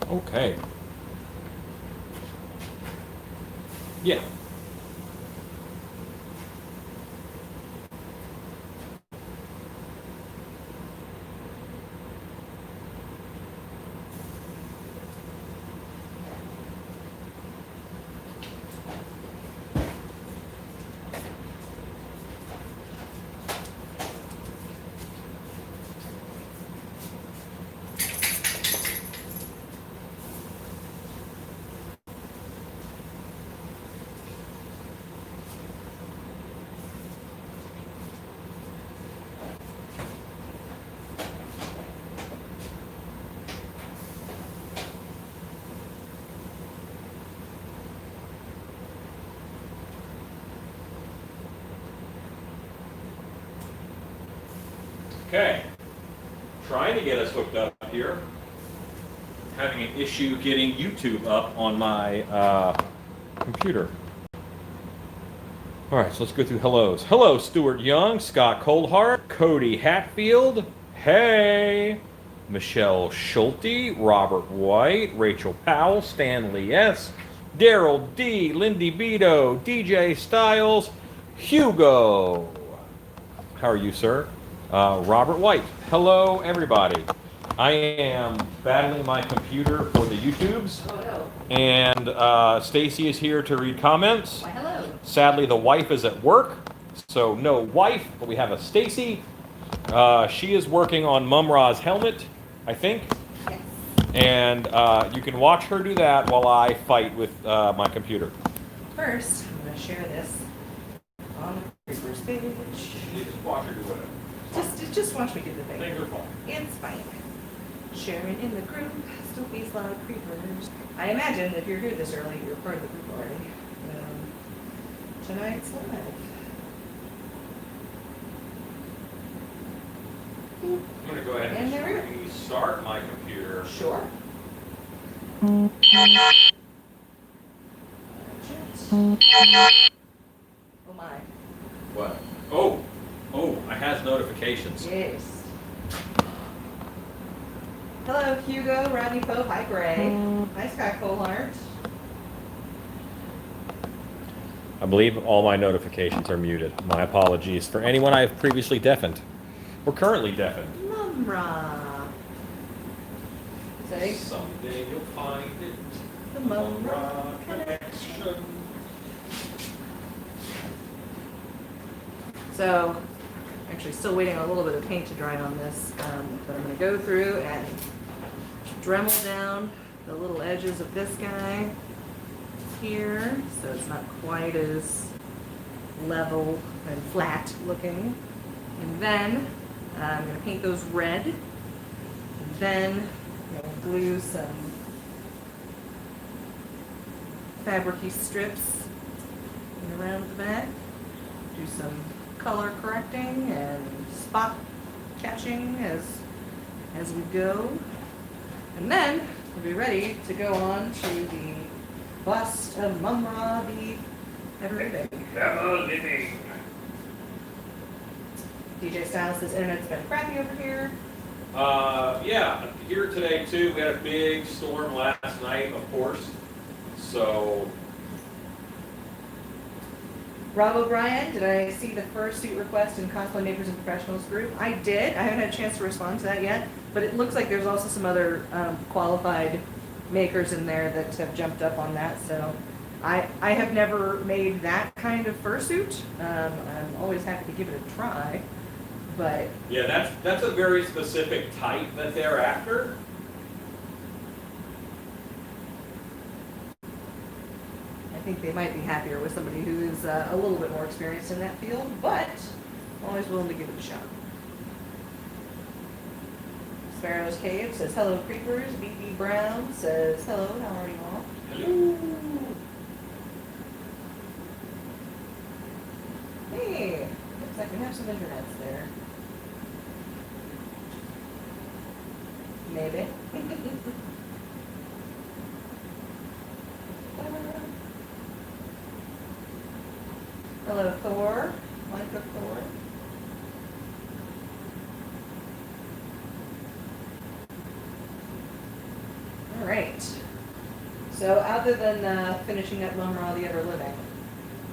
Okay. Yeah. Okay. Trying to get us hooked up here. Having an issue getting YouTube up on my computer. All right, so let's go through hellos. Hello, Stuart Young, Scott Coldhart, Cody Hatfield. Hey. Michelle Schulte, Robert White, Rachel Powell, Stanley S., Daryl D., Lindy Beto, DJ Styles, Hugo. How are you, sir? Robert White. Hello, everybody. I am battling my computer for the YouTubes, and Stacy is here to read comments. Why, hello. Sadly, the wife is at work, so no wife, but we have a Stacy. She is working on Mum Ra's helmet, I think. Yes. And you can watch her do that while I fight with my computer. First, I'm going to share this on the Creepers page. You just watch her do whatever. Just watch me do the thing. Things are fine. It's fine. Sharing in the group, still be slide creepers. I imagine if you're here this early, you're part of the group already. Tonight's live. I'm going to go ahead And there we and restart my computer. Sure. Oh my. What? Oh, I has notifications. Yes. Hello, Hugo, Rodney Pope, hi, Gray. Hi, Scott Colehart. I believe all my notifications are muted. My apologies for anyone I have previously deafened or currently deafened. Mumra. Say, Someday you'll find it. the Mumra connection. So, actually still waiting on a little bit of paint to dry on this, but I'm going to go through and Dremel down the little edges of this guy here, so it's not quite as level and flat looking. And then I'm going to paint those red. And then I'm going to glue some fabric-y strips around the back. Do some color correcting and spot catching as we go. And then we'll be ready to go on to the bust of Mumra the Ever Living. DJ Styles says internet's been crappy over here. Yeah, here today too. We had a big storm last night, of course. So. Rob O'Brien, did I see the first suit request in Cosplay Makers and Professionals group? I did. I haven't had a chance to respond to that yet, but it looks like there's also some other qualified makers in there that have jumped up on that. So I have never made that kind of fursuit. I'm always happy to give it a try, but Yeah, that's a very specific type that they're after. I think they might be happier with somebody who is a little bit more experienced in that field, but I'm always willing to give it a shot. Sparrow's Cave says, hello, creepers. B.B. Brown says, hello, how are you all? Hello. Hey, looks like we have some internets there. Maybe. Hello, Thor. Micro Thor. All right. So other than finishing up Mum Raw the Other Living,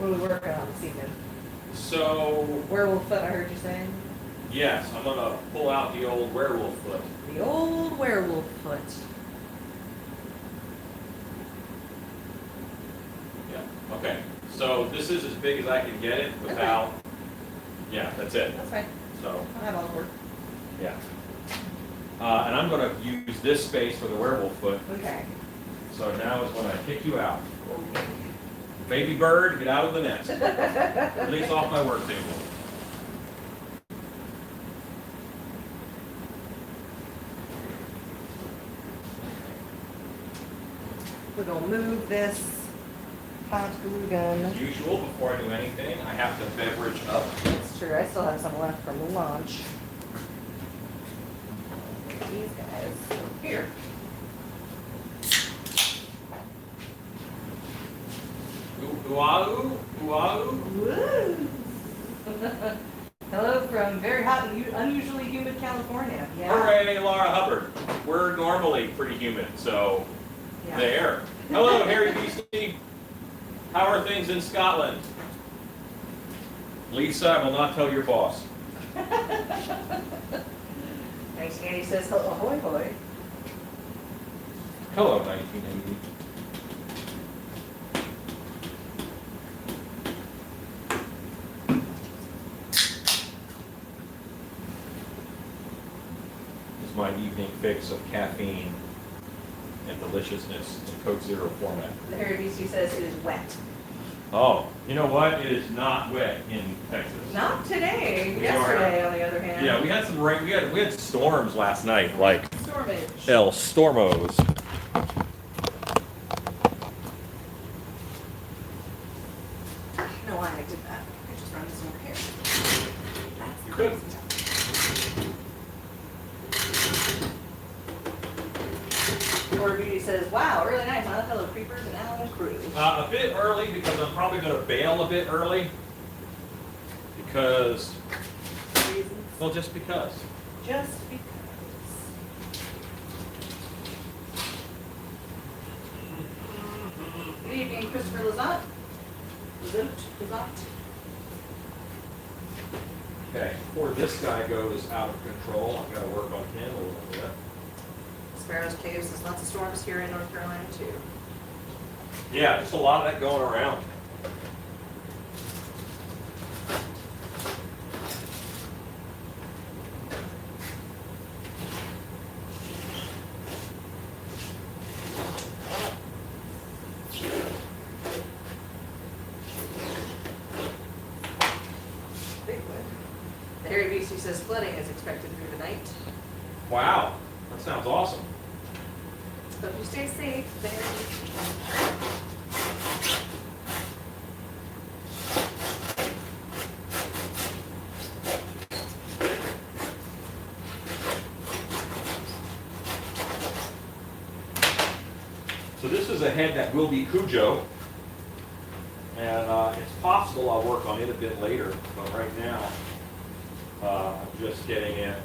what are we working on this evening? So, Werewolf foot, I heard you saying. yes, I'm gonna pull out the old werewolf foot. The old werewolf foot. Yeah, okay. So this is as big as I can get it without, yeah, that's it. That's fine. So, I'll have all the work. yeah. And I'm gonna use this space for the werewolf foot. Okay. So now is when I kick you out. Baby bird, get out of the nest. Release off my work table. We're gonna move this hot glue gun. As usual, before I do anything, I have to beverage up. That's true. I still have some left from lunch. These guys here. Ooh-ah-ooh, ooh-ah-ooh. Woo! Hello from very hot and unusually humid California. Yeah. Hooray, Laura Hubbard. We're normally pretty humid, so Yeah. there. Hello, Harry BC. How are things in Scotland? Lisa, I will not tell your boss. Thanks, Andy says hello, ahoy, hoy. Hello, 1980. This is my evening fix of caffeine and deliciousness in Coke Zero format. The Harry BC says it is wet. Oh, you know what? It is not wet in Texas. Not today. We Yesterday, are- on the other hand. Yeah, we had some rain. We had storms last night, like Stormage. El Stormos. I don't know why I did that. I just run some more hair. That's You could. crazy. Laura Beauty says, wow, really nice, huh? Hello, creepers and Alan and crew. A bit early because I'm probably going to bail a bit early. Because, Reasons. well, just because. Just because. Good evening, Christopher Lazat. Lazat. Okay, before this guy goes out of control, I've got to work on him a little bit. Sparrows Caves, there's lots of storms here in North Carolina too. Yeah, just a lot of that going around. Bigwood. The Harry BC says flooding is expected through the night. Wow, that sounds awesome. Hope you stay safe there. So this is a head that will be Cujo. And it's possible I'll work on it a bit later, but right now, I'm just getting it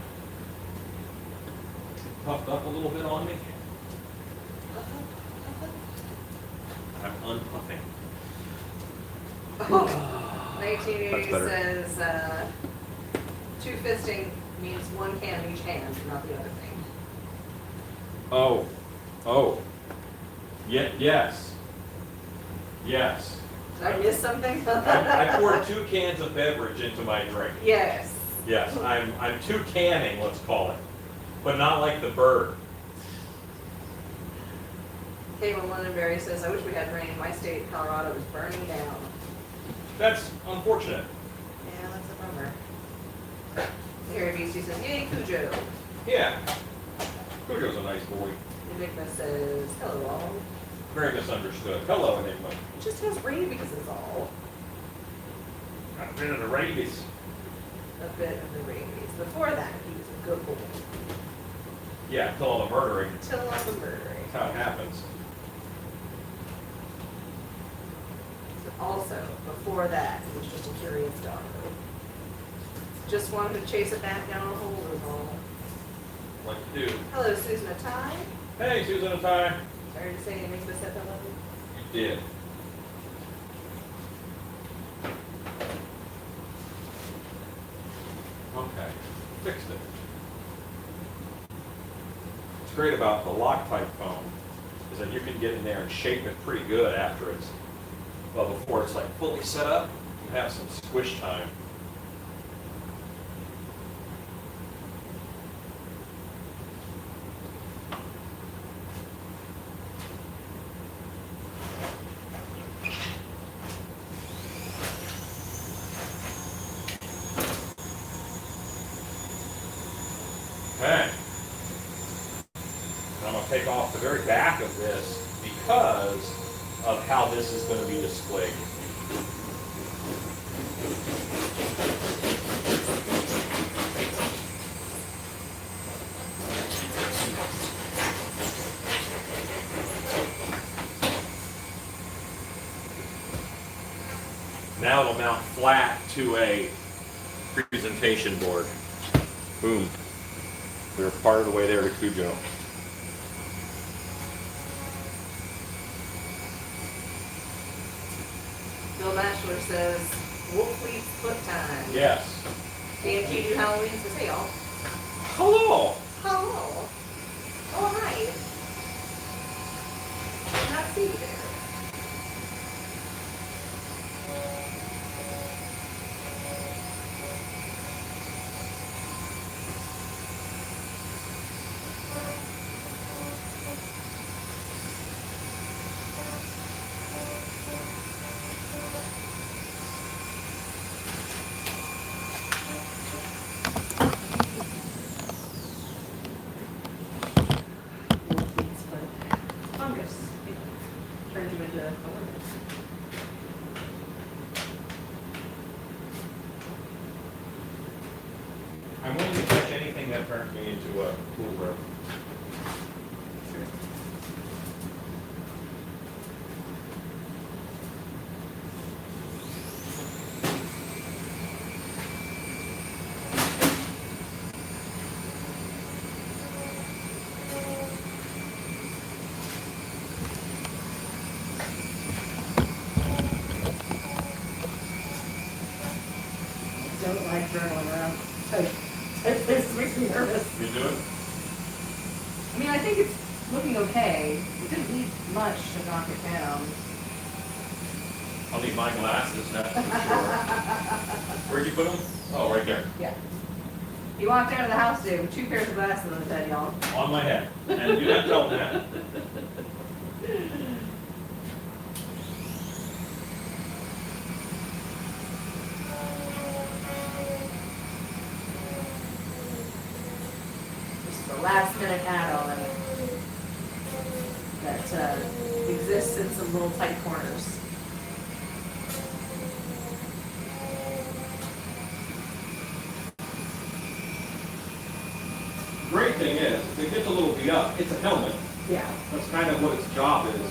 puffed up a little bit on me. I'm unpuffing. Oh, 1980 better. says, two fisting means one can in each hand, not the other thing. Oh, oh, yes, yes. Did I miss something? I poured 2 cans of beverage into my drink. Yes. Yes, I'm 2 canning, let's call it, but not like the bird. Caitlin Londonberry says, I wish we had rain. My state, Colorado, is burning down. That's unfortunate. Yeah, that's a bummer. Harry BC says, yay, Cujo. Yeah, Cujo's a nice boy. Enigma says, hello all. Very misunderstood. Hello, Enigma. It just has rabies is all. Got rid of the rabies. A bit of the rabies. Before that, he was a good boy. Yeah, till all the murdering. Until all the murdering. That's how it happens. Also, before that, he was just a curious dog. Just wanted to chase it back down a hole was all. Like to do. Hello, Susan Atai. Hey, Susan and Ty. Sorry to say it makes me set that level. You did. Okay, fixed it. What's great about the Loctite foam is that you can get in there and shape it pretty good after it's, well, before it's like fully set up, you have some squish time. Okay. And I'm going to take off the very back of this because of how this is going to be displayed. Now it'll mount flat to a presentation board. Boom. We're part of the way there to Cujo. Bill Bachelor says, Wolf Fleet's foot time. Yes. DMG do Halloween for sale. Hello. Hello. Oh, hi. Did not see you there. Fungus. It turns you into a worm. I'm willing to touch anything that turns me into a cool room. Don't like journaling around. This makes me nervous. You do it? I mean, I think it's looking okay. It didn't need much to knock it down. I'll need my glasses, that's for sure. Where'd you put them? Oh, right there. Yeah. He walked out of the house today with 2 pairs of glasses on his head, y'all. On my head. And you have to tell them that. Just the last minute add-on that exists in some little tight corners. Great thing is, if it gets a little beat up, it's a helmet. Yeah. That's kind of what its job is.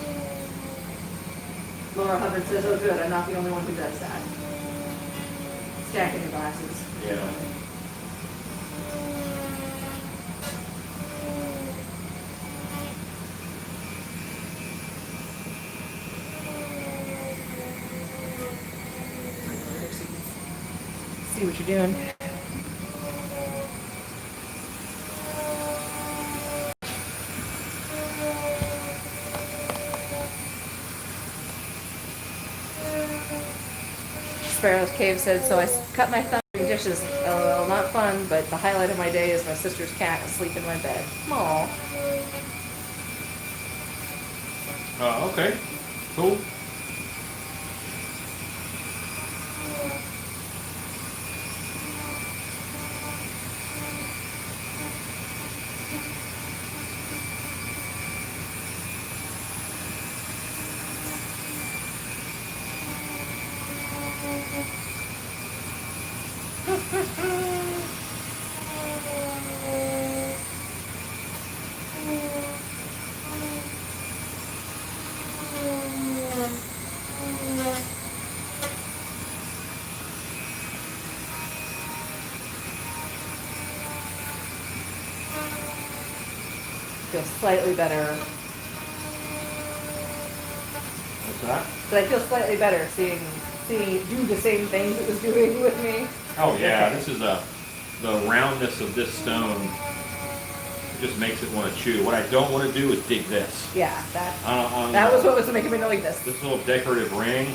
Laura Hubbard says, oh good, I'm not the only one who does that. Stacking your glasses. Yeah. See what you're doing. Sparrow's Cave said, so I cut my thumb doing dishes. LOL, not fun, but the highlight of my day is my sister's cat asleep in my bed. Aw. Okay. Cool. Bill slightly better. What's that? But I feel slightly better seeing it do the same things it was doing with me. Oh yeah, this is the roundness of this stone just makes it want to chew. What I don't want to do is dig this. Yeah, that That was what was making me like this. This little decorative ring.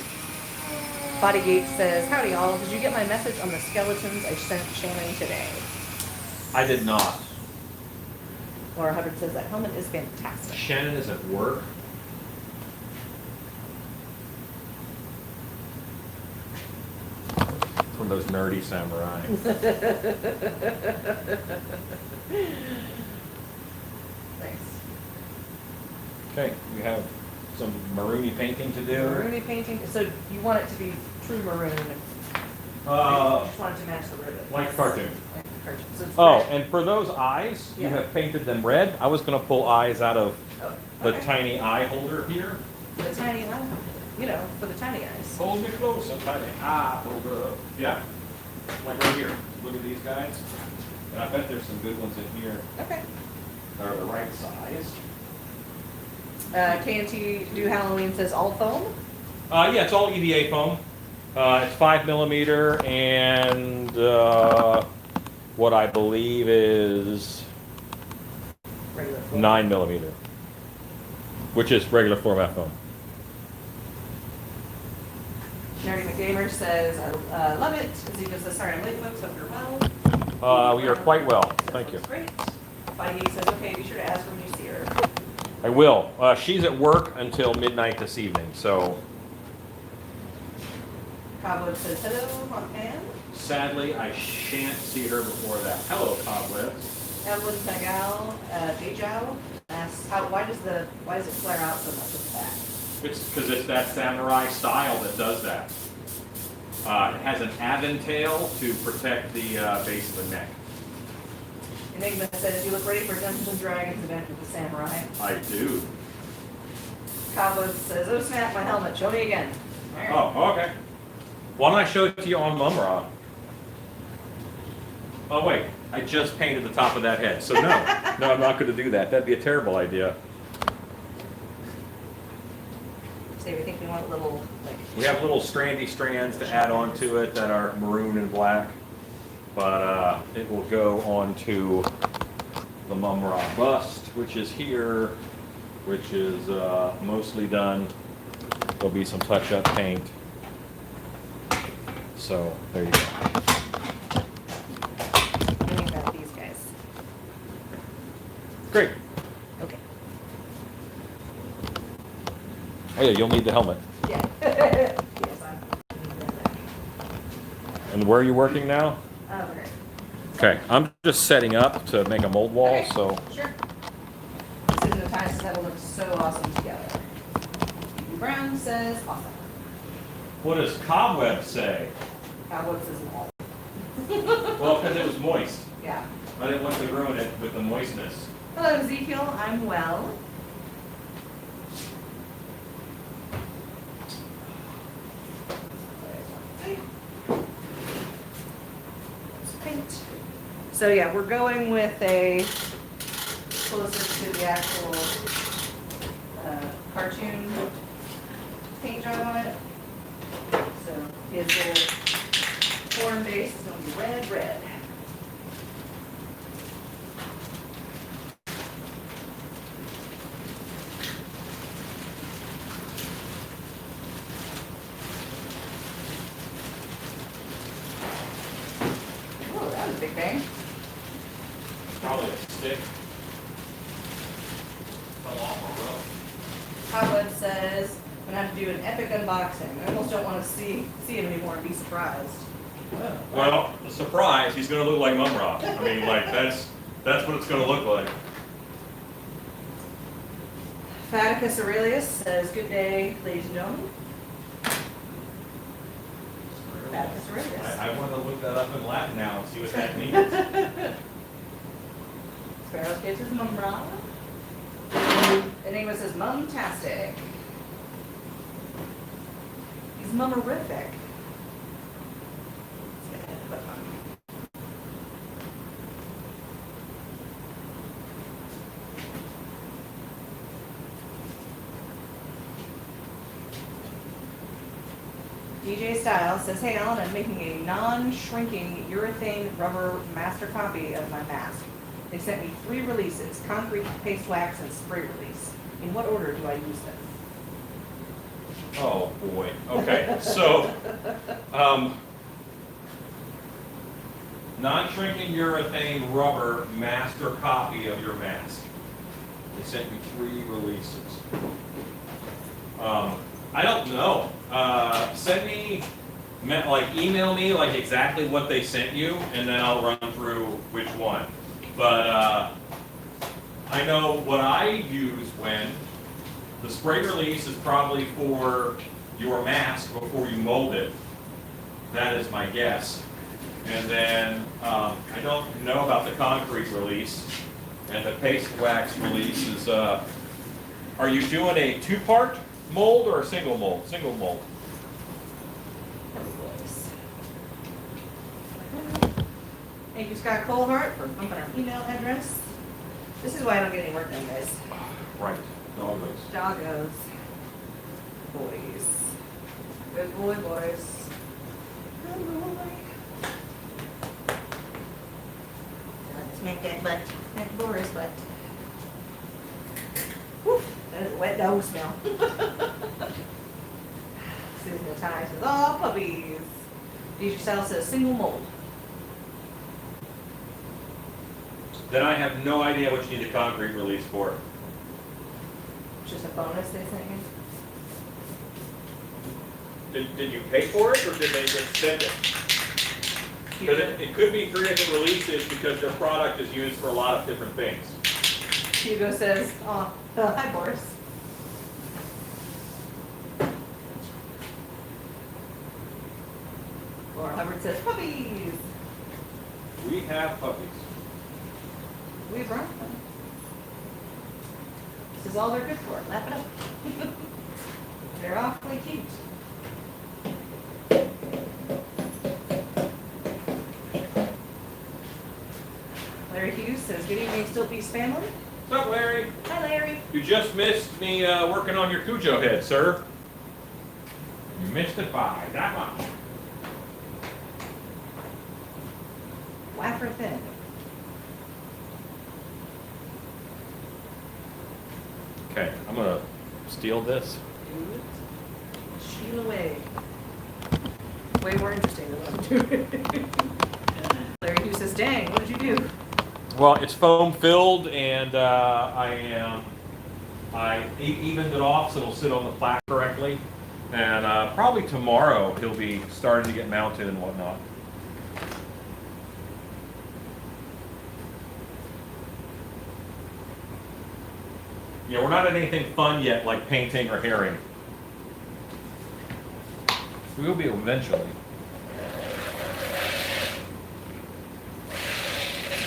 Bodygate says, howdy all, did you get my message on the skeletons I sent Shannon today? I did not. Laura Hubbard says that helmet is fantastic. Shannon is at work. From those nerdy samurai. Nice. Okay, we have some maroony painting to do. Maroony painting, so you want it to be true maroon? You just want it to match the ribbon? Like cartoon. Like the cartoon. So it's Oh, red. and for those eyes, you Yeah. have painted them red. I was going to pull eyes out of Oh, the okay. tiny eye holder here. The tiny eye, for the tiny eyes. Hold me close, I'm tiny eye holder. Yeah, like right here. Look at these guys. And I bet there's some good ones in here Okay. that are the right size. KNT Do Halloween says all foam. Yeah, it's all EVA foam. It's 5mm and what I believe is Regular foam. 9mm, which is regular format foam. Nerdy McGamer says, I love it. Ezekiel says, sorry I'm late, folks, hope you're well. We are quite well, thank you. That's great. Feige says, okay, be sure to ask when you see her. I will. She's at work until midnight this evening, so Cobweb says, hello, Hot Pan. sadly I shan't see her before that. Hello, Cobweb. Evelyn Tagal, Dejao asks, why does it flare out so much at the back? It's because it's that samurai style that does that. It has an aventail to protect the base of the neck. Enigma says, you look ready for Dungeons and Dragons event with the samurai. I do. Cobweb says, oh snap, my helmet, show me again. All right. Oh, okay. Why don't I show it to you on Mumra? Oh wait, I just painted the top of that head, so no. No, I'm not going to do that. That'd be a terrible idea. Say we think we want a little, like... We have little strandy strands to add on to it that are maroon and black, but it will go onto the Mumra bust, which is here, which is mostly done. There'll be some touch-up paint. So there you go. What do you think about these guys? Great. Okay. Oh yeah, you'll need the helmet. Yeah. Yes, I'm... And where are you working now? Okay. Okay, I'm just setting up to make a mold wall, Okay, so sure. Susan and Ty says that'll look so awesome together. Brown says awesome. what does Cobweb say? Cowboy says no. Well, because it was moist. Yeah. I didn't want to ruin it with the moistness. Hello, Ezekiel. I'm well. Let's paint. So yeah, we're going with a closer to the actual cartoon paint job on it. So his little form base is going to be red. Oh, that was a big bang. Probably a stick. Fell off a rope. Cobweb says, I'm gonna have to do an epic unboxing. I almost don't want to see him anymore and be surprised. Well, a surprise, he's going to look like Mumra. I mean, like, that's what it's going to look like. Faticus Aurelius says, good day, ladies and gentlemen. Faticus Aurelius. I want to look that up in Latin now and see what that means. Sparrow's Case is Mumra. Enigma says, Mum-tastic. He's mummerific. DJ Styles says, hey Alan, I'm making a non-shrinking urethane rubber master copy of my mask. They sent me 3 releases, concrete, paste wax, and spray release. In what order do I use them? Oh boy. Okay. So, non-shrinking urethane rubber master copy of your mask. They sent me 3 releases. I don't know. Send me, email me like exactly what they sent you, and then I'll run through which one. But I know what I use when the spray release is probably for your mask before you mold it. That is my guess. And then I don't know about the concrete release, and the paste wax release is. Are you doing a 2-part mold or a single mold? Single mold. Thank you, Scott Colehart, for pumping our email address. This is why I don't get any work done, guys. Right. Doggos. Doggos. Boys. Good boy, boys. Good boy. Smack that butt. Smack Boris' butt. Whew, that is a wet dog smell. Susan Ty says, oh, puppies. DJ Style says, single mold. Then I have no idea what you need a concrete release for. Just a bonus they sent you? Did you pay for it, or did they just send it? Because it could be 3 different releases because their product is used for a lot of different things. Hugo says, oh, hi, Boris. Laura Hubbard says, puppies. We have puppies. We brought them. This is all they're good for. Lap it up. They're awfully cute. Larry Hughes says, good evening, Still Peace family. What's up, Larry? Hi, Larry. You just missed me working on your Cujo head, sir. You missed it by that much. Wafer thin. Okay, I'm gonna steal this. Do it. Sheila away. Way more interesting than what I'm doing. Larry Hughes says, dang, what did you do? Well, it's foam filled, and I evened it off so it'll sit on the plaque correctly. And probably tomorrow he'll be starting to get mounted and whatnot. Yeah, we're not at anything fun yet, like painting or herring. We will be eventually.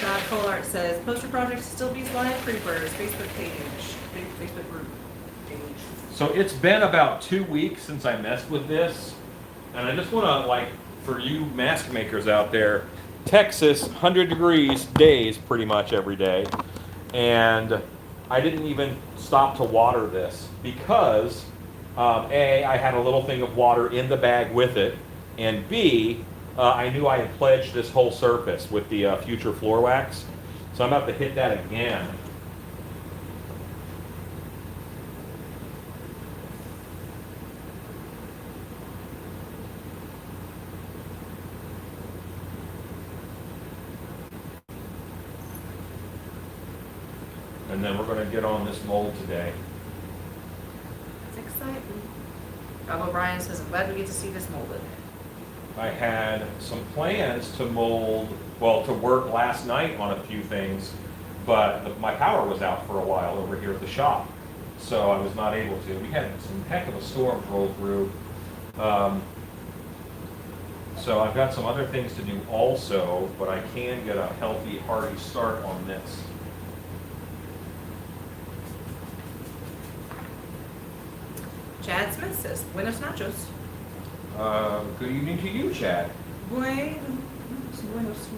Scott Colart says, poster project Still Beats Live Creepers, Facebook page, Facebook group page. So it's been about 2 weeks since I messed with this, and I just want to, for you mask makers out there, Texas, 100 degrees days pretty much every day, and I didn't even stop to water this because, A, I had a little thing of water in the bag with it, and B, I knew I had pledged this whole surface with the future floor wax, so I'm about to hit that again. And then we're going to get on this mold today. It's exciting. Rob O'Brien says, I'm glad we get to see this molded. I had some plans to mold, well, to work last night on a few things, but my power was out for a while over here at the shop, so I was not able to. We had some heck of a storm roll through. So I've got some other things to do also, but I can get a healthy, hearty start on this. Chad Smith says, Buenos nachos. Good evening to you, Chad. Buenos nachos.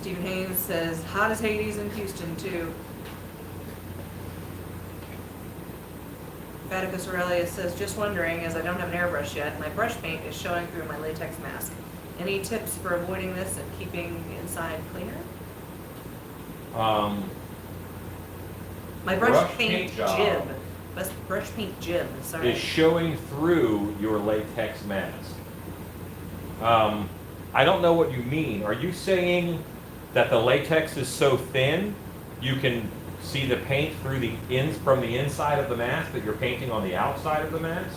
Stephen Haynes says, hot as Hades in Houston, too. Vaticus Aurelius says, just wondering, as I don't have an airbrush yet, my brush paint is showing through my latex mask. Any tips for avoiding this and keeping inside cleaner? My brush paint job jib. Brush paint jib, sorry. is showing through your latex mask. I don't know what you mean. Are you saying that the latex is so thin you can see the paint through from the inside of the mask that you're painting on the outside of the mask?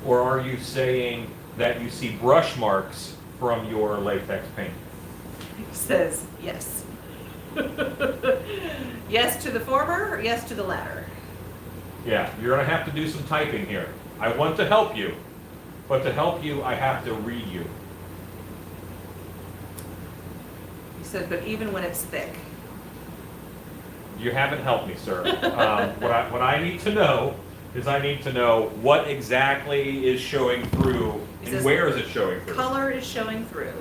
Or are you saying that you see brush marks from your latex paint? He says yes. Yes to the former, or yes to the latter? Yeah, you're going to have to do some typing here. I want to help you, but to help you, I have to read you. He said, but even when it's thick. You haven't helped me, sir. What I need to know is I need to know what exactly is showing through and where is it showing through. Color is showing through.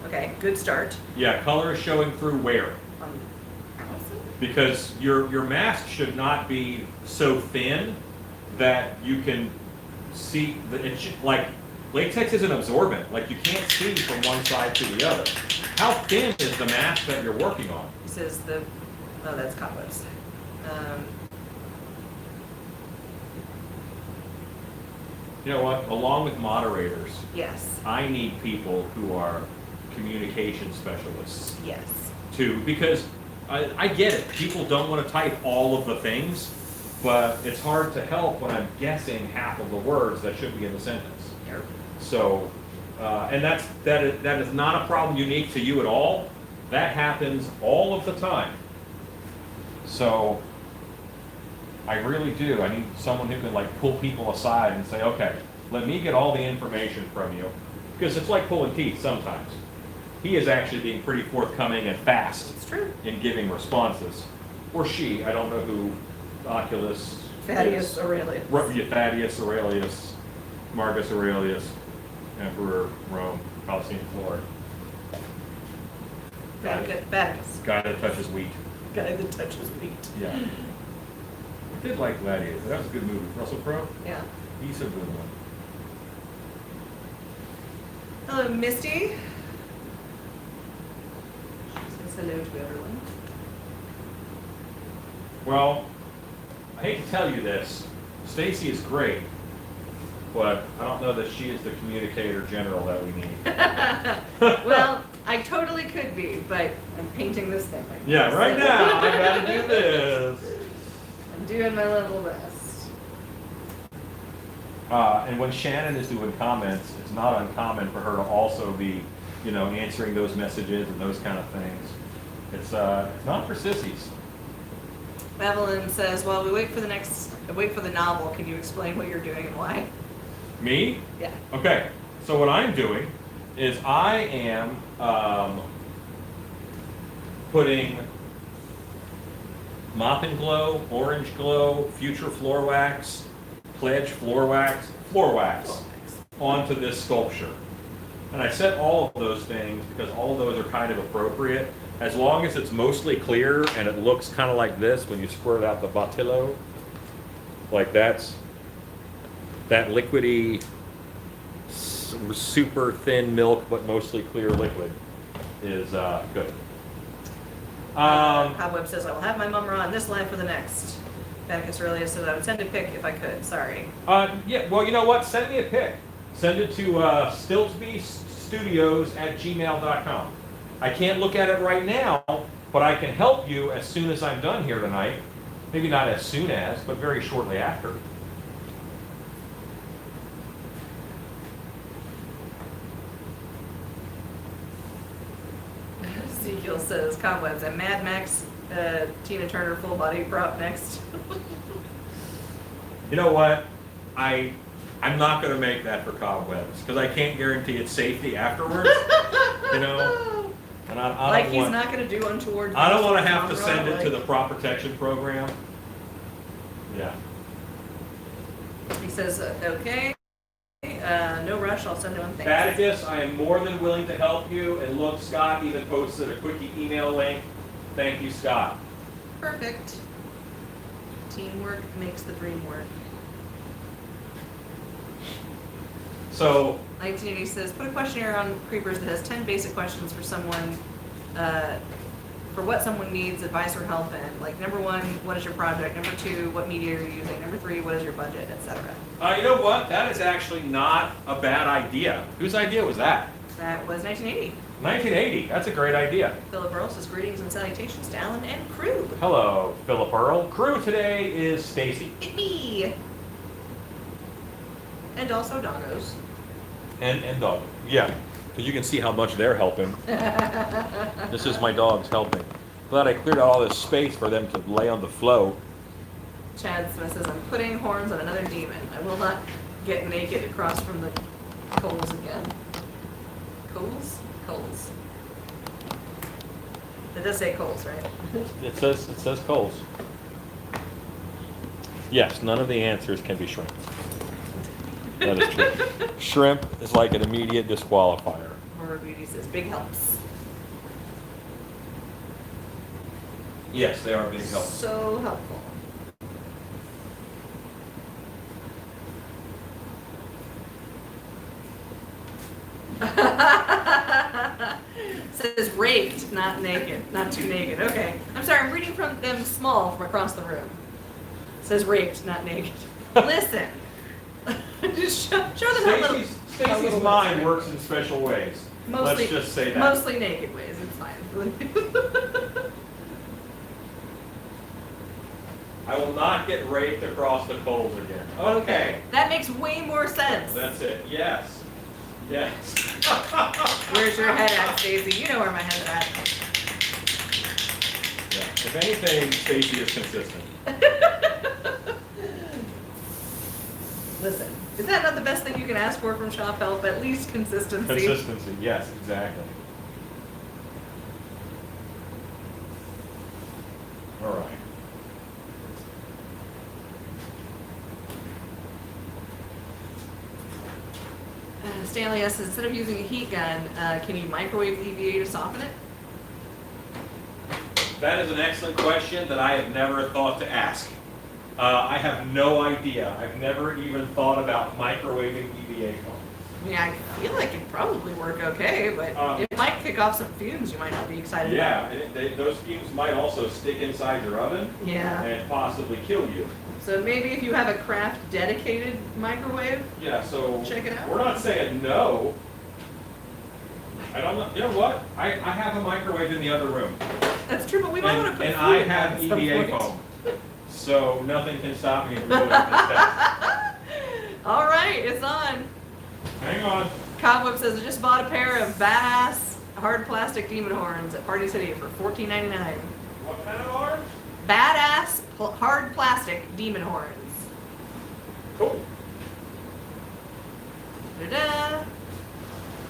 Okay, good start. Yeah, color is showing through where? Because your mask should not be so thin that you can see, like latex is an absorbent, like you can't see from one side to the other. How thin is the mask that you're working on? He says oh, that's cobwebs. You know what, along with moderators, Yes, I need people who are communication specialists yes. because I get it. People don't want to type all of the things, but it's hard to help when I'm guessing half of the words that should be in the sentence. Yep. So, and that is not a problem unique to you at all. That happens all of the time. So, I really do. I need someone who can like pull people aside and say, okay, let me get all the information from you, because it's like pulling teeth sometimes. He is actually being pretty forthcoming and fast It's true. in giving responses. Or she, I don't know who Oculus Thaddeus is. Aurelius. Thaddeus Aurelius, Marcus Aurelius, Emperor Rome, Colosseum Floor. Vaticus. Guy that touches wheat. Guy that touches wheat. Yeah. I did like Gladiator. That was a good movie. Russell Crowe? Yeah. He's a good one. Hello, Misty. She says hello to everyone. Well, I hate to tell you this. Stacy is great, but I don't know that she is the communicator general that we need. Well, I totally could be, but I'm painting this thing right now. Yeah, right now I gotta do this. I'm doing my level best. And when Shannon is doing comments, it's not uncommon for her to also be, answering those messages and those kind of things. It's not for sissies. Evelyn says, "While we wait for the novel, can you explain what you're doing and why?" Me? Yeah. Okay. So what I'm doing is I am putting Mop and Glow, Orange Glow, Future Floor Wax, Pledge Floor Wax onto this sculpture. And I set all of those things because all of those are kind of appropriate, as long as it's mostly clear and it looks kind of like this when you squirt out the Botillo. Like that liquidy, super thin milk but mostly clear liquid is good. Cobweb says, "I will have my mum on this line for the next." Vaticus Aurelius says, "I would send a pic if I could." Sorry. Yeah, well, you know what? Send me a pic. Send it to stiltsbystudios@gmail.com. I can't look at it right now, but I can help you as soon as I'm done here tonight. Maybe not as soon as, but very shortly after. Ezekiel says, "Cobwebs and Mad Max, Tina Turner full body prop next." You know what? I'm not going to make that for Cobwebs because I can't guarantee its safety afterwards. And I don't he's want, not going to do untoward. I don't want to have to send it to the prop protection program. Yeah. He says, "Okay." No rush, I'll send one, thanks. Atticus, I am more than willing to help you. And look, Scott even posted a quick email link. Thank you, Scott. Perfect. Teamwork makes the dream work. So 1980 says, put a questionnaire on Creepers that has 10 basic questions for someone, for what someone needs advice or help in. Like, number 1, what is your project? Number 2, what media are you using? Number 3, what is your budget, etc. you know what? That is actually not a bad idea. Whose idea was that? That was 1980. 1980. That's a great idea. Philip Earl says, greetings and salutations to Alan and crew. Hello, Philip Earl. Crew today is Stacy. It me. And also doggos. And dog. Yeah, because you can see how much they're helping. This is my dogs helping. Glad I cleared out all this space for them to lay on the floor. Chad Smith says, I'm putting horns on another demon. I will not get naked across from the coals again. Coals? Coals. It does say coals, right? It says Coles. Yes, none of the answers can be shrimp. That is true. Shrimp is like an immediate disqualifier. Horror Beauty says, big helps. Yes, they are big help. So helpful. Says raped, not naked, not too naked. Okay. I'm sorry, I'm reading from them small from across the room. Says raped, not naked. Listen. Just show them how little. Stacy's mind works in special ways. Mostly, let's just say that. Mostly naked ways, it's fine. I will not get raped across the coals again. Okay. That makes way more sense. That's it. Yes. Yes. Where's your head at, Stacy? You know where my head's at. Yeah. If anything, Stacy is consistent. Listen, is that not the best thing you can ask for from shop help? At least consistency. Consistency, yes, exactly. All right. Stanley asks, instead of using a heat gun, can you microwave EVA to soften it? That is an excellent question that I have never thought to ask. I have no idea. I've never even thought about microwaving EVA foam. Yeah, I feel like it'd probably work okay, but it might kick off some fumes you might not be excited about. Yeah, those fumes might also stick inside your oven and possibly kill you. So maybe if you have a craft dedicated microwave, yeah, so check it out. We're not saying no. I don't know. You know what? I have a microwave in the other room. That's true, but we might want to put and food I in have at some EVA point. foam. So nothing can stop me from doing this test. All right, it's on. Hang on. Cobweb says, I just bought a pair of badass hard plastic demon horns at Party City for $14.99. What kind of horns? Badass hard plastic demon horns. Cool. Da-da.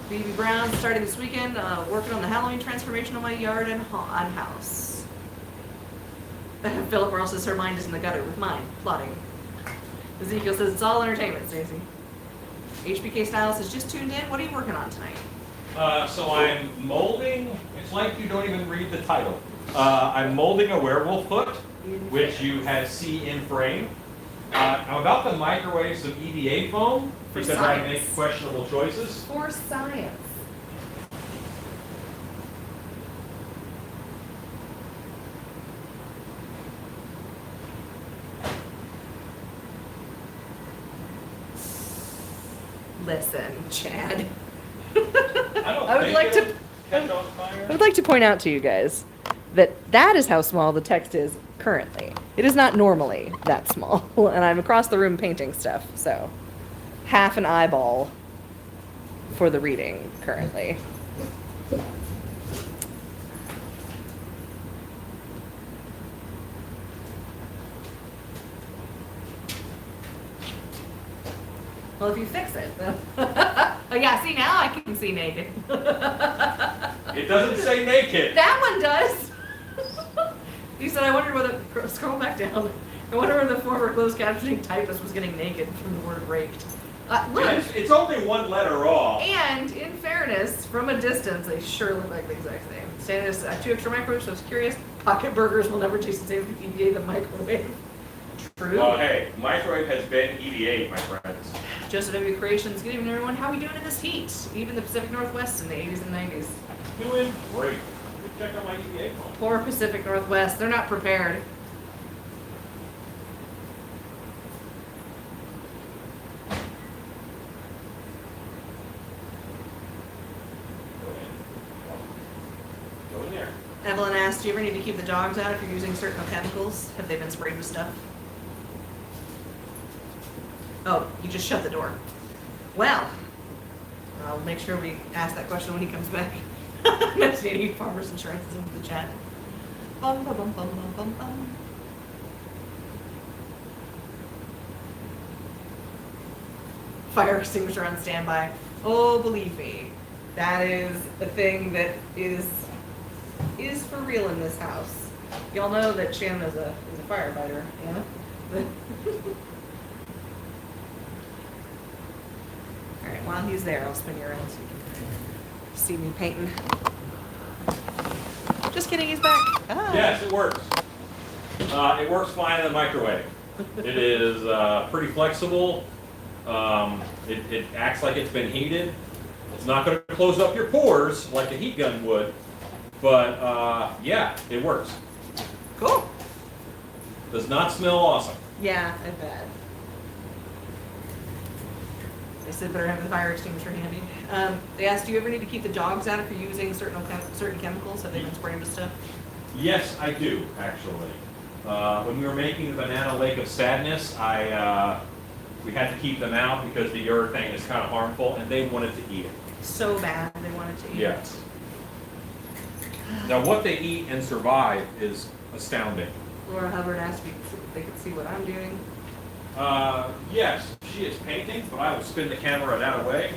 BB Brown starting this weekend, working on the Halloween transformation of my yard and house. Philip Earl says her mind is in the gutter with mine, plotting. Ezekiel says it's all entertainment, Stacey. HBK Styles has just tuned in. What are you working on tonight? So I'm molding, it's like you don't even read the title. I'm molding a werewolf foot, which you have see in frame. I'm about to microwave some EVA foam because I make questionable choices. For science. Listen, Chad. I would like to point out to you guys that is how small the text is currently. It is not normally that small, and I'm across the room painting stuff, so half an eyeball for the reading currently. Well, if you fix it. Oh yeah, see now I can see naked. It doesn't say naked. That one does. He said, I wonder whether, scroll back down. I wonder whether the former closed captioning typist was getting naked from the word raped. Look, It's only one letter off. and in fairness, from a distance, they sure look like the exact same. Saying this, 2 extra microwaves, so I was curious. Pocket burgers will never taste the same if you EVA the microwave. True. Well, hey, microwave has been EVA, my friends. Joseph W. Creations, good evening everyone. How are we doing in this heat? Even the Pacific Northwest in the 80s and 90s. Doing great. Check out my EVA phone. Poor Pacific Northwest, they're not prepared. Go in there. Evelyn asked, do you ever need to keep the dogs out if you're using certain chemicals? Have they been sprayed with stuff? Oh, you just shut the door. Well, I'll make sure we ask that question when he comes back. Estimating farmers insurance is into the chat. Bum, bum, bum, bum, bum, bum, bum. Fire extinguisher on standby. Oh, believe me, that is a thing that is for real in this house. Y'all know that Shannon is a firefighter, Anna. All right, while he's there, I'll spin you around so you can see me painting. Just kidding, he's back. Ah. Yes, it works. It works fine in the microwave. It is pretty flexible. It acts like it's been heated. It's not going to close up your pores like a heat gun would, but yeah, it works. Cool. Does not smell awesome. Yeah, I bet. They said better have the fire extinguisher handy. They asked, do you ever need to keep the dogs out if you're using certain chemicals? Have they been spraying with stuff? Yes, I do, actually. When we were making the Banana Lake of Sadness, we had to keep them out because the urethane is kind of harmful, and they wanted to eat it. So bad they wanted to eat Yes. Now, what they eat and survive is astounding. Laura Hubbard asked me if they could see what I'm doing. Yes, she is painting, but I will spin the camera that way.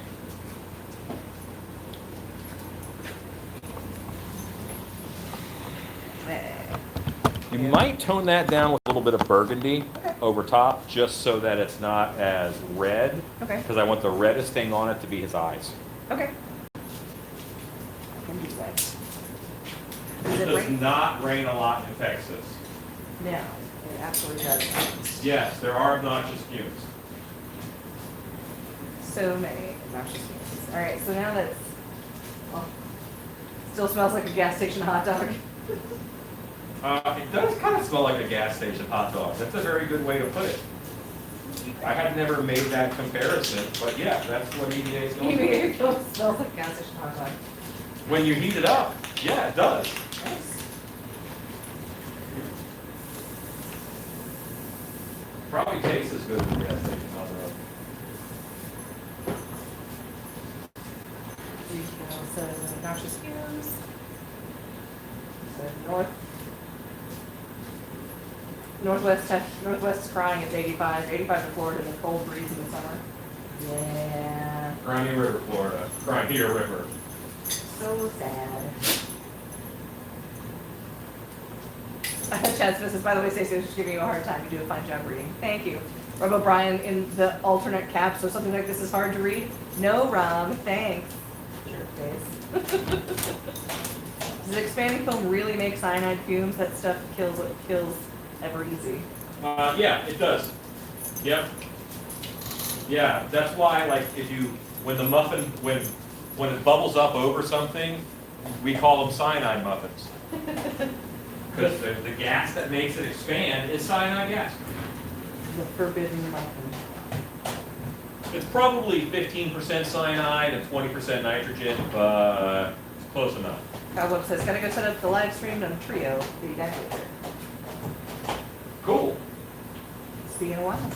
You might tone that down with a little bit of burgundy over top, just so that it's not as red. Okay. Because I want the reddest thing on it to be his eyes. Okay. I can do that. Is It it does rain? not rain a lot in Texas. No, it absolutely does. Yes, there are obnoxious fumes. So many obnoxious fumes. All right, so now that's, well, still smells like a gas station hot dog. It does kind of smell like a gas station hot dog. That's a very good way to put it. I had never made that comparison, but yeah, that's what EVA is going to It smells like a gas station hot dog. When you heat it up, yeah, it does. Nice. Probably tastes as good as a gas station hot dog. So obnoxious fumes. So Northwest is crying. It's 85. 85 in Florida and a cold breeze in the summer. Yeah. Crimea River, Florida. Crimea River. So sad. Chad Smith says, by the way, Stacey was just giving you a hard time. You do a fine job reading. Thank you. Rob O'Brien in the alternate cap, so something like this is hard to read? No, Rob. Thanks. Jerk face. Does expanding foam really make cyanide fumes? That stuff kills ever easy. Yeah, it does. Yep. Yeah, that's why, like, when the muffin, when it bubbles up over something, we call them cyanide muffins. Because the gas that makes it expand is cyanide gas. The forbidden muffin. It's probably 15% cyanide and 20% nitrogen, but it's close enough. Cowboy says, gotta go set up the live stream on Trio. Be back later. Cool. See you in a while.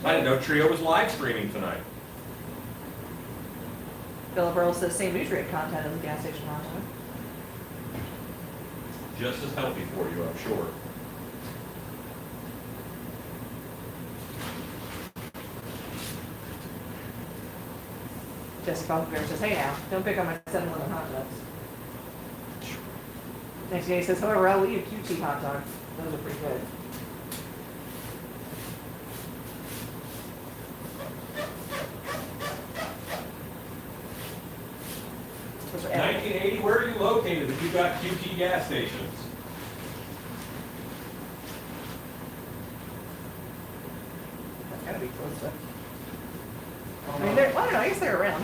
I didn't know Trio was live streaming tonight. Philip Earl says, same nutrient content as the gas station hot dog. Just as healthy for you, I'm sure. Jessica Bear says, hey now, don't pick on my 7-Eleven hot dogs. Next day he says, however, I will eat a QT hot dog. Those are pretty good. located if you've got QT gas stations. That's gotta be close to. I mean, they're, well, I don't know, I guess they're around.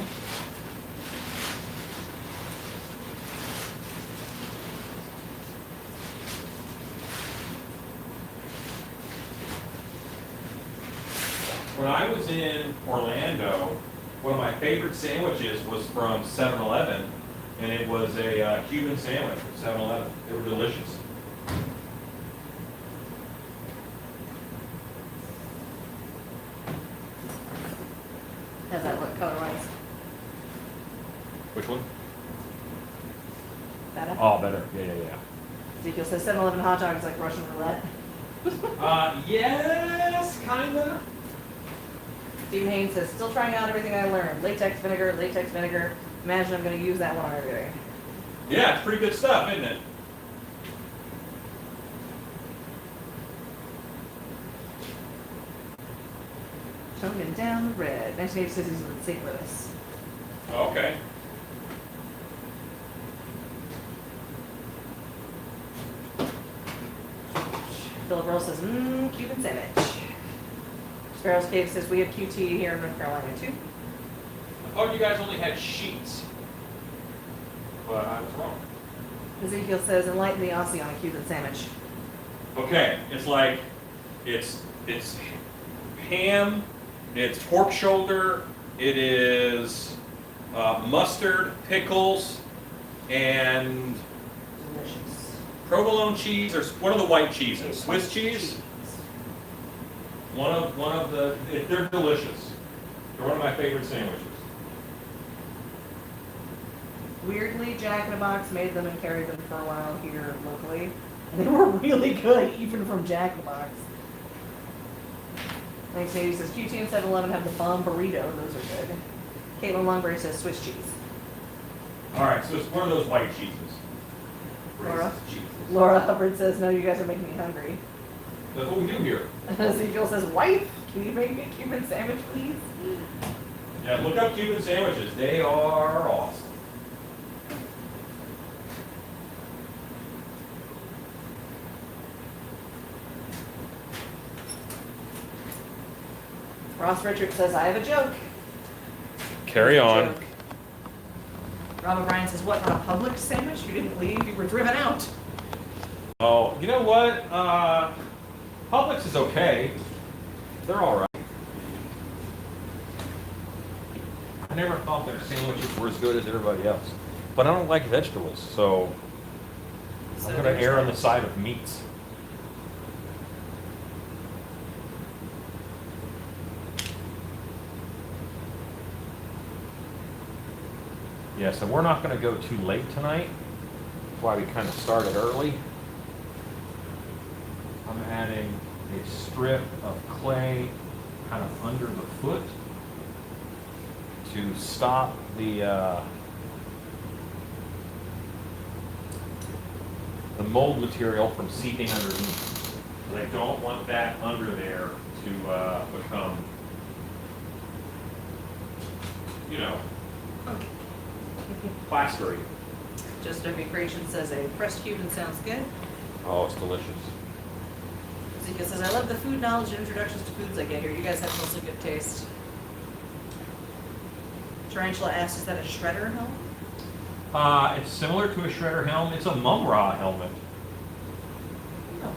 When I was in Orlando, one of my favorite sandwiches was from 7-Eleven, and it was a Cuban sandwich from 7-Eleven. They were delicious. How's that look color-wise? Which one? Better? Oh, better. Yeah. Ezekiel says 7-Eleven hot dog is like Russian roulette. Yes, kinda. Steve Haynes says, still trying out everything I learned. Latex vinegar, latex vinegar. Imagine I'm going to use that one on everything. Yeah, it's pretty good stuff, isn't it? Toning down the red. 1980 says he's in St. Louis. Okay. Philip Earl says, Cuban sandwich. Sparrow's Cave says, we have QT here in North Carolina too. Oh, you guys only had sheets. But I was wrong. Ezekiel says, enlighten the Aussie on a Cuban sandwich. Okay, it's like, it's ham, it's pork shoulder, it is mustard, pickles, and Delicious. provolone cheese, or what are the white cheeses? Swiss cheese? One of the, they're delicious. They're one of my favorite sandwiches. Weirdly, Jack in the Box made them and carried them for a while here locally. And they were really good, even from Jack in the Box. 1980 says, QT and 7-Eleven have the bomb burrito. Those are good. Caitlin Longberry says, Swiss cheese. All right, so it's one of those white cheeses. Laura? Racist cheeses. Laura Hubbard says, no, you guys are making me hungry. That's what we do here. Ezekiel says, wife, can you make me a Cuban sandwich, please? Yeah, look up Cuban sandwiches. They are awesome. Ross Richards says, I have a joke. Carry on. Joke. Rob O'Brien says, what, not a Publix sandwich? You didn't leave, you were driven out. Oh, you know what? Publix is okay. They're all right. I never thought their sandwiches were as good as everybody else. But I don't like vegetables, so I'm going to err on the side of meats. Yeah, so we're not going to go too late tonight. That's why we kind of started early. I'm adding a strip of clay kind of under the foot to stop the mold material from seeping underneath. But I don't want that under there to become, you know, plastery. Just W Creation says, a pressed Cuban sounds good. Oh, it's delicious. Zika says, I love the food knowledge and introductions to foods I get here. You guys have mostly good taste. Tarantula asks, is that a shredder helm? It's similar to a shredder helm. It's a mum-ra helmet. No.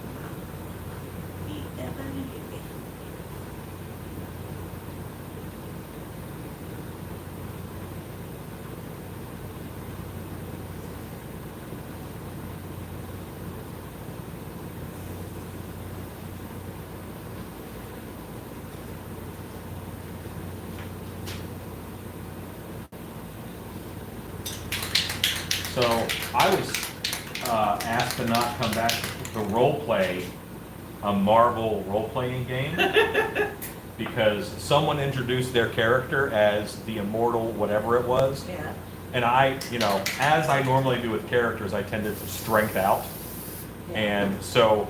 So I was asked to not come back to role play a Marvel role-playing game because someone introduced their character as the immortal whatever it was. Yeah. And I, you know, as I normally do with characters, I tended to strength out. Yeah. And so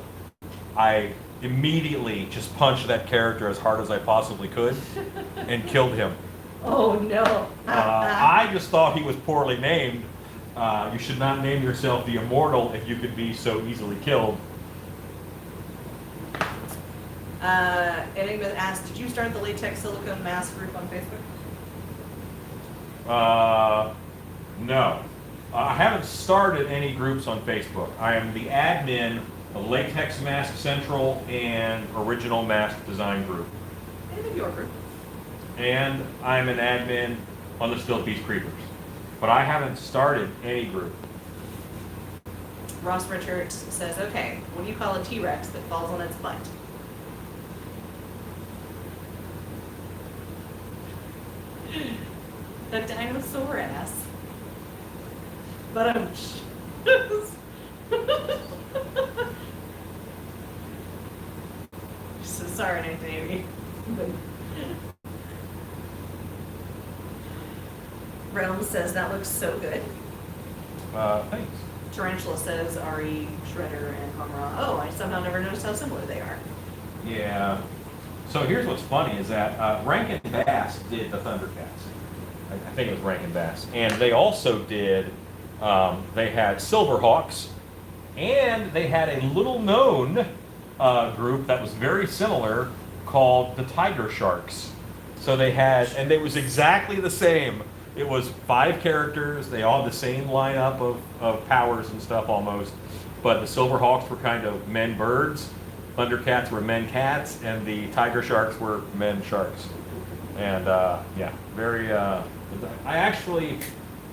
I immediately just punched that character as hard as I possibly could and killed him. Oh no. I just thought he was poorly named, You should not name yourself the Immortal if you could be so easily killed. Enigma asked, did you start the latex silicone mask group on Facebook? No. I haven't started any groups on Facebook. I am the admin of Latex Mask Central and Original Mask Design Group. And your group. And I'm an admin on the Still Peace Creepers. But I haven't started any group. Ross Richards says, okay, what do you call a T-Rex that falls on its butt? A dinosaur ass. But I'm so sorry, Nathan Amy. Realm says that looks so good. Thanks. Tarantula says Ari, Shredder, and Hamra. Oh, I somehow never noticed how similar they are. Yeah. So here's what's funny is that Rankin Bass did the Thundercats. I think it was Rankin Bass. And they also did, they had Silverhawks, and they had a little known group that was very similar called the Tiger Sharks. So they had, and it was exactly the same. It was 5 characters. They all had the same lineup of powers and stuff almost. But the Silverhawks were kind of men birds, Thundercats were men cats, and the Tiger Sharks were men sharks. And yeah, very. I actually,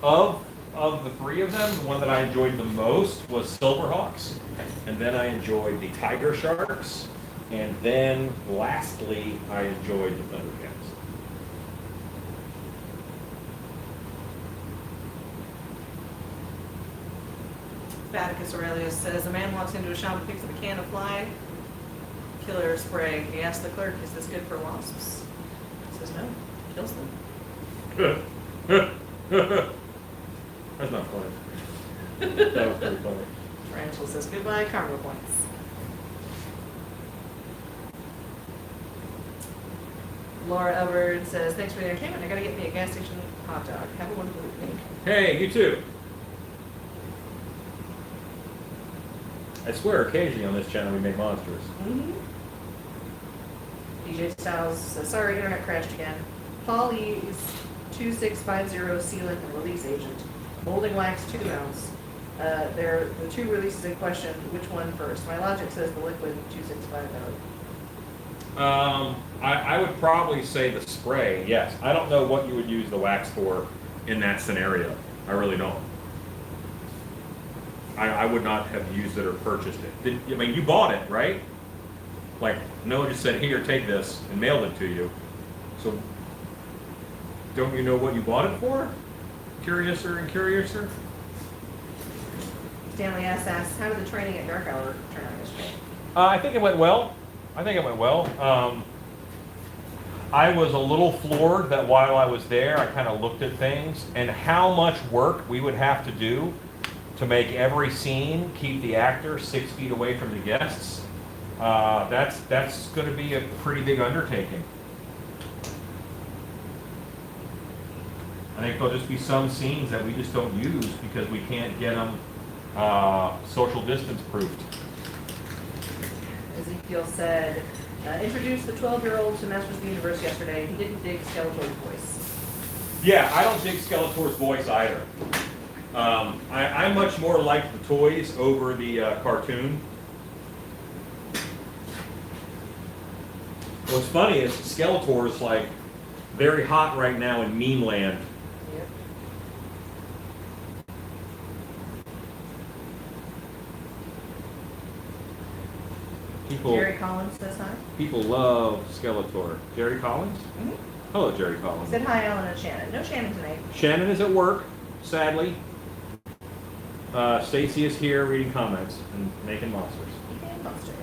of the 3 of them, the one that I enjoyed the most was Silverhawks, and then I enjoyed the Tiger Sharks, and then lastly I enjoyed the Thundercats. Vaticus Aurelius says, a man walks into a shop and picks up a can of fly killer spray. He asks the clerk, is this good for wasps? He says, no, kills them. That's not funny. That was pretty funny. Tarantula says, goodbye, karma points. Laura Elbert says, thanks for the entertainment. I gotta get me a gas station hot dog. Have a wonderful evening. Hey, you too. I swear, occasionally on this channel we make monsters. Mm-hmm. DJ Styles says, sorry, internet crashed again. Polly's 2650 sealant and release agent. Molding wax 2 ounce. They're the 2 releases in question. Which one first? My logic says the liquid 2650. I would probably say the spray, yes. I don't know what you would use the wax for in that scenario. I really don't. I would not have used it or purchased it. I mean, you bought it, right? Like, Noah just said, here, take this, and mailed it to you. So, don't you know what you bought it for? Curiouser and curiouser? Stanley S. asks, how did the training at Dark Hour turn out yesterday? I think it went well. I was a little floored that while I was there, I kind of looked at things and how much work we would have to do to make every scene keep the actor 6 feet away from the guests. That's going to be a pretty big undertaking. I think there'll just be some scenes that we just don't use because we can't get them social distance proofed. Ezekiel said, introduced the 12-year-old to Masters of the Universe yesterday. He didn't dig Skeletor's voice. Yeah, I don't dig Skeletor's voice either. I much more like the toys over the cartoon. What's funny is Skeletor is like very hot right now in meme land. Yep. Jerry Collins says hi. People love Skeletor. Jerry Collins? Mm-hmm. Hello, Jerry Collins. Said hi, Ellen and Shannon. No Shannon tonight. Shannon is at work, sadly. Stacy is here reading comments and making monsters. And monsters.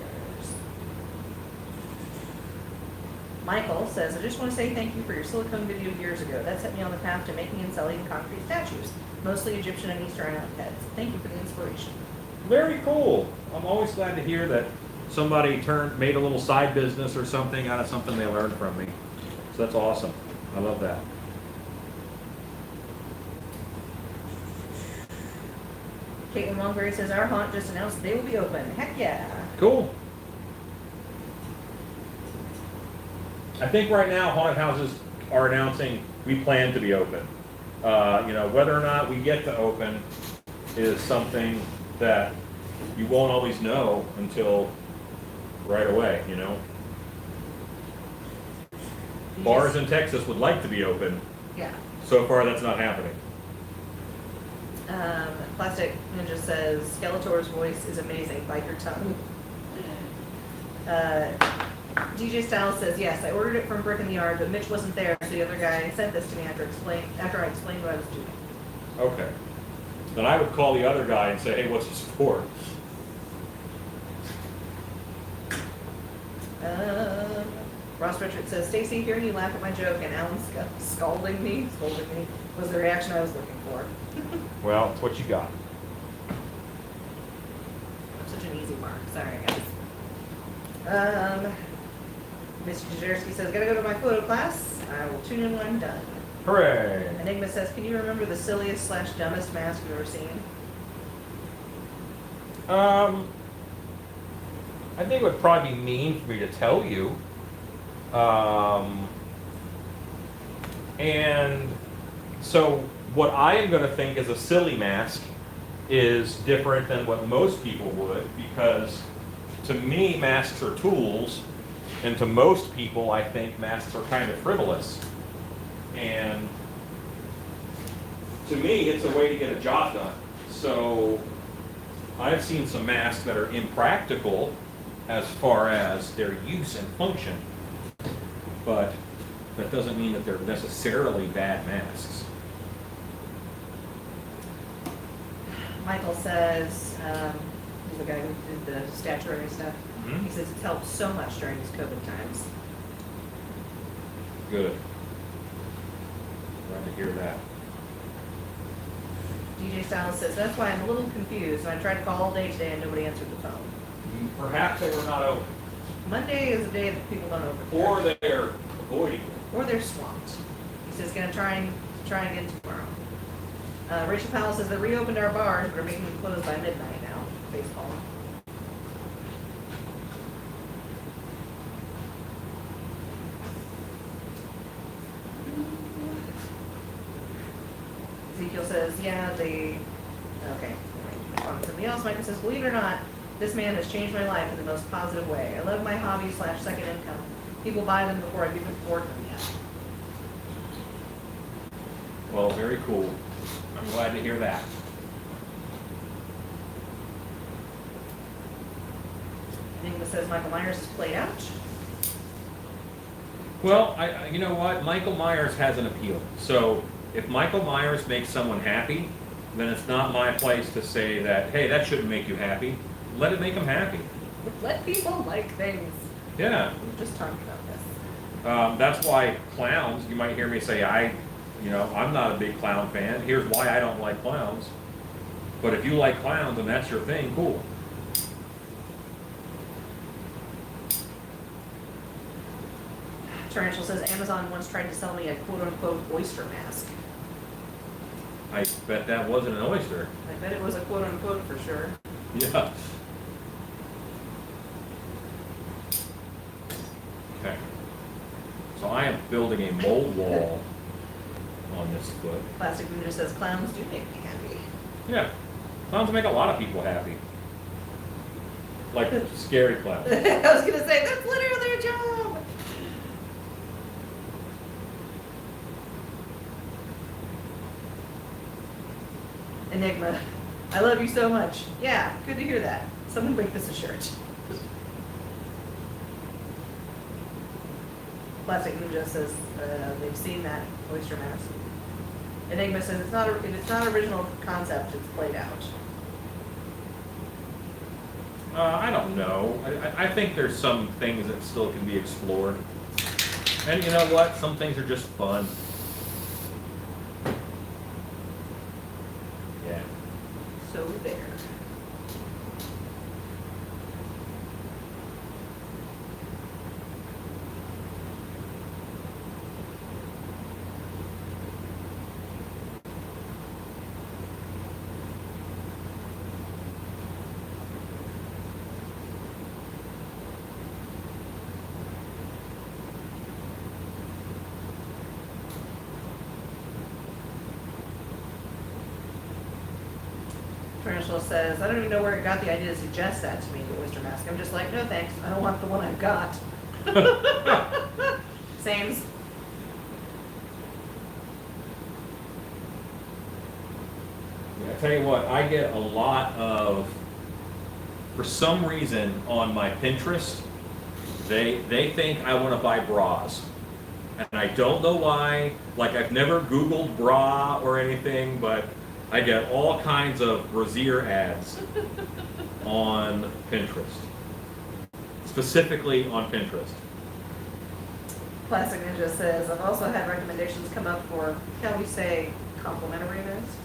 Michael says, I just want to say thank you for your silicone video years ago. That set me on the path to making and selling concrete statues, mostly Egyptian and Easter Island heads. Thank you for the inspiration. Very cool. I'm always glad to hear that somebody made a little side business or something out of something they learned from me. So that's awesome. I love that. Caitlin Longberry says our haunt just announced they will be open. Heck yeah. Cool. I think right now haunted houses are announcing we plan to be open. Whether or not we get to open is something that you won't always know until right away, Bars in Texas would like to be open. Yeah. So far, that's not happening. Plastic Ninja says Skeletor's voice is amazing. Bite your tongue. DJ Styles says yes. I ordered it from Brick in the Yard, but Mitch wasn't there, so the other guy sent this to me after I explained what I was doing. Okay. Then I would call the other guy and say, hey, what's this for? Ross Richard says, Stacy, hearing you laugh at my joke and Alan scolding me was the reaction I was looking for. Well, it's what you got. Such an easy mark. Sorry, guys. Mr. Jajerski says, gotta go to my photo class. I will tune in when I'm done. Hooray! Enigma says, can you remember the silliest / dumbest mask you've ever seen? I think it would probably be mean for me to tell you. And so what I am going to think is a silly mask is different than what most people would, because to me, masks are tools, and to most people, I think masks are kind of frivolous. And to me, it's a way to get a job done. So I've seen some masks that are impractical as far as their use and function, but that doesn't mean that they're necessarily bad masks. Michael says, he's the guy who did the statuary stuff. Mm-hmm. He says it's helped so much during these COVID times. Good. Glad to hear that. DJ Styles says, that's why I'm a little confused. I tried to call all day today and nobody answered the phone. Perhaps they were not open. Monday is a day that people don't open. Or they're avoiding. Or they're swamped. He says, gonna try and get tomorrow. Rachel Powell says they reopened our bars, but are making them close by midnight now. Baseball. Ezekiel says, yeah, okay. On somebody else, Michael says, believe it or not, this man has changed my life in the most positive way. I love my hobby / second income. People buy them before I've even afford them yet. Well, very cool. I'm glad to hear that. Enigma says Michael Myers is played out. Well, you know what? Michael Myers has an appeal. So if Michael Myers makes someone happy, then it's not my place to say that, hey, that shouldn't make you happy. Let it make them happy. Let people like things. Yeah. We've just talked about this. That's why clowns, you might hear me say, I'm not a big clown fan. Here's why I don't like clowns. But if you like clowns and that's your thing, cool. Tarantula says Amazon once tried to sell me a quote-unquote oyster mask. I bet that wasn't an oyster. I bet it was a quote-unquote for sure. Yeah. Okay. So I am building a mold wall on this foot. Plastic Ninja says clowns do make me happy. Yeah. Clowns make a lot of people happy. Like scary clowns. I was going to say, that's literally their job. Enigma, I love you so much. Yeah, good to hear that. Someone make this a shirt. Plastic Ninja says they've seen that oyster mask. Enigma says if it's not original concept, it's played out. I don't know. I think there's some things that still can be explored. And you know what? Some things are just fun. Yeah. So there. Michelle says, I don't even know where it got the idea to suggest that to me, the oyster mask. I'm just like, no thanks, I don't want the one I've got. Sames. I tell you what, I get a lot of, for some reason on my Pinterest, they think I want to buy bras. And I don't know why, like I've never Googled bra or anything, but I get all kinds of brassiere ads on Pinterest. Specifically on Pinterest. Plastic Ninja says, I've also had recommendations come up for, shall we say, complimentary masks.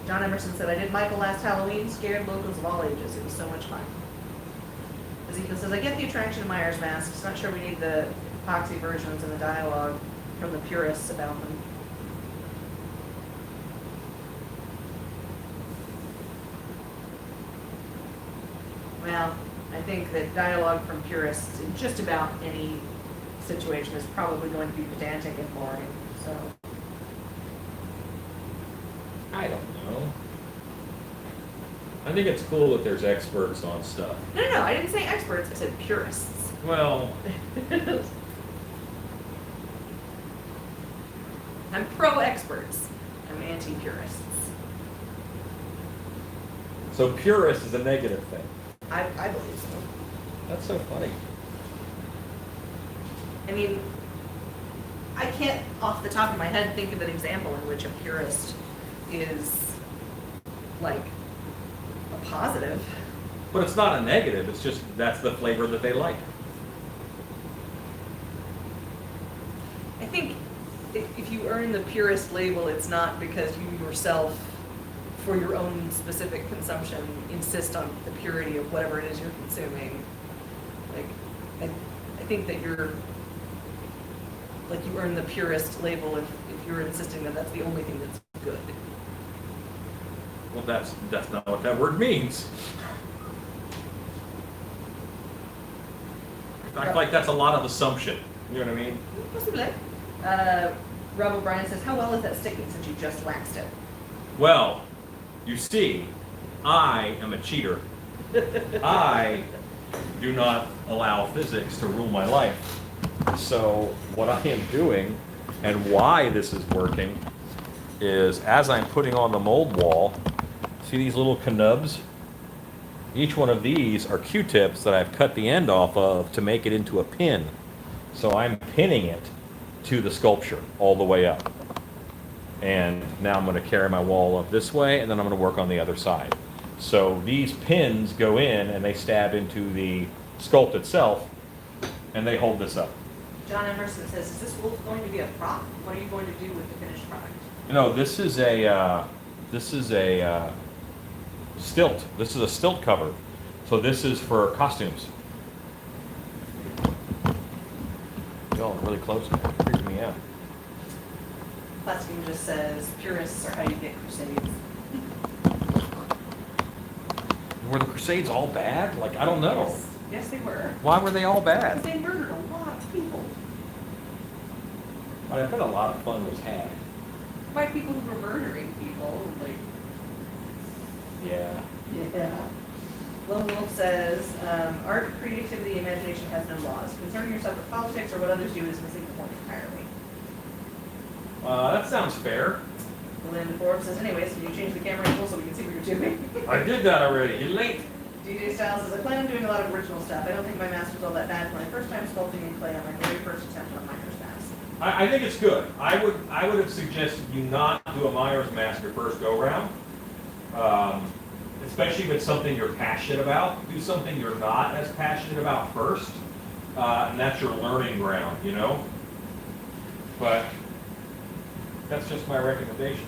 John Emerson said, I did Michael last Halloween, scared locals of all ages. It was so much fun. Ezekiel says, I get the attraction of Myers masks. Not sure we need the epoxy versions and the dialogue from the purists about them. Well, I think that dialogue from purists in just about any situation is probably going to be pedantic and boring. So I don't know. I think it's cool that there's experts on stuff. No, I didn't say experts. I said purists. Well, I'm pro-experts. I'm anti-purists. so purist is a negative thing. I believe so. That's so funny. I mean, I can't, off the top of my head, think of an example in which a purist is, like, a positive. But it's not a negative, it's just that's the flavor that they like. I think if you earn the purist label, it's not because you yourself, for your own specific consumption, insist on the purity of whatever it is you're consuming. Like, I think that you're, like, you earn the purist label if you're insisting that that's the only thing that's good. Well, that's not what that word means. I feel like that's a lot of assumption. You know what I mean? Possibly. Rob O'Brien says, how well is that sticking since you just waxed it? Well, you see, I am a cheater. I do not allow physics to rule my life. So what I am doing and why this is working is as I'm putting on the mold wall, see these little canubs? Each one of these are Q-tips that I've cut the end off of to make it into a pin. So I'm pinning it to the sculpture all the way up. And now I'm going to carry my wall up this way, and then I'm going to work on the other side. So these pins go in and they stab into the sculpt itself, and they hold this up. John Emerson says, is this wolf going to be a prop? What are you going to do with the finished product? No, this is a stilt. This is a stilt cover. So this is for costumes. Y'all are really close now. It freaks me out. Plastic just says, purists are how you get crusades. Were the Crusades all bad? Like, I don't know. Yes, they were. Why were they all bad? Because they murdered a lot of people. I bet a lot of fun was had. By people who were murdering people, like. Yeah. Yeah. Lone Wolf says, art, creativity, imagination has no laws. Concerning yourself with politics or what others do is missing the point entirely. That sounds fair. Lynn Forbes says, anyways, can you change the camera angle so we can see what you're doing? I did that already. You're late. DJ Styles says, I plan on doing a lot of original stuff. I don't think my mask was all that bad for my first time sculpting in clay on my very first attempt on Myers mask. I think it's good. I would have suggested you not do a Myers mask your first go round. Especially if it's something you're passionate about. Do something you're not as passionate about first. And that's your learning ground, you know? But that's just my recommendation.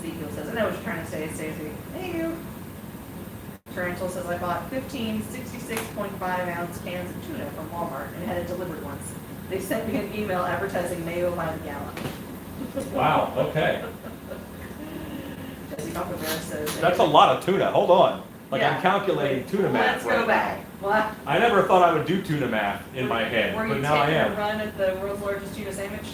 Ezekiel says, I know what you're trying to say, Stacey. Thank you. Tarantula says, I bought 15 66.5-ounce cans of tuna from Walmart and had it delivered once. They sent me an email advertising mayo by the gallon. Wow, okay. Jesse Cockleberry says, That's a lot of tuna. Hold on. Like, yeah. I'm calculating tuna math. Let's go right back. now. What? I never thought I would do tuna math in my head, Were but you now I taking am. a run at the world's largest tuna sandwich?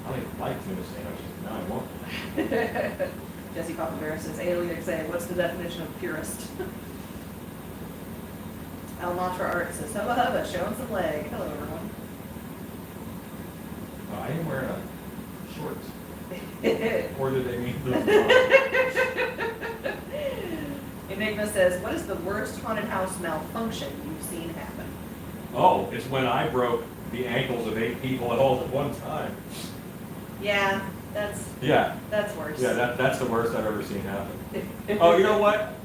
I don't even like tuna sandwiches. Now I want one. Jesse Papa says, Alien say, what's the definition of purist? El Mantra Art says, hubba hubba, showing some leg. Hello, everyone. I am wearing shorts. Or do they mean the Enigma says, what is the worst haunted house malfunction you've seen happen? Oh, it's when I broke the ankles of 8 people all at one time. Yeah, that's worse. Yeah, that's the worst I've ever seen happen. Oh, you know what?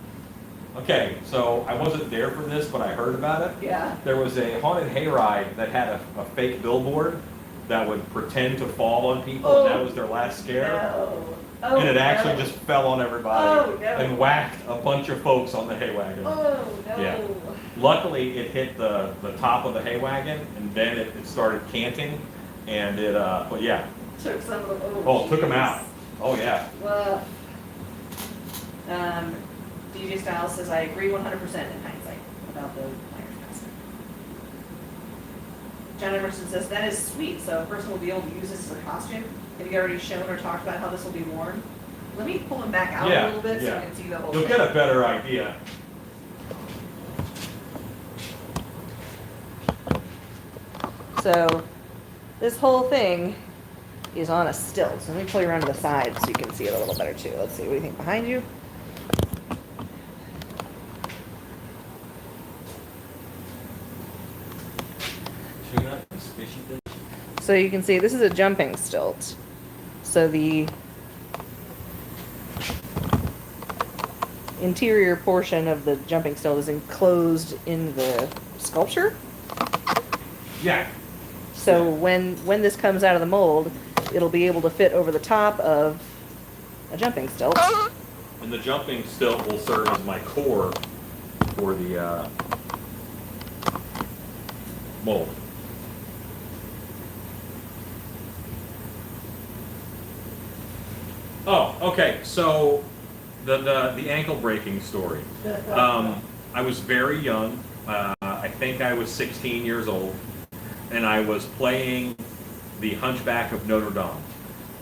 Okay, so I wasn't there for this, but I heard about it. Yeah. There was a haunted hayride that had a fake billboard that would pretend to fall on people, and that was their last scare. No. Oh, and it actually just fell on everybody and no. whacked a bunch of folks on the hay wagon. Oh, no. Yeah. Luckily, it hit the top of the hay wagon, and then it started canting, and it, but yeah. Took some of them. Oh, it took them out. Oh, yeah. Well, DJ Styles says, I agree 100% in hindsight about the Myers mask. John Emerson says, that is sweet. So a person will be able to use this as a costume. Have you already shown or talked about how this will be worn? Let me pull him back out a little bit so you can see the whole You'll thing. get a better idea. So this whole thing is on a stilt. So let me pull you around to the side so you can see it a little better too. Let's see, what do you think behind you? So you can see this is a jumping stilt. So the interior portion of the jumping stilt is enclosed in the sculpture. Yeah. So when this comes out of the mold, it'll be able to fit over the top of a jumping stilt. And the jumping stilt will serve as my core for the mold. Oh, okay. So the ankle breaking story. I was very young. I think I was 16 years old, and I was playing the Hunchback of Notre Dame.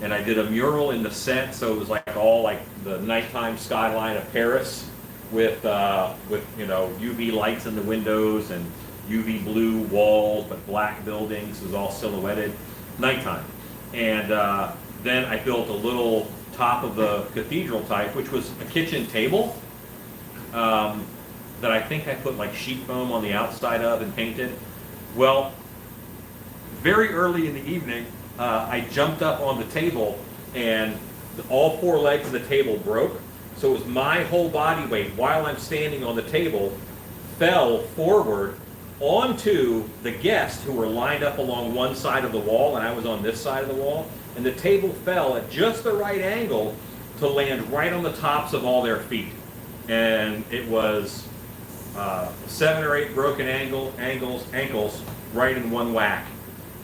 And I did a mural in the set, so it was like all like the nighttime skyline of Paris with UV lights in the windows and UV blue walls, but black buildings. It was all silhouetted, nighttime. And then I built a little top of the cathedral type, which was a kitchen table that I think I put like sheet foam on the outside of and painted. Well, very early in the evening, I jumped up on the table and all 4 legs of the table broke. So it was my whole body weight while I'm standing on the table fell forward onto the guests who were lined up along one side of the wall, and I was on this side of the wall. And the table fell at just the right angle to land right on the tops of all their feet. And it was 7 or 8 broken ankles right in one whack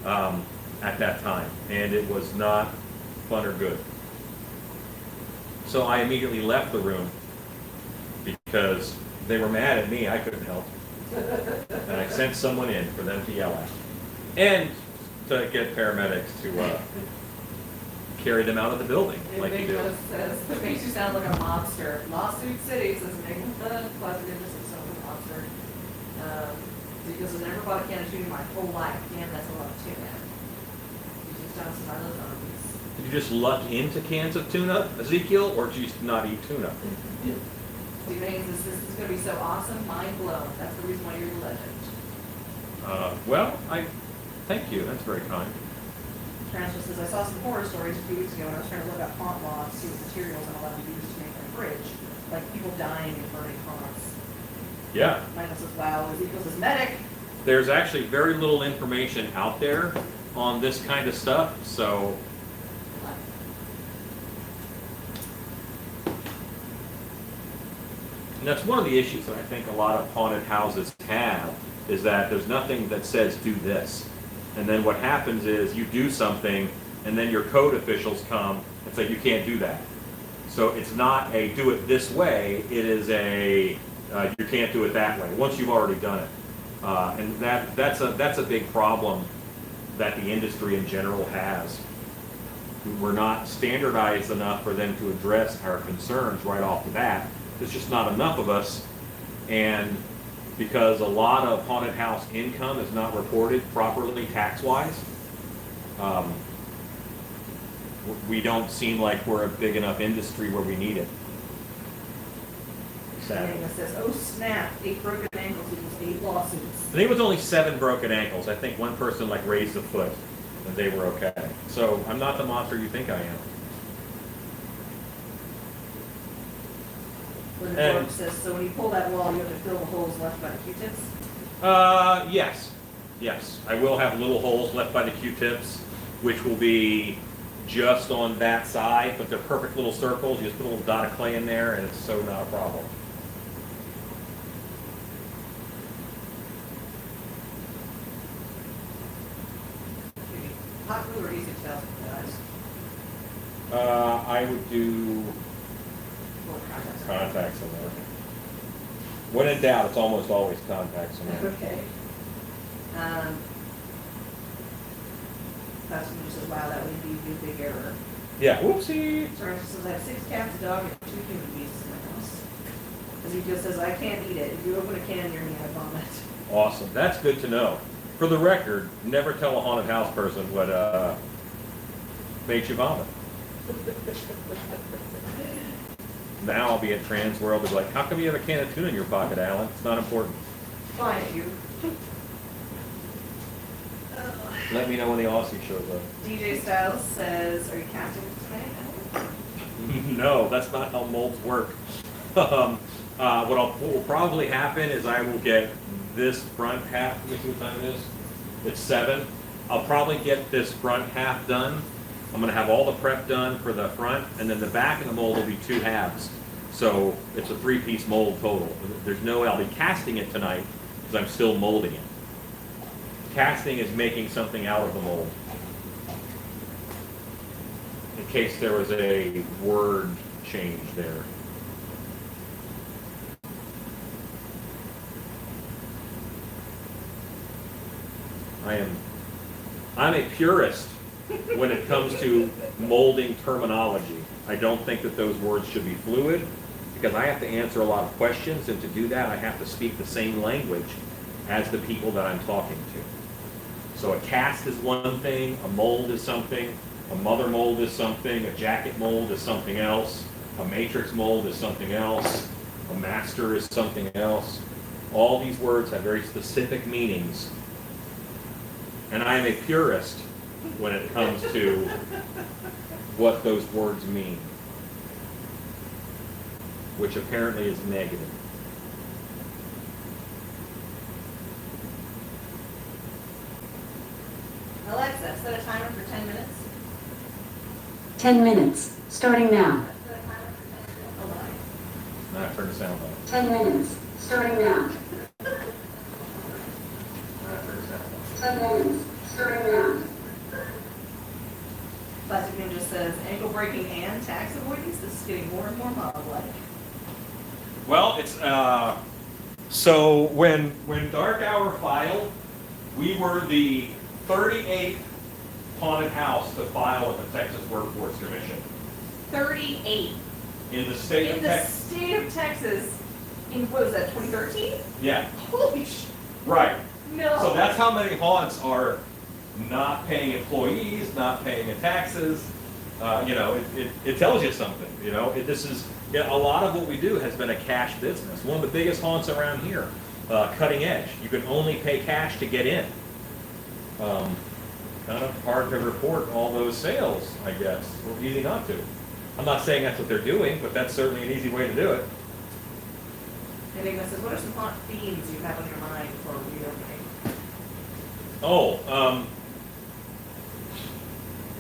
at that time. And it was not fun or good. So I immediately left the room because they were mad at me. I couldn't help. And I sent someone in for them to yell at. And to get paramedics to carry them out of the building, like you do. Says, it makes you sound like a mobster. Lawsuit City says, making the forgiveness of some monster. Because I've never bought a can of tuna my whole life. Damn, that's a lot of tuna. You just don't since I lived on these. Did you just luck into cans of tuna, Ezekiel, or did you not eat tuna? Steve Haynes says, this is going to be so awesome, mind blown. That's the reason why you're the legend. Well, I thank you. That's very kind. Transfer says, I saw some horror stories a few weeks ago when I was trying to look up haunt law to see what materials I'm allowed to use to make my bridge. Like people dying and burning haunts. Yeah. Michael says, wow, Ezekiel says, medic. There's actually very little information out there on this kind of stuff, so. And that's one of the issues that I think a lot of haunted houses have, is that there's nothing that says do this. And then what happens is you do something, and then your code officials come and say you can't do that. So it's not a do it this way, it is a you can't do it that way, once you've already done it. And that's a big problem that the industry in general has. We're not standardized enough for them to address our concerns right off the bat. There's just not enough of us, and because a lot of haunted house income is not reported properly tax-wise, we don't seem like we're a big enough industry where we need it. Sadly. And it says, oh snap, 8 broken ankles equals 8 lawsuits. I think it was only 7 broken ankles. I think one person like raised a foot and they were okay. So I'm not the monster you think I am. Where the And- book says, so when you pull that wall, you have to fill the holes left by the Q-tips? Yes. Yes. I will have little holes left by the Q-tips, which will be just on that side, but they're perfect little circles. You just put a little dot of clay in there and it's so not a problem. Hot glue or easy test, guys? I would do Or contacts. contacts in there. When in doubt, it's almost always contacts in there. Okay. Customer says, wow, that would be a big error. Yeah, whoopsie. Sorry, she says, I have 6 cats, a dog, and 2 human beings in my house. Ezekiel says, I can't eat it. If you open a can near me, I vomit. Awesome. That's good to know. For the record, never tell a haunted house person what makes you vomit. Now I'll be at Trans World and be like, how come you have a can of tuna in your pocket, Alan? It's not important. Fine, you. Let me know when the Aussie shows up. DJ Styles says, are you casting tonight? No, that's not how molds work. What will probably happen is I will get this front half. Let me see what time it is. It's 7. I'll probably get this front half done. I'm going to have all the prep done for the front, and then the back of the mold will be 2 halves. So it's a 3-piece mold total. There's no way I'll be casting it tonight because I'm still molding it. Casting is making something out of the mold. In case there was a word change there. I'm a purist when it comes to molding terminology. I don't think that those words should be fluid because I have to answer a lot of questions, and to do that I have to speak the same language as the people that I'm talking to. So a cast is one thing, a mold is something, a mother mold is something, a jacket mold is something else, a matrix mold is something else, a master is something else. All these words have very specific meanings. And I am a purist when it comes to what those words mean, which apparently is negative. Alexa, set a timer for 10 minutes. 10 minutes, starting now. Set a timer for 10 minutes. Hold on. Now turn the sound on. 10 minutes, starting now. 10 minutes, starting now. Plastic Ninja says, ankle breaking and tax avoidance. This is getting more and more mob-like. Well, it's so when Dark Hour filed, we were the 38th haunted house to file with the Texas Workforce Commission 38 in the state in of the Texas. state of Texas. In what was that? 2013? Yeah, Holy sh! right. No. So that's how many haunts are not paying employees, not paying in taxes. It tells you something. A lot of what we do has been a cash business. One of the biggest haunts around here, Cutting Edge. You can only pay cash to get in. Kind of hard to report all those sales, I guess. Or easy not to. I'm not saying that's what they're doing, but that's certainly an easy way to do it. Enigma says, what are some haunt themes you have on your mind for reopening?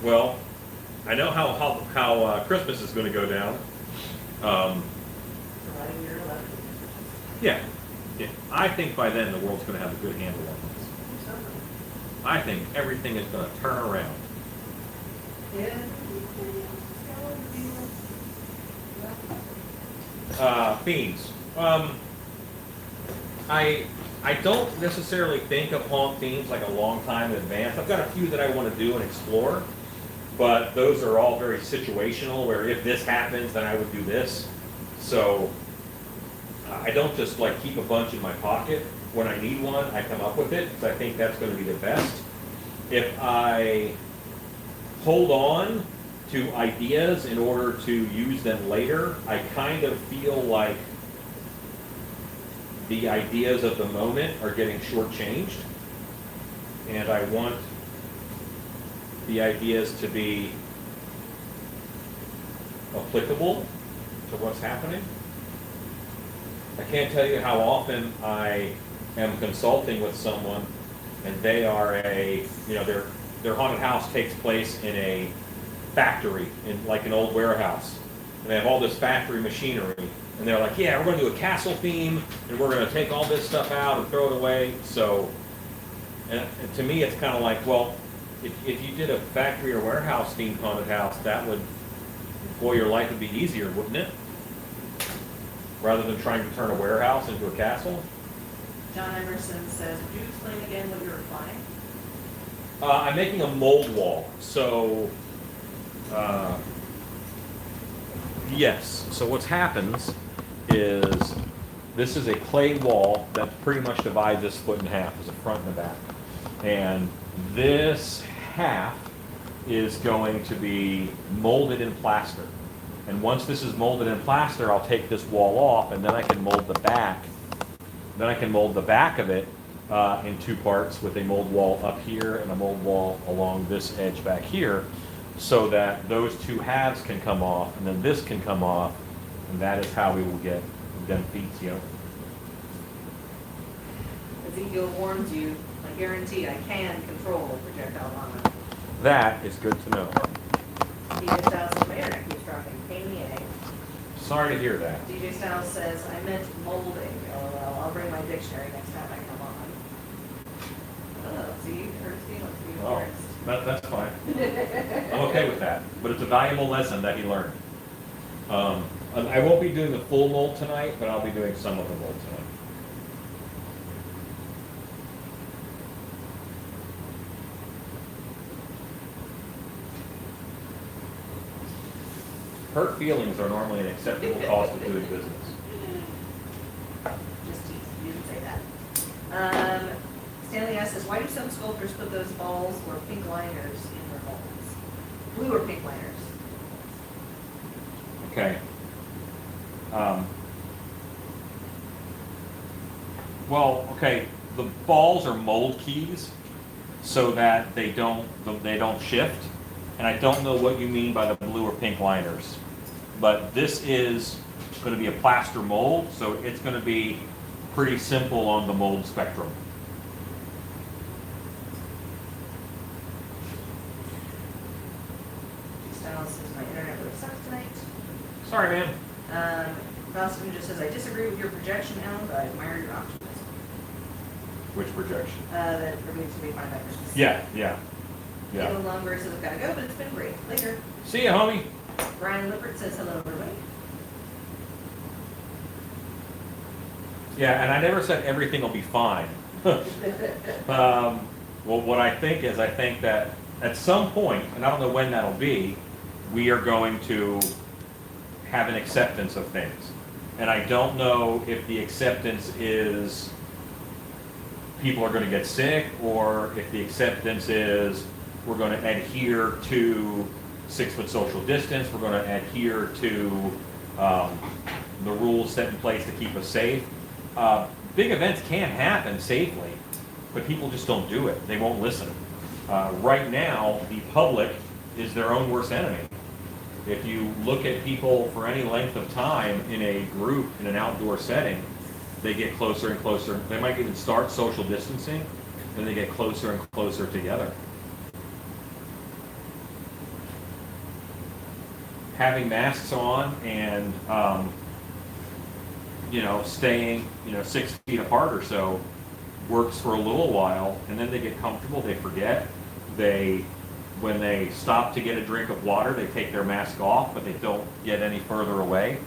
Well, I know how Christmas is going to go down. Providing your electric. Yeah. I think by then the world's going to have a good handle on this. I think everything is going to turn around. Fiends. I don't necessarily think of haunt themes like a long time in advance. I've got a few that I want to do and explore, but those are all very situational, where if this happens, then I would do this. So I don't just like keep a bunch in my pocket. When I need one, I come up with it, because I think that's going to be the best. If I hold on to ideas in order to use them later, I kind of feel like the ideas of the moment are getting shortchanged. And I want the ideas to be applicable to what's happening. I can't tell you how often I am consulting with someone and they are their haunted house takes place in a factory, in like an old warehouse. And they have all this factory machinery. And they're like, yeah, we're going to do a castle theme, and we're going to take all this stuff out and throw it away. So, and to me, it's kind of like, well, if you did a factory or warehouse themed haunted house, that would, boy, your life would be easier, wouldn't it? Rather than trying to turn a warehouse into a castle. John Emerson says, would you explain again what you're applying? I'm making a mold wall. So, yes. So what happens is this is a clay wall that pretty much divides this foot in half as a front and a back. And this half is going to be molded in plaster. And once this is molded in plaster, I'll take this wall off, and then I can mold the back. Then I can mold the back of it in two parts with a mold wall up here and a mold wall along this edge back here, so that those two halves can come off, and then this can come off, and that is how we will get them feet, Ezekiel warns you, I guarantee I can control projectile vomit. That is good to know. DJ Styles says, my internet keeps dropping. Pain in the egg. Sorry to hear that. DJ Styles says, I meant molding. LOL. I'll bring my dictionary next time I come on. Oh, see, hurts feelings. Oh, that's fine. I'm okay with that. But it's a valuable lesson that he learned. I won't be doing the full mold tonight, but I'll be doing some of the mold tonight. Hurt feelings are normally an acceptable cost of doing business. Just tease. You didn't say that. Stanley asks us, why do some sculptors put those balls or pink liners in their molds? Blue or pink liners? Okay. Well, okay, the balls are mold keys so that they don't shift. And I don't know what you mean by the blue or pink liners. But this is going to be a plaster mold, so it's going to be pretty simple on the mold spectrum. Styles says, my internet really sucks tonight. Sorry, man. Dawson just says, I disagree with your projection, Alan, but I admire your optimism. Which projection? That remains to be fine by Christmas. Yeah. Caitlin Longberg says, I've got to go, but it's been great. Later. See ya, homie. Brian Lippert says, hello, everybody. Yeah, and I never said everything will be fine. Well, what I think is, I think that at some point, and I don't know when that'll be, we are going to have an acceptance of things. And I don't know if the acceptance is people are going to get sick, or if the acceptance is we're going to adhere to 6-foot social distance, we're going to adhere to the rules set in place to keep us safe. Big events can happen safely, but people just don't do it. They won't listen. Right now, the public is their own worst enemy. If you look at people for any length of time in a group, in an outdoor setting, they get closer and closer. They might even start social distancing, and they get closer and closer together. Having masks on and staying 6 feet apart or so works for a little while, and then they get comfortable. They forget. When they stop to get a drink of water, they take their mask off, but they don't get any further away.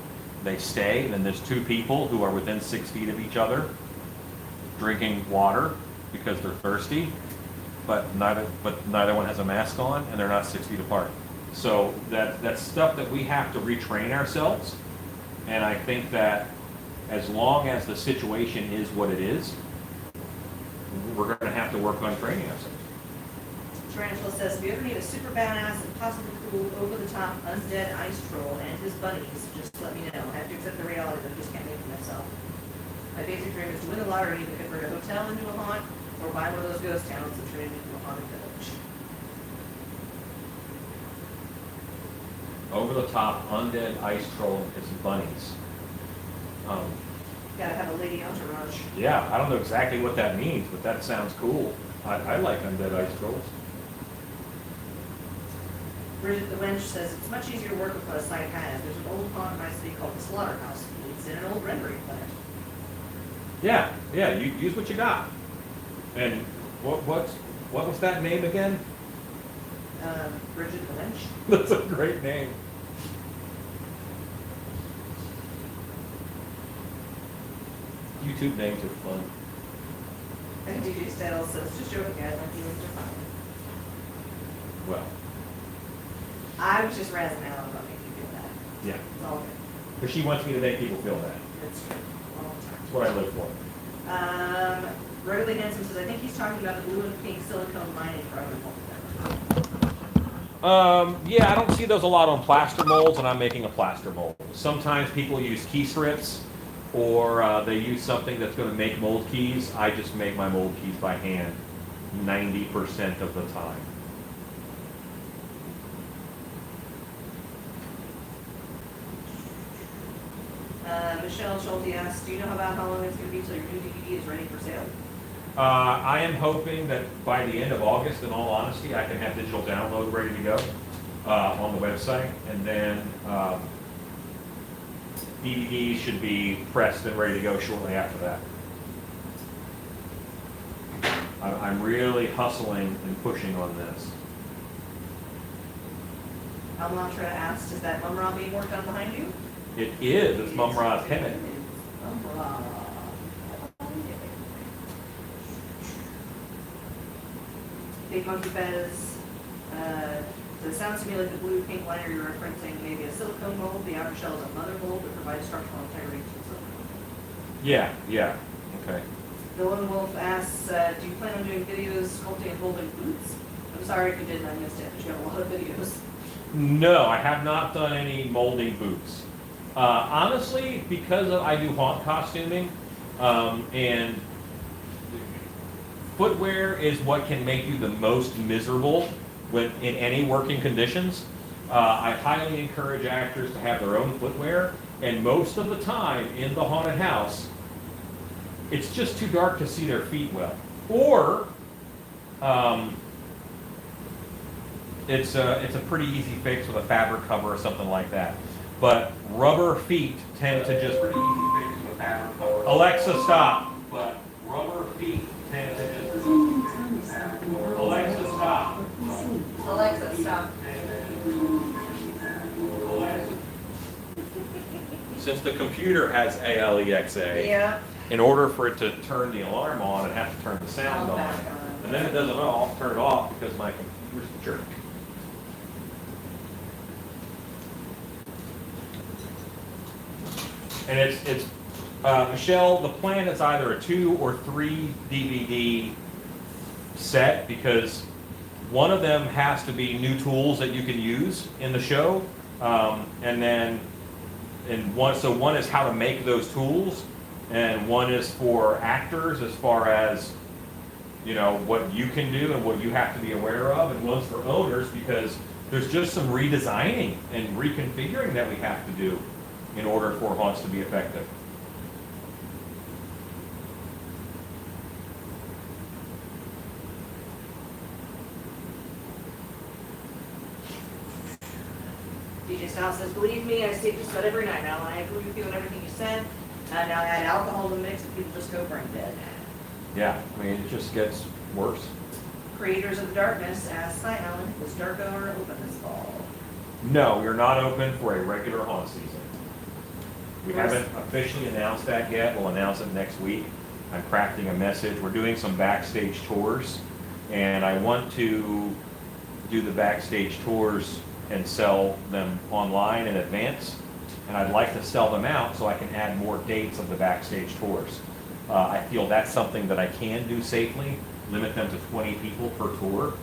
They stay, and then there's two people who are within 6 feet of each other drinking water because they're thirsty, but neither one has a mask on, and they're not 6 feet apart. So that's stuff that we have to retrain ourselves. And I think that as long as the situation is what it is, we're going to have to work on training ourselves. Tarantula says, if you ever need a super badass and possibly cool, over-the-top undead ice troll and his buddies, just let me know. I have to accept the reality that I just can't make it myself. My basic dream is to win the lottery and convert a hotel into a haunt, or buy one of those ghost towns and turn it into a haunted village. Over the top undead ice troll and his bunnies. Gotta have a lady entourage. Yeah, I don't know exactly what that means, but that sounds cool. I like undead ice trolls. Bridget the Wench says, it's much easier to work with what a site has. There's an old haunt in my city called the Slaughterhouse. It's in an old rendering plant. Yeah, you use what you got. And what was that name again? Bridget the Wench. That's a great name. YouTube names are fun. And DJ Styles says, just joking, guys, my feelings are fine. Well, I was just razzing out about making you feel bad. yeah. It's all good. Because she wants me to make people feel bad. It's true. All the time. That's what I live for. Royally Handsome says, I think he's talking about the blue and pink silicone lining for other homes. Yeah, I don't see those a lot on plaster molds, and I'm making a plaster mold. Sometimes people use key strips, or they use something that's going to make mold keys. I just make my mold keys by hand 90% of the time. Michelle Schulte asks, do you know about how long it's going to be till your new DVD is ready for sale? I am hoping that by the end of August, in all honesty, I can have digital download ready to go on the website, and then DVDs should be pressed and ready to go shortly after that. I'm really hustling and pushing on this. Almantra asks, is that Mumra being worked on behind you? It is. It's Mumra's Hemet. Mumra. Big Monkey Fez. So it sounds to me like the blue-pink liner you're referencing maybe a silicone mold. The outer shell is a mother mold that provides structural integrity to the silicone. Yeah. Okay. The Lone Wolf asks, do you plan on doing videos sculpting and holding boots? I'm sorry if you didn't, I missed it, but you have a lot of videos. No, I have not done any molding boots. Honestly, because I do haunt costuming, and footwear is what can make you the most miserable when in any working conditions. I highly encourage actors to have their own footwear, and most of the time in the haunted house, it's just too dark to see their feet well. Or it's a pretty easy fix with a fabric cover or something like that. But rubber feet tend to just pretty easy fix with a fabric cover. Alexa, stop. But rubber feet tend to just Alexa, stop. Alexa, stop. Since the computer has ALEXA, Yeah. in order for it to turn the alarm on, it has to turn the sound All on. back on. And then it doesn't turn it off because my computer's a jerk. And it's Michelle, the plan is either a 2 or 3 DVD set, because one of them has to be new tools that you can use in the show, and one is how to make those tools, and one is for actors as far as what you can do and what you have to be aware of, and one's for owners because there's just some redesigning and reconfiguring that we have to do in order for haunts to be effective. DJ Styles says, believe me, I say this about every night now, and I agree with you on everything you said. Now add alcohol to the mix and people just go brain dead. Yeah, I mean, it just gets worse. Creators of the Darkness asks, hi Alan, was Dark Hour open this fall? No, we're not open for a regular haunt season. We haven't officially announced that yet. We'll announce it next week. I'm crafting a message. We're doing some backstage tours, and I want to do the backstage tours and sell them online in advance. And I'd like to sell them out so I can add more dates of the backstage tours. I feel that's something that I can do safely, limit them to 20 people per tour.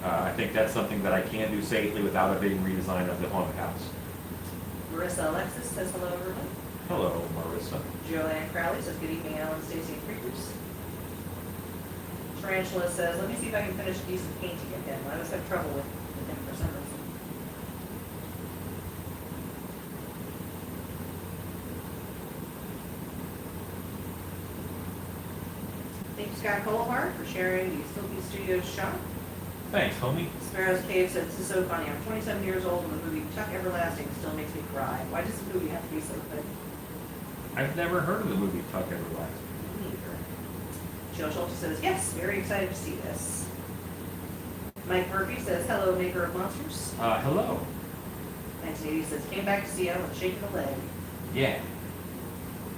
I think that's something that I can do safely without a big redesign of the haunted house. Marissa Alexis says hello, everyone. Hello, Marissa. Joanne Crowley says good evening, Alan, Stacy, and Creepers. Tarantula says, let me see if I can finish decent painting of him. I always have trouble with him for some reason. Thank you, Scott Colehart, for sharing the Spooky Studios shop. Thanks, homie. Sparrow's Cave said, this is so funny. I'm 27 years old and the movie Chuck Everlasting still makes me cry. Why does the movie have to be so good? I've never heard of the movie Tuck Everlasting. Me neither. Jill Schulte says, yes, very excited to see this. Mike Murphy says, hello, maker of monsters. Hello. 1980 says, came back to Seattle and shaking a leg. Yeah.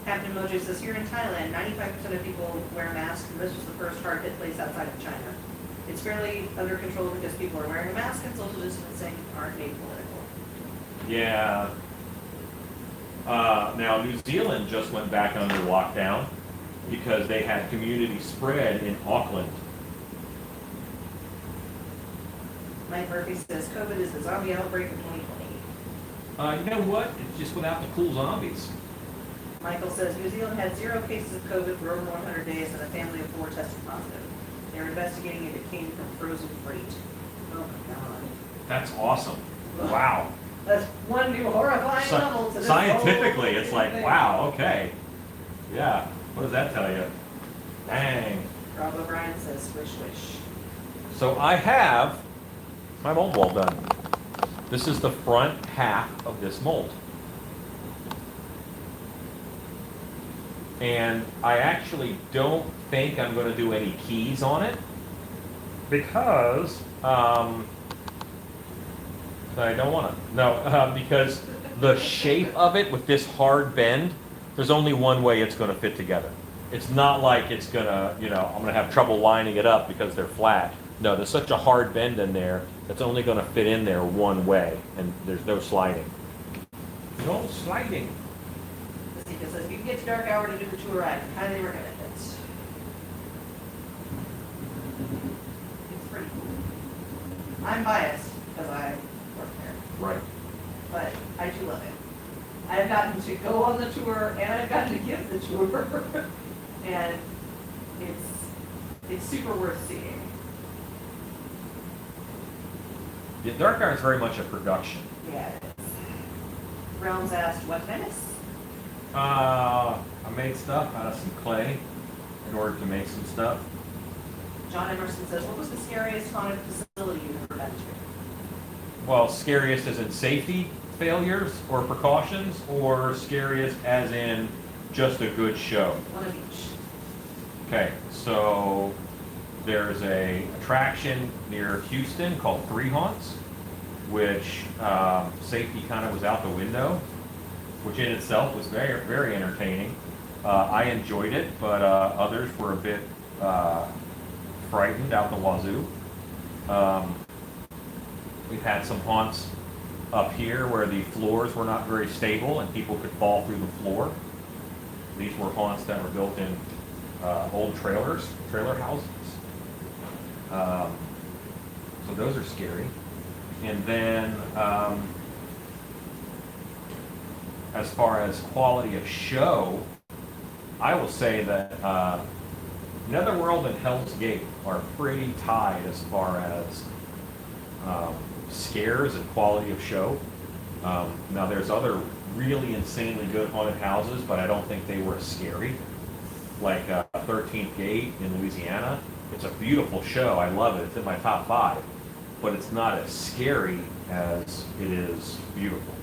Captain Mojo says, here in Thailand, 95% of people wear masks, and this was the first hard-hit place outside of China. It's fairly under control because people are wearing a mask and social distancing aren't apolitical. Yeah. Now, New Zealand just went back under lockdown because they had community spread in Auckland. Mike Murphy says, COVID is the zombie outbreak of 2020. You know what? It's just without the cool zombies. Michael says, New Zealand had 0 cases of COVID for over 100 days and a family of 4 tested positive. They're investigating if it came from frozen freight. Oh my God. That's awesome. Wow. That's one new horrifying level to this Scientifically, whole it's like, thing. wow, okay. Yeah. What does that tell you? Dang. Rob O'Brien says, swish, swish. So I have my mold wall done. This is the front half of this mold. And I actually don't think I'm going to do any keys on it because I don't want to. No, because the shape of it with this hard bend, there's only one way it's going to fit together. It's not like it's going to, I'm going to have trouble lining it up because they're flat. No, there's such a hard bend in there that's only going to fit in there one way, and there's no sliding. No sliding. It says, if you can get to Dark Hour to do the tour, I highly recommend it. It's pretty cool. I'm biased because I work there, Right. but I do love it. I've gotten to go on the tour and I've gotten to give the tour, and it's super worth seeing. The Dark Hour is very much a production. Yeah, it is. Realms asked, what menace? I made stuff out of some clay in order to make some stuff. John Emerson says, what was the scariest haunted facility you've ever been to? Well, scariest as in safety failures or precautions, or scariest as in just a good show? One of each. Okay, so there's a attraction near Houston called Three Haunts, which safety kind of was out the window, which in itself was very, very entertaining. I enjoyed it, but others were a bit frightened out the wazoo. We've had some haunts up here where the floors were not very stable and people could fall through the floor. These were haunts that were built in old trailer houses. So those are scary. And then as far as quality of show, I will say that Netherworld and Hell's Gate are pretty tied as far as scares and quality of show. Now there's other really insanely good haunted houses, but I don't think they were as scary. Like 13th Gate in Louisiana. It's a beautiful show. I love it. It's in my top 5. But it's not as scary as it is beautiful.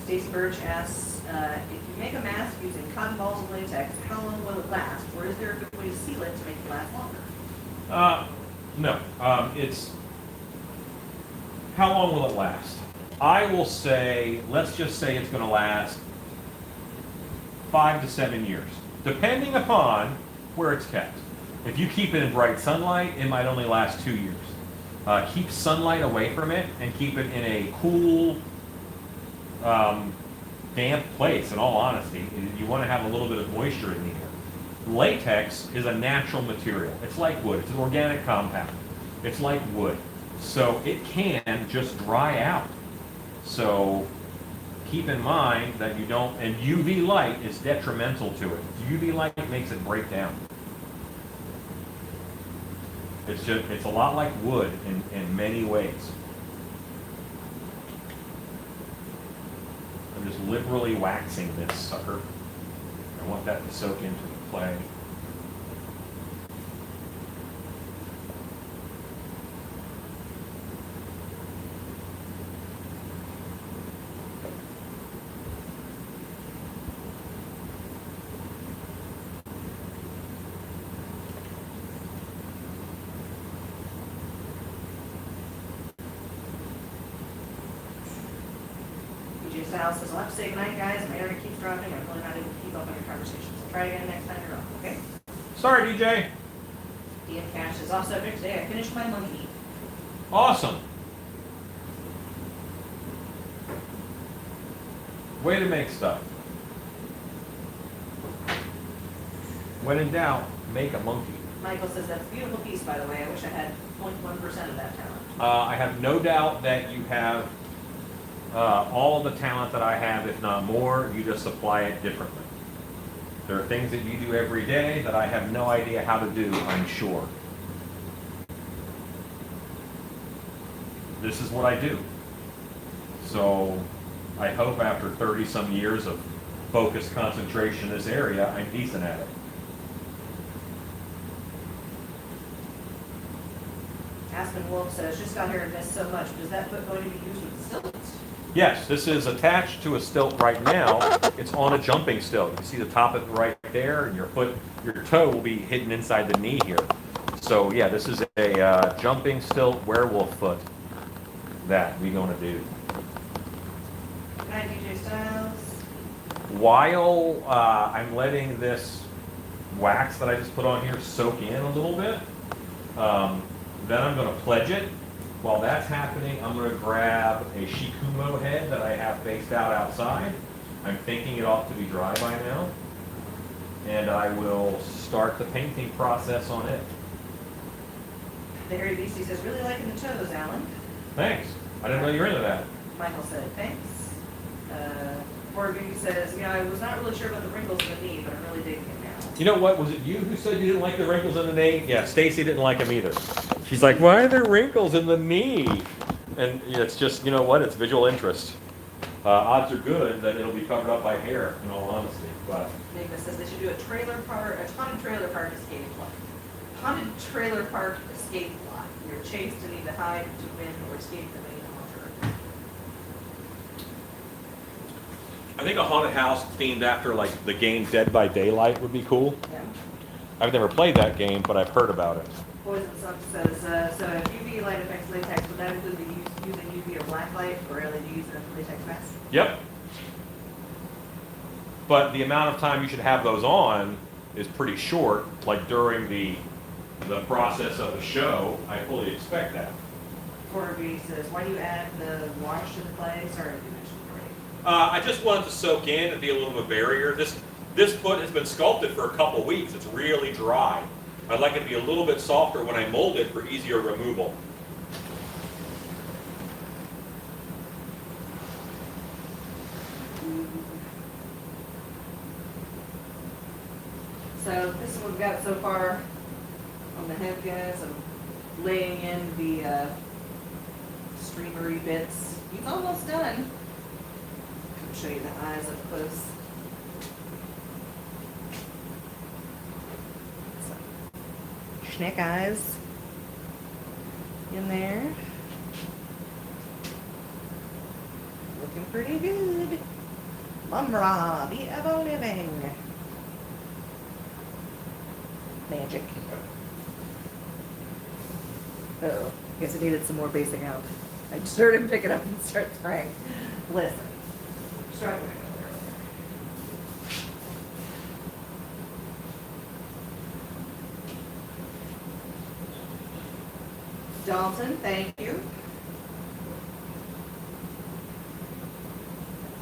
Stacey Birch asks, if you make a mask using cotton balls of latex, how long will it last? Or is there a good way to seal it to make it last longer? No. It's how long will it last? I will say, let's just say it's going to last 5 to 7 years, depending upon where it's kept. If you keep it in bright sunlight, it might only last 2 years. Keep sunlight away from it and keep it in a cool, damp place, in all honesty. You want to have a little bit of moisture in the air. Latex is a natural material. It's like wood. It's an organic compound. It's like wood. So it can just dry out. So keep in mind that you don't, and UV light is detrimental to it. UV light makes it break down. It's a lot like wood in many ways. I'm just liberally waxing this sucker. I want that to soak into the clay. Sal says, I'll have to say goodnight, guys. My internet keeps dropping. I'm really not able to keep up on your conversations. I'll try again next time you're on, okay? Sorry, DJ. DM Cash is off subject today. I finished my monkey. Awesome. Way to make stuff. When in doubt, make a monkey. Michael says, that's a beautiful piece, by the way. I wish I had 0.1% of that talent. I have no doubt that you have all the talent that I have, if not more. You just apply it differently. There are things that you do every day that I have no idea how to do, I'm sure. This is what I do. So I hope after 30 some years of focused concentration in this area, I'm decent at it. Aspen Wolf says, just got here and missed so much. Is that foot going to be used with the stilts? Yes, this is attached to a stilt right now. It's on a jumping stilt. You can see the top of it right there, and your toe will be hidden inside the knee here. So yeah, this is a jumping stilt werewolf foot that we're going to do. Good night, DJ Styles. While I'm letting this wax that I just put on here soak in a little bit, then I'm going to pledge it. While that's happening, I'm going to grab a shikumo head that I have faced out outside. I'm thinking it ought to be dry by now. And I will start the painting process on it. The Harry Beastie says, really liking the toes, Alan. Thanks. I didn't know you were into that. Michael said, thanks. Morgan says, yeah, I was not really sure about the wrinkles in the knee, but I'm really digging it now. You know what? Was it you who said you didn't like the wrinkles in the knee? Yeah, Stacy didn't like them either. She's like, why are there wrinkles in the knee? And it's just, you know what? It's visual interest. Odds are good that it'll be covered up by hair, in all honesty. But Nicholas says they should do a haunted trailer park escape plot. Haunted trailer park escape plot. You're chased and need to hide to win or escape the main haunter. I think a haunted house themed after like the game Dead by Daylight would be cool. Yeah. I've never played that game, but I've heard about it. Poison Sun says, so if UV light affects latex, would that include using UV or black light or LEDs in a latex mask? Yep. But the amount of time you should have those on is pretty short, like during the process of the show. I fully expect that. Corby says, why do you add the wash to the clay? Sorry, you mentioned it already. I just wanted to soak in and be a little bit of a barrier. This foot has been sculpted for a couple weeks. It's really dry. I'd like it to be a little bit softer when I mold it for easier removal. So this is what we've got so far on the head, guys. I'm laying in the streamery bits. He's almost done. I'll show you the eyes up close. Schneck eyes in there. Looking pretty good. Mumbra, the ever living. Magic. Uh-oh. Guess I needed some more basing out. I just heard him pick it up and start spraying. Listen. Struggling. Dalton, thank you.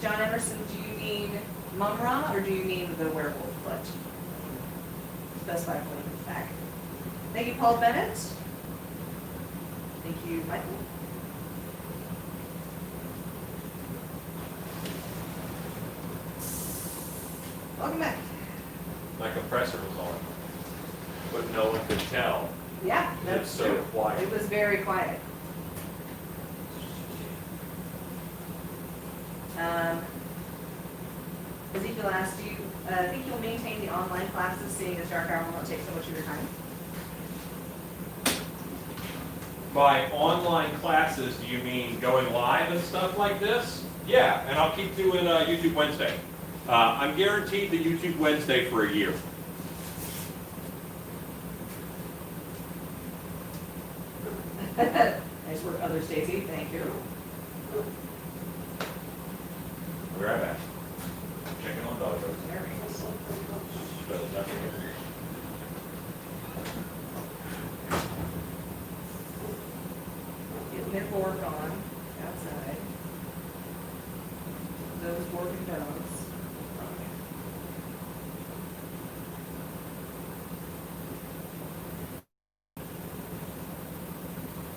John Emerson, do you mean Mumra or do you mean the werewolf foot? Specify when it's back. Thank you, Paul Bennett. Thank you, Michael. Welcome back. My compressor was on, but no one could tell. Yeah, It's that's so true. quiet. It was very quiet. Ezekiel asked, do you think you'll maintain the online classes, seeing as Dark Hour will not take so much of your time? By online classes, do you mean going live and stuff like this? Yeah, and I'll keep doing YouTube Wednesday. I'm guaranteed the YouTube Wednesday for a year. Nice work, other Stacy. Thank you. I'll be right back. Checking on dogs. There we go. Getting their work on outside. Those working dogs.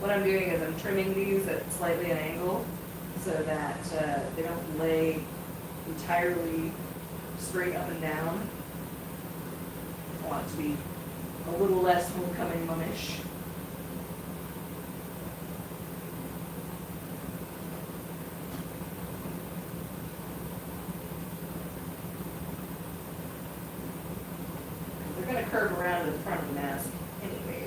What I'm doing is I'm trimming these at slightly an angle so that they don't lay entirely straight up and down. I want it to be a little less homecoming mummish. They're going to curve around to the front of the mask anyways.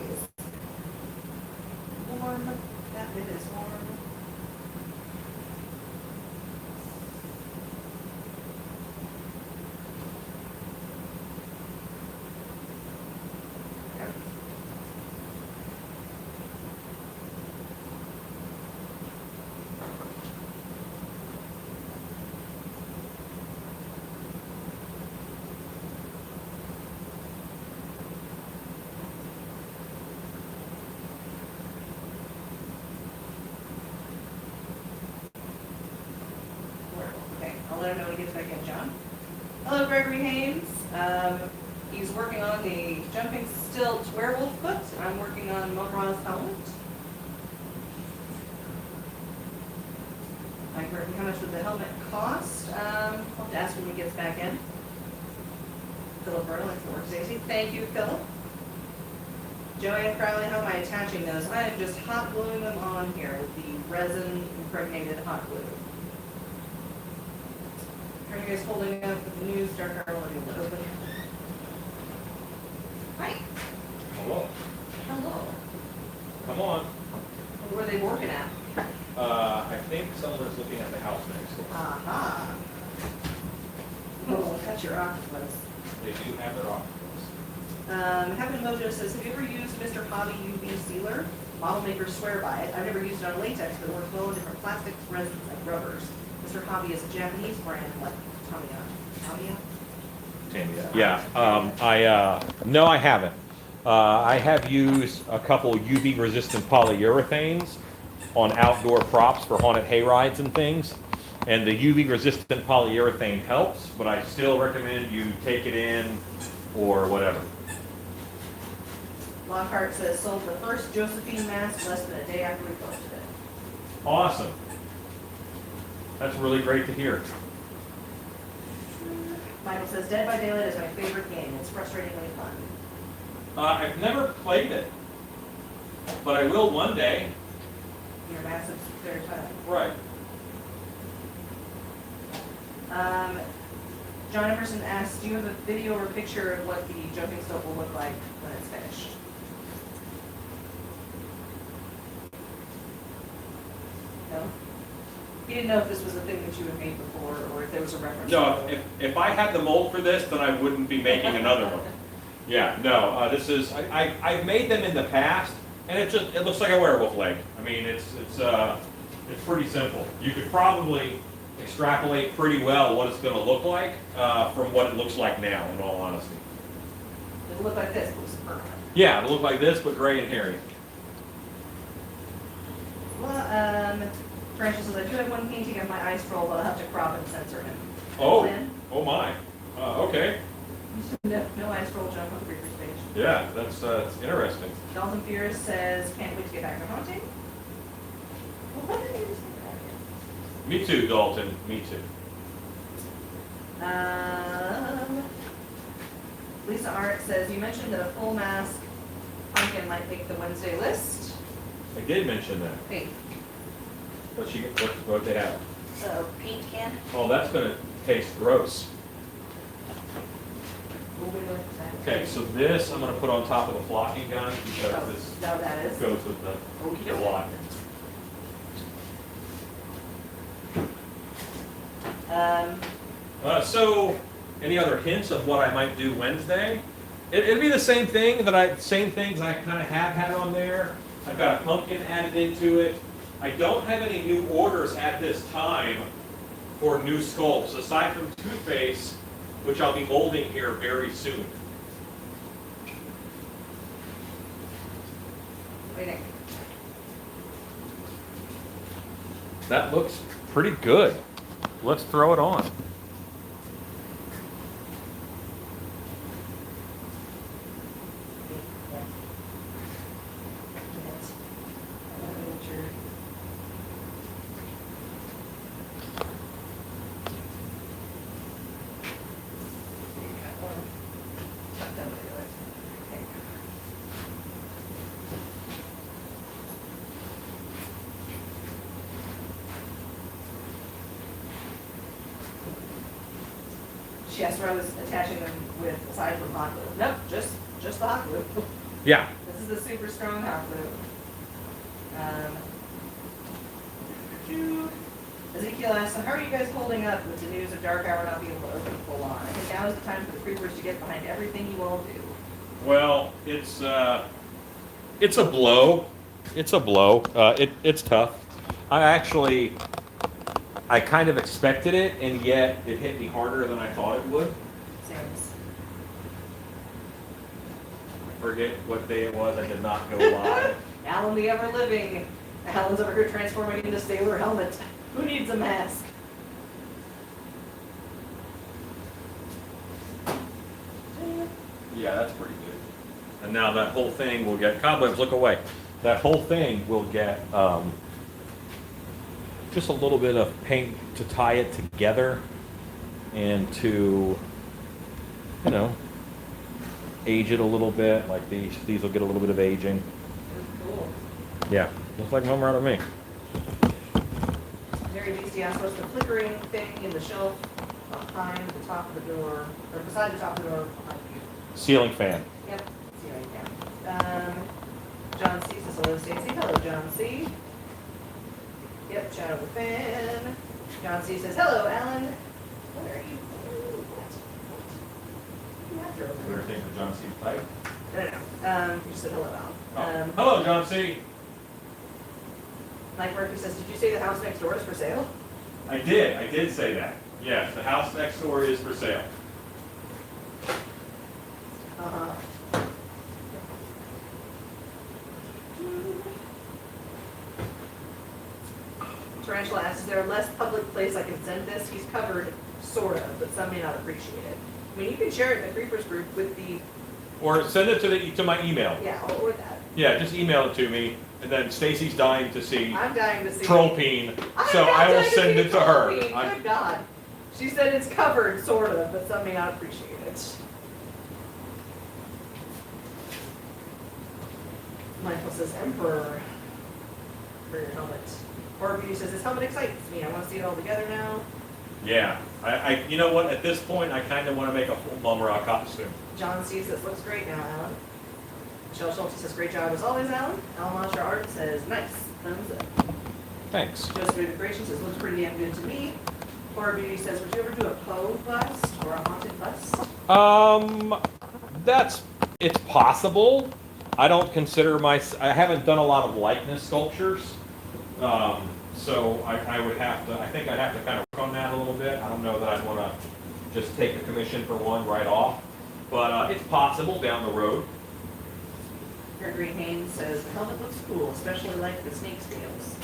Warm. That bit is warm. Okay, I'll let him know when he gets back in, John. Hello, Gregory Haynes. He's working on the jumping stilt werewolf foot. I'm working on Mumra's helmet. Mike Burton, how much would the helmet cost? I'll have to ask when he gets back in. Philip Burnell, thanks for work, Stacy. Thank you, Philip. Joanne Crowley, how am I attaching those? I am just hot gluing them on here with the resin impregnated hot glue. Are you guys holding up the news? Dark Hour will be able to open. Hi. Hello. Hello. Come on. What were they working at? I think someone's looking at the house next door. Aha. Oh, that's your octopus. They do have their office. Happen Mojo says, have you ever used Mr. Hobby UV sealer? Model makers swear by it. I've never used it on latex, but it works well in different plastics, resins, and rubbers. Mr. Hobby is a Japanese brand like Tamiya. Yeah. No, I haven't. I have used a couple UV resistant polyurethanes on outdoor props for haunted hay rides and things. And the UV resistant polyurethane helps, but I still recommend you take it in or whatever. Lockhart says, sold the first Josephine mask less than a day after we posted it. Awesome. That's really great to hear. Michael says, Dead by Daylight is my favorite game. It's frustratingly fun. I've never played it, but I will one day. You're a massive very fun. Right. John Emerson asks, do you have a video or picture of what the jumping stilt will look like when it's finished? No? He didn't know if this was a thing that you had made before or if there was a reference. No, if I had the mold for this, then I wouldn't be making another one. Yeah, no, this is, I've made them in the past, and it looks like a werewolf leg. I mean, it's pretty simple. You could probably extrapolate pretty well what it's going to look like from what it looks like now, in all honesty. It'll look like this, but it's permanent. Yeah, it'll look like this, but gray and hairy. Tarantula says, I do have one painting of my ice troll, but I'll have to crop and censor him. Oh, Plan? oh my. Okay. No ice troll jump on the Reaper's page. Yeah, that's interesting. Dalton Fierce says, can't wait to get back to haunting. Well, what did you say Me too, Dalton. Me too. about it? Lisa Art says, you mentioned that a full mask pumpkin might make the Wednesday list. I did mention that. Wait, What they have? so paint can? Oh, that's gonna taste gross. We'll wait for that. Okay, so this I'm gonna put on top of the flocking gun because Oh, this is that what that is? goes with the Okey-dokey. block. So, any other hints of what I might do Wednesday? It'd be the same things I kind of have had on there. I've got a pumpkin added into it. I don't have any new orders at this time for new sculpts, aside from Two-Face, which I'll be molding here very soon. Waiting. That looks pretty good. Let's throw it on. Yes, where I was attaching them with, aside from hot glue. Nope, just the hot glue. Yeah. This is the super strong hot glue. Ezekiel asks, so how are you guys holding up with the news of Dark Hour not being able to open full on? I think now is the time for the creepers to get behind everything you all do. Well, it's a blow. It's a blow. It's tough. I kind of expected it, and yet it hit me harder than I thought it would. Seems. I forget what day it was. I did not go live. Alan the Ever Living. Alan's over here transforming into sailor helmet. Who needs a mask? Yeah, that's pretty good. And now that whole thing will get cobwebs. Look away. That whole thing will get just a little bit of paint to tie it together and to, age it a little bit. Like these will get a little bit of aging. Cool. Yeah, looks like one right of me. Mary Beastie asked, what's the flickering thing in the shelf behind the top of the door, or beside the top of the door behind you? Ceiling fan. Yep, see right now. John C says, hello Stacy. Hello, John C. Yep, shadow within. John C says, hello, Alan. What are you? What? You after over Better here? thing for John C's pipe. No. You just said hello, Alan. Oh. Hello, John C. Mike Murphy says, did you say the house next door is for sale? I did say that. Yes, the house next door is for sale. Uh-huh. Tarantula asks, is there a less public place I can send this? He's covered, sort of, but some may not appreciate it. I mean, you can share it in the Creepers group with the, Or send it to my email. yeah, or that. Yeah, just email it to me, and then Stacy's dying to see I'm dying to see. Tropine, I'm so not I will dying to send see it to her. Tropine, I- Good God. She said it's covered, sort of, but some may not appreciate it. Michael says, Emperor, for your helmet. Or Beauty says, this helmet excites me. I want to see it all together now. Yeah, you know what? At this point, I kind of want to make a full bum rock costume. John C says, looks great now, Alan. Michelle Schulte says, great job as always, Alan. Alan Monster Art says, nice. Thumbs up. Thanks. Joseph Immigration says, looks pretty damn good to me. Horror Beauty says, would you ever do a Poe bust or a haunted bust? It's possible. I don't consider I haven't done a lot of likeness sculptures. So I would have to, I think I'd have to kind of work on that a little bit. I don't know that I'd want to just take the commission for one right off, but it's possible down the road. Kurt Green Haynes says, the helmet looks cool, especially like the snake scales.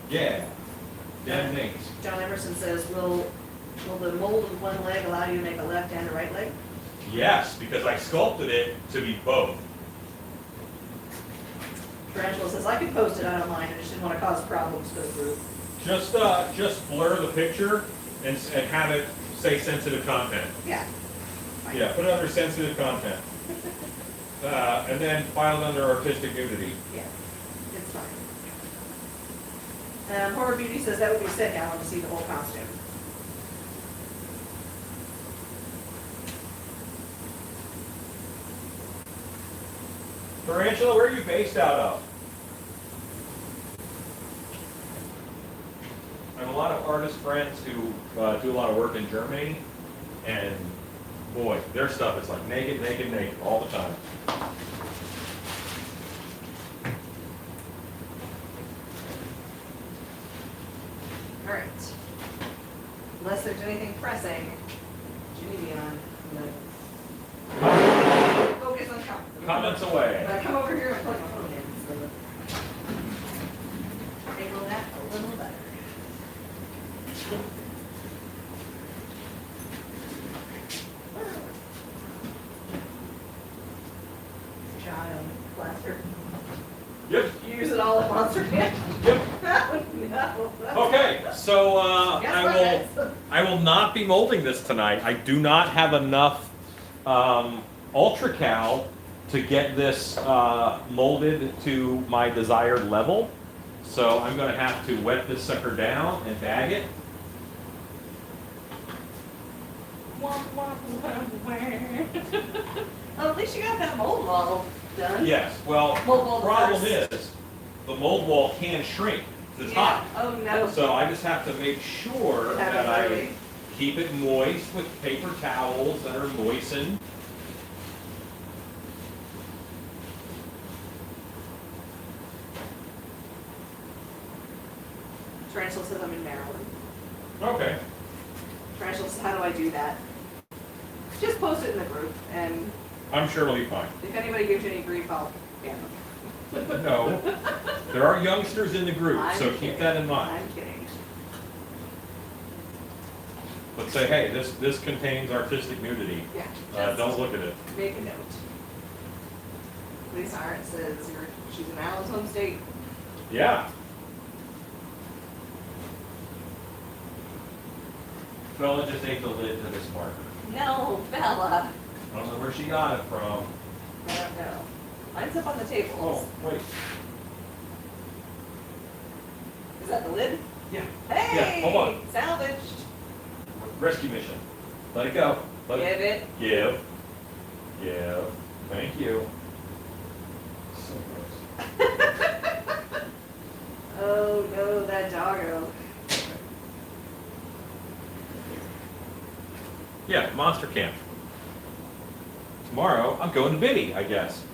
Yeah. Damn things. John Emerson says, will the mold of one leg allow you to make a left and a right leg? Yes, because I sculpted it to be both. Tarantula says, I could post it, I don't mind, I just didn't want to cause problems for the group. Just blur the picture and have it say sensitive content. Yeah. Fine. Yeah, put it under sensitive content. And then file it under artistic nudity. Yeah, it's fine. Horror Beauty says that would be sick, I want to see the whole costume. Tarantula, where are you based out of? I have a lot of artist friends who do a lot of work in Germany, and boy, their stuff is like naked, naked, naked all the time. All right. Unless there's anything pressing, Jimmy on. Focus on comments. Comments away. Come over here and plug my phone in. So angle that a little better. Child blaster. Yep. You use it all at Monster Camp? Yep. No. Okay, so Guess what? I will not be molding this tonight. I do not have enough Ultra Cal to get this molded to my desired level. So I'm going to have to wet this sucker down and bag it. Well, at least you got that mold wall done. Yes, well, Mold wall the problem first. is the mold wall can shrink. It's Yeah. hot. Oh, no. So I just have to make sure Have it that I ready. keep it moist with paper towels that are moistened. Tarantula says I'm in Maryland. Okay. Tarantula says, how do I do that? Just post it in the group, and I'm sure it'll be fine. if anybody gives you any grief, I'll ban them. No, there are youngsters in the group, I'm so kidding. keep that in mind. I'm kidding. But say, hey, this contains artistic nudity. Yeah. Don't look at it. Make a note. Lisa Hart says she's in Allen's home state. Yeah. Bella just ate the lid to this marker. No, Bella. I don't know where she got it from. I don't know. Mine's up on the table. Oh, wait. Is that the lid? Yeah. Hey! Yeah, hold on. Salvaged. Rescue mission. Let it go. Let Give it. Give. Give. Thank you. So gross. Oh no, that doggo. Yeah, Monster Camp. Tomorrow, I'm going to Biddy, I guess.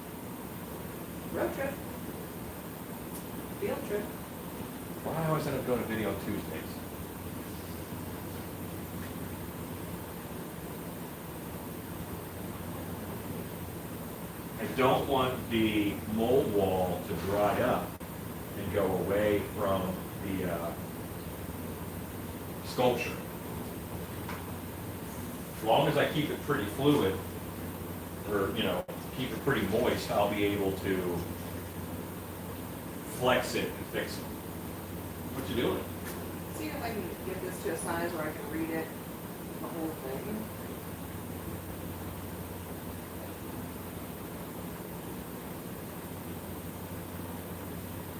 Road trip. Field trip. Why do I always end up going to Biddy on Tuesdays? I don't want the mold wall to dry up and go away from the sculpture. As long as I keep it pretty fluid, or, keep it pretty moist, I'll be able to flex it and fix it. What you doing? See if I can get this to a size where I can read it, the whole thing.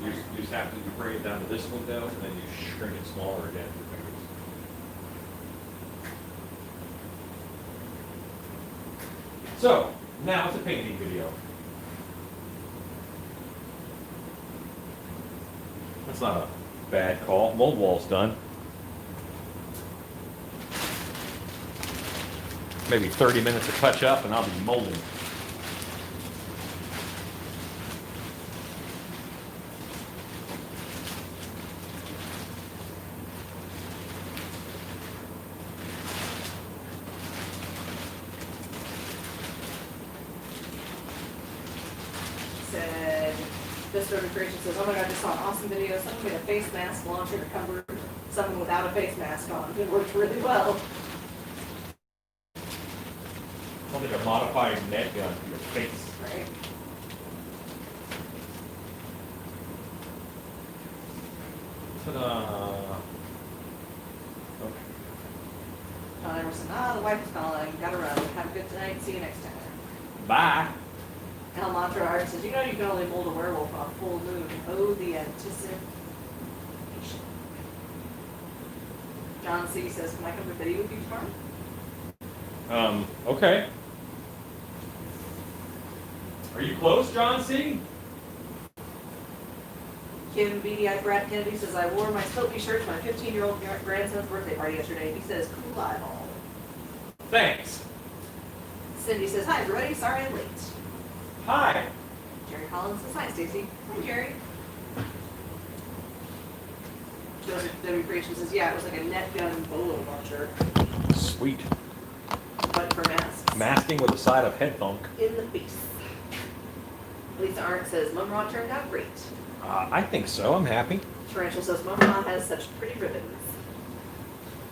You just have to bring it down to this window, and then you shrink it smaller again. So, now it's a painting video. That's not a bad call. Mold wall's done. Maybe 30 minutes to touch up and I'll be molding. Demonstration says, oh my god, I just saw an awesome video. Someone made a face mask launcher to cover someone without a face mask on. It worked really well. Something a modified net gun for your face. Right? Ta-da. Okay. John Emerson, the wife is calling. Gotta run. Have a good night. See you next time. Bye. El Mantra Art says, you know you can only mold a werewolf on full moon. Oh, the anticipation. John C. says, can I come to video with you tomorrow? Okay. Are you close, John C? Kim Beady Eyed Brad Kennedy says, I wore my Stiltby shirt to my 15-year-old grandson's birthday party yesterday. He says, cool eyeball. Thanks. Cindy says, hi everybody, sorry I'm late. Hi. Jerry Collins says, hi Stacy. Hi Jerry. Joseph W. Creation says, yeah, it was like a net gun bolo launcher, Sweet. but for masks. Masking with a side of head thunk. In the face. Lisa Arndt says, Mum Ra turned out great. I think so. I'm happy. Tarantula says, Mum Ra has such pretty ribbons.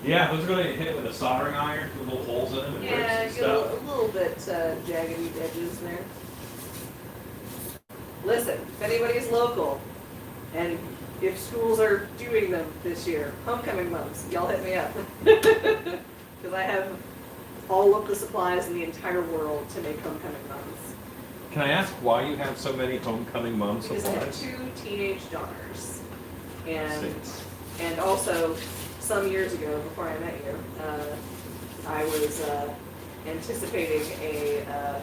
Yeah, those are going to hit it with a soldering iron, with little holes in them and Yeah, ribs and get stuff. a little bit jaggedy edges there. Listen, if anybody's local, and if schools are doing them this year, homecoming months, y'all hit me up. Because I have all of the supplies in the entire world to make homecoming months. Can I ask why you have so many homecoming mom Because I have supplies? 2 teenage daughters. And, Six. and also, some years ago, before I met you, I was anticipating a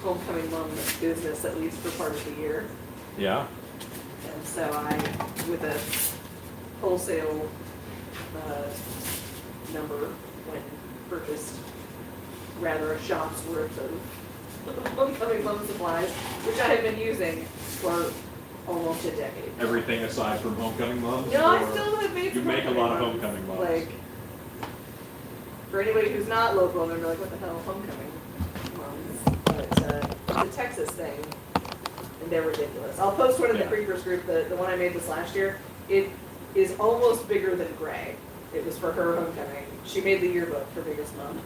homecoming mom business, at least for part of the year. Yeah. And so I, with a wholesale number, went and purchased rather a shop's worth of homecoming mom supplies, which I have been using for almost a decade. Everything aside from homecoming moms? No, I or still have made You some make a lot of moms. homecoming moms. Like, for anybody who's not local, they're like, what the hell, homecoming moms? But it's a Texas thing, and they're ridiculous. I'll post one in the Yeah. Creepers group, the one I made this last year. It is almost bigger than Gray. It was for her homecoming. She made the yearbook for Biggest Mom.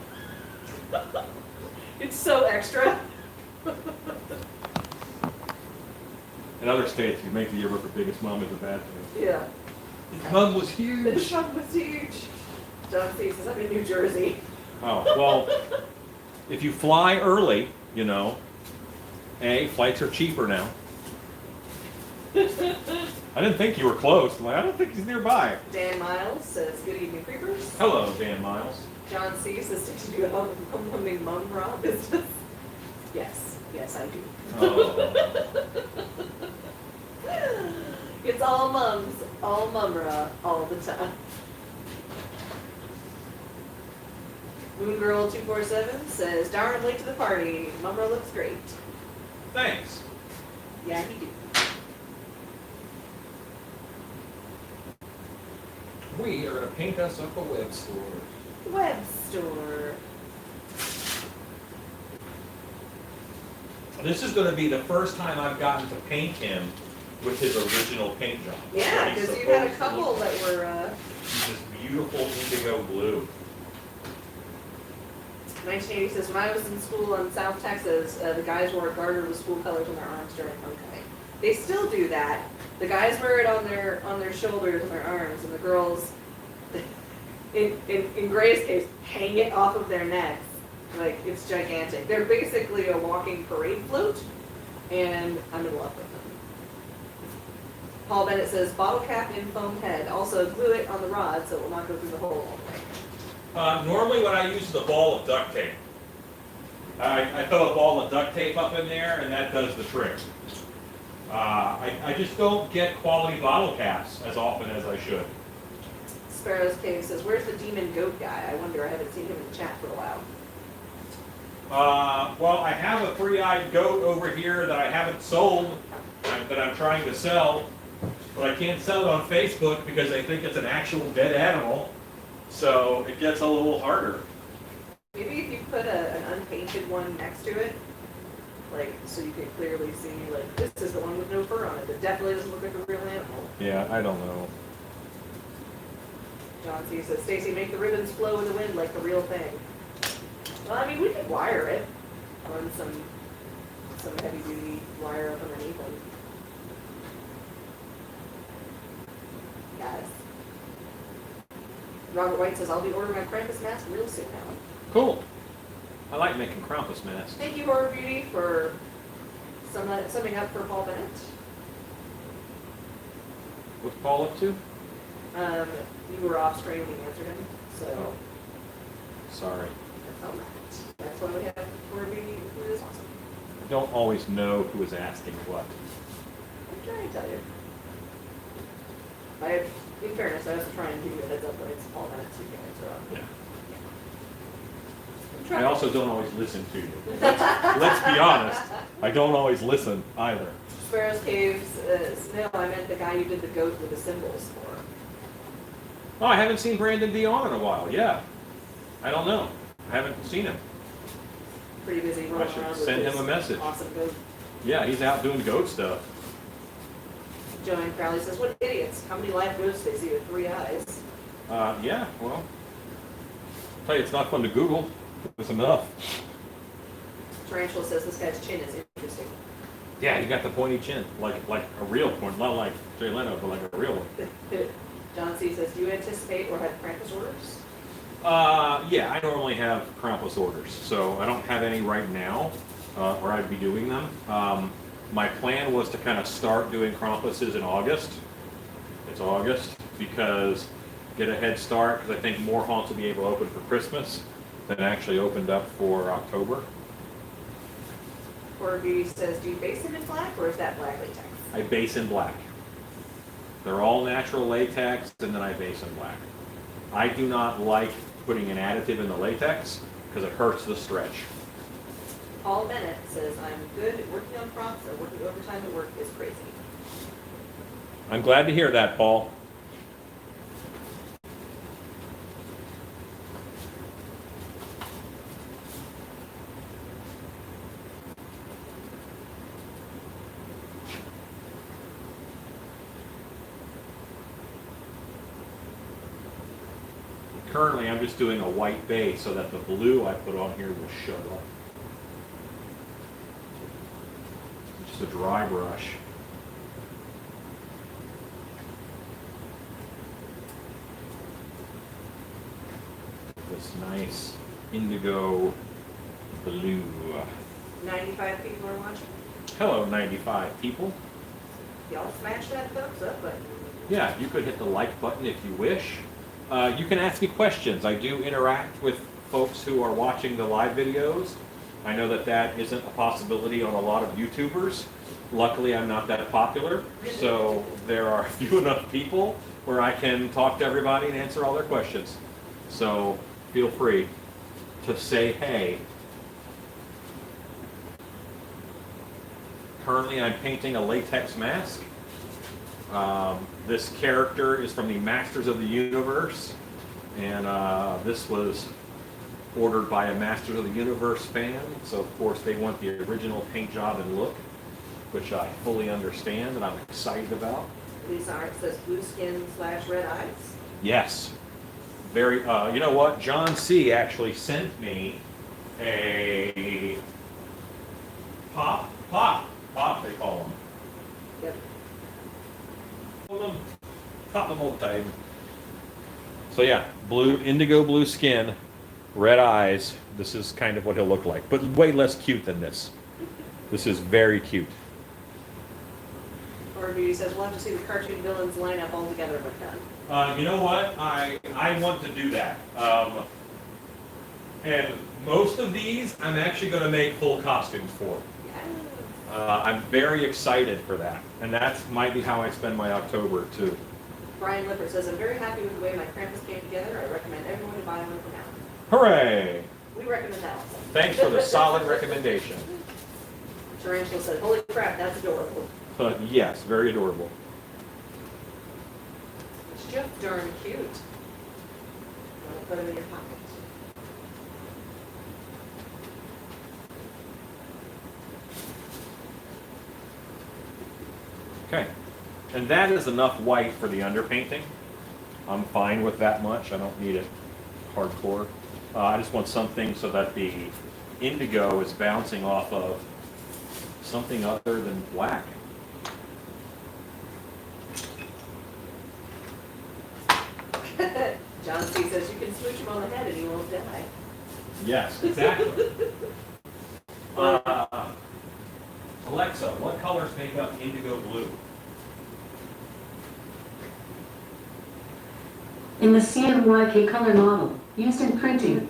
It's so extra. In other states, you make the yearbook for biggest mom is a bad thing. Yeah. His mom was The huge. shop was huge. John C. says, I'm in New Jersey. Oh, well, if you fly early, you know, flights are cheaper now. I didn't think you were close. I'm like, I don't think he's nearby. Dan Miles says, good evening, Creepers. Hello, Dan Miles. John C. says, did you do a homecoming mum raw business? Yes, I do. Oh. It's all mums, all mum raw, all the time. Moon Girl 247 says, darn, I'm late to the party. Mum raw looks great. Thanks. Yeah, he do. We are going to paint us up a web store. Web store. This is going to be the first time I've gotten to paint him with his original paint job. Yeah, He's because you had a supposed to couple look- that were, He's this beautiful indigo blue. 1980 says, when I was in school in South Texas, the guys wore garter with school colors on their arms during homecoming. They still do that. The guys wear it on their shoulders and their arms, and the girls, in Gray's case, hang it off of their necks. Like, it's gigantic. They're basically a walking parade float, and I'm in love with them. Paul Bennett says, bottle cap in foam head. Also, glue it on the rod so it will not go through the hole all the way. Normally what I use is a ball of duct tape. I throw a ball of duct tape up in there and that does the trick. I just don't get quality bottle caps as often as I should. Sparrow's Cave says, where's the demon goat guy? I wonder, I haven't seen him in the chat for a while. Well, I have a three-eyed goat over here that I haven't sold, that I'm trying to sell, but I can't sell it on Facebook because they think it's an actual dead animal, so it gets a little harder. Maybe if you put an unpainted one next to it, like, so you can clearly see, like, this is the one with no fur on it. It definitely doesn't look like a real animal. Yeah, I don't know. John C. says, Stacy, make the ribbons flow in the wind like the real thing. Well, I mean, we could wire it. Run some heavy duty wire up underneath them. Guys. Robert White says, I'll be ordering my Krampus mask real soon now. Cool. I like making Krampus masks. Thank you, Horror Beauty, for summing up for Paul Bennett. What's Paul up to? You were off screen when you answered him, so Oh. Sorry. that's all right. That's why we have Horror Beauty, who is awesome. I don't always know who is asking what. I'm trying to tell you. In fairness, I was trying to give you a heads up that it's Paul Bennett, so you can answer on. Yeah. I'm I trying. also don't always listen to you. Let's be honest. I don't always listen either. Sparrow's Caves, no, I meant the guy you did the goat with the symbols for. Oh, I haven't seen Brandon Dion in a while. Yeah. I don't know. I haven't seen him. Pretty busy running should around with send his him a message. awesome goat. Yeah, he's out doing goat stuff. Joanne Crowley says, what idiots? How many live ghosts they see with 3 eyes? Yeah, well. Tell you, it's not fun to Google. It's enough. Tarantula says this guy's chin is interesting. Yeah, you got the pointy chin, like a real point, not like Jay Leno, but like a real one. John C. says, do you anticipate or have Krampus orders? Yeah, I normally have Krampus orders, so I don't have any right now, or I'd be doing them. My plan was to kind of start doing Krampuses in August. It's August because get a head start because I think more haunts will be able to open for Christmas than actually opened up for October. Horror Beauty says, do you base them in black or is that black latex? I base in black. They're all natural latex, and then I base in black. I do not like putting an additive in the latex because it hurts the stretch. Paul Bennett says, I'm good at working on props or working overtime at work is crazy. I'm glad to hear that, Paul. Currently, I'm just doing a white base so that the blue I put on here will show up. Just a dry brush. This nice indigo blue. 95 people are watching. Hello, 95 people. Y'all smash that thumbs up button. Yeah, you could hit the like button if you wish. You can ask me questions. I do interact with folks who are watching the live videos. I know that that isn't a possibility on a lot of YouTubers. Luckily, I'm not that popular, so there are few enough people where I can talk to everybody and answer all their questions. So feel free to say hey. Currently, I'm painting a latex mask. This character is from the Masters of the Universe, and this was ordered by a Masters of the Universe fan, so of course they want the original paint job and look, which I fully understand and I'm excited about. Lisa Art says blue skin / red eyes. Yes. Very, you know what? John C. actually sent me a pop they call them. Yep. Pop them all the time. So yeah, blue, indigo blue skin, red eyes. This is kind of what he'll look like, but way less cute than this. This is very cute. Horror Beauty says, we'll have to see the cartoon villains line up all together but done. You know what? I want to do that. And most of these, I'm actually going to make full costumes for. I'm very excited for that, and that might be how I spend my October too. Brian Lippert says, I'm very happy with the way my Krampus came together. I recommend everyone to buy one from now. Hooray! We recommend that also. Thanks for the solid recommendation. Tarantula said, holy crap, that's adorable. Yes, very adorable. It's just darn cute. Want to put them in your pocket. Okay. And that is enough white for the underpainting. I'm fine with that much. I don't need it hardcore. I just want something so that the indigo is bouncing off of something other than black. John C. says you can switch him on the head and he won't die. Yes, exactly. Alexa, what colors make up indigo blue? In the CMYK color model, used in printing,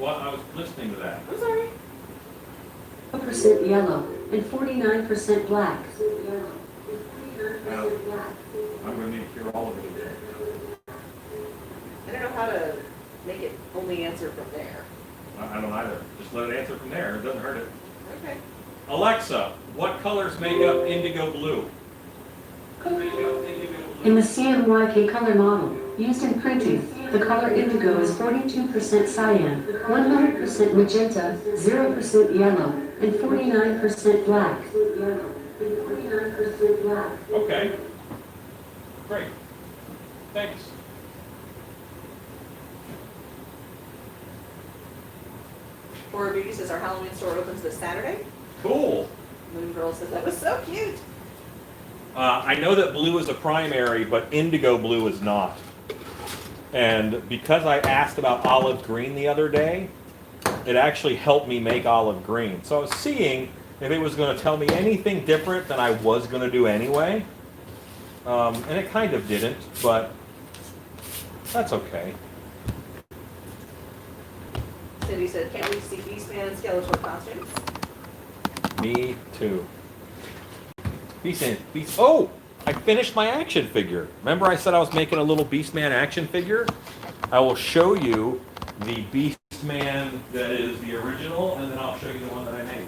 What? I was listening to that. I'm sorry. 4% yellow and 49% black. I'm going to need to hear all of it. I don't know how to make it only answer from there. I don't either. Just let it answer from there. It doesn't hurt it. Okay. Alexa, what colors make up indigo blue? In the CMYK color model, used in printing, the color indigo is 42% cyan, 100% magenta, 0% yellow, and 49% black. Okay. Great. Thanks. Horror Beauty says our Halloween store opens this Saturday. Cool. Moon Girl says that was so cute. I know that blue is a primary, but indigo blue is not. And because I asked about olive green the other day, it actually helped me make olive green. So I was seeing if it was going to tell me anything different than I was going to do anyway. And it kind of didn't, but that's okay. Cindy said, can't we see Beastman Skeletor costumes? Me too. Beast. Oh, I finished my action figure. Remember I said I was making a little Beastman action figure? I will show you the Beastman that is the original, and then I'll show you the one that I made.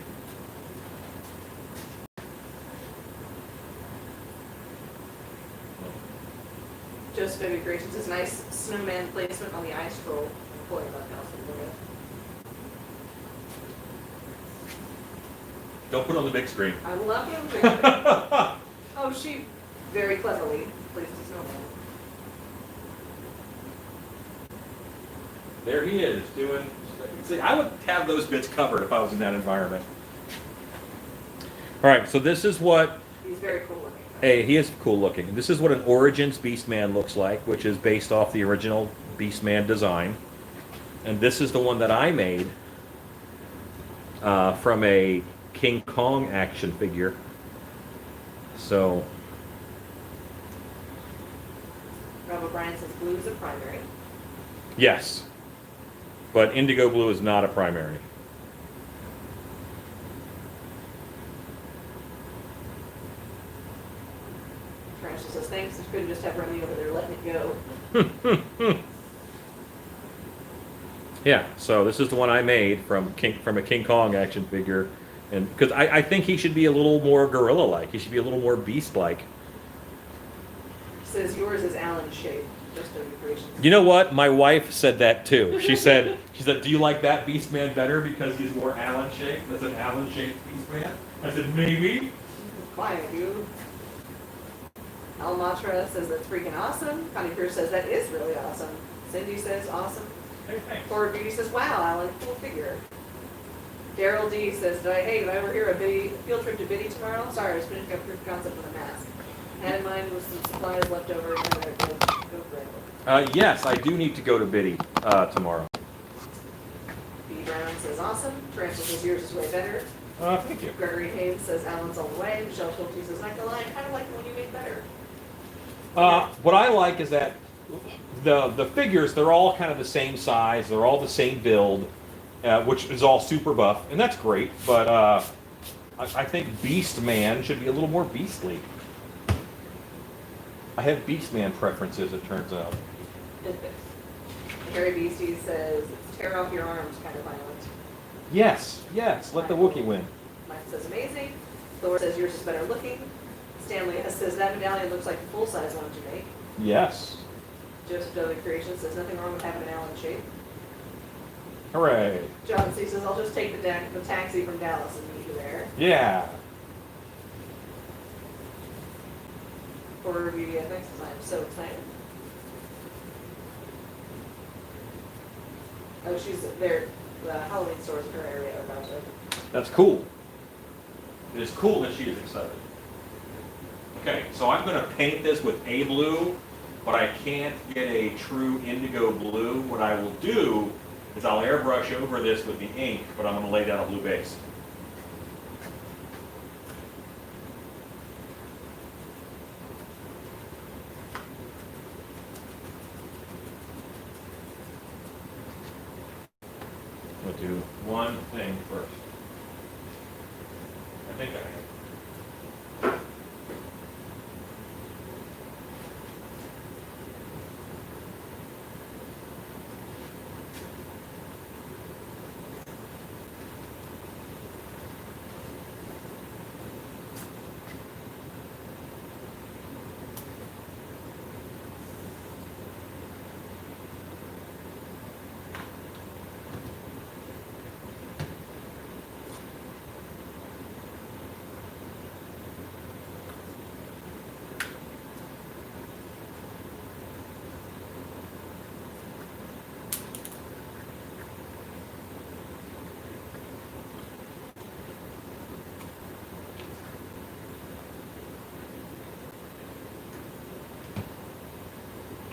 Joseph Creations says nice snowman placement on the ice troll. Pulling up house. Don't put it on the big screen. I love him. Oh, she very cleverly placed a snowman. There he is doing. See, I would have those bits covered if I was in that environment. All right, so this is what. He's very cool looking. Hey, he is cool looking. This is what an Origins Beastman looks like, which is based off the original Beastman design. And this is the one that I made from a King Kong action figure. So. Rob O'Brien says blue is a primary. Yes. But indigo blue is not a primary. Francis says thanks. You couldn't just have Remy over there letting it go. Yeah, so this is the one I made from a King Kong action figure, and because I think he should be a little more gorilla-like. He should be a little more beast-like. Says yours is Alan shaped. Just a creation. You know what? My wife said that too. She said, do you like that Beastman better because he's more Allen-shaped? That's an Allen-shaped Beastman. I said, maybe. Fine, you. Al Matra says that's freaking awesome. Connie Pierce says that is really awesome. Cindy says awesome. Hey, thanks. Horror Beauty says, wow, Alan, cool figure. Daryl D says, did I ever hear a field trip to Biddy tomorrow? Sorry, I was finishing up proof of concept with a mask. Had in mind with some supplies left over, and I'm going to go for it. Yes, I do need to go to Biddy tomorrow. B. Brown says, awesome. Francis says, yours is way better. Thank you. Gregory Haynes says, Alan's all the way. Michelle Schulte says, not gonna lie, I kind of like the one you make better. What I like is that the figures, they're all kind of the same size, they're all the same build, which is all super buff, and that's great, but I think Beastman should be a little more beastly. I have Beastman preferences, it turns out. Harry Beastie says, tear off your arms, kind of violent. Yes, let the Wookiee win. Mike says, amazing. Thor says, yours is better looking. Stanley says, that medallion looks like the full-size one to make. Yes. Joseph W. Creation says, nothing wrong with having an Allen shape. Hooray. John C. says, I'll just take the taxi from Dallas and meet you there. Yeah. for review yet next time. I'm so excited. Oh, she's there. The Halloween stores in her area are about to. That's cool. It is cool that she is excited. Okay, so I'm going to paint this with a blue, but I can't get a true indigo blue. What I will do is I'll airbrush over this with the ink, but I'm going to lay down a blue base. I'm going to do one thing first. I think I am.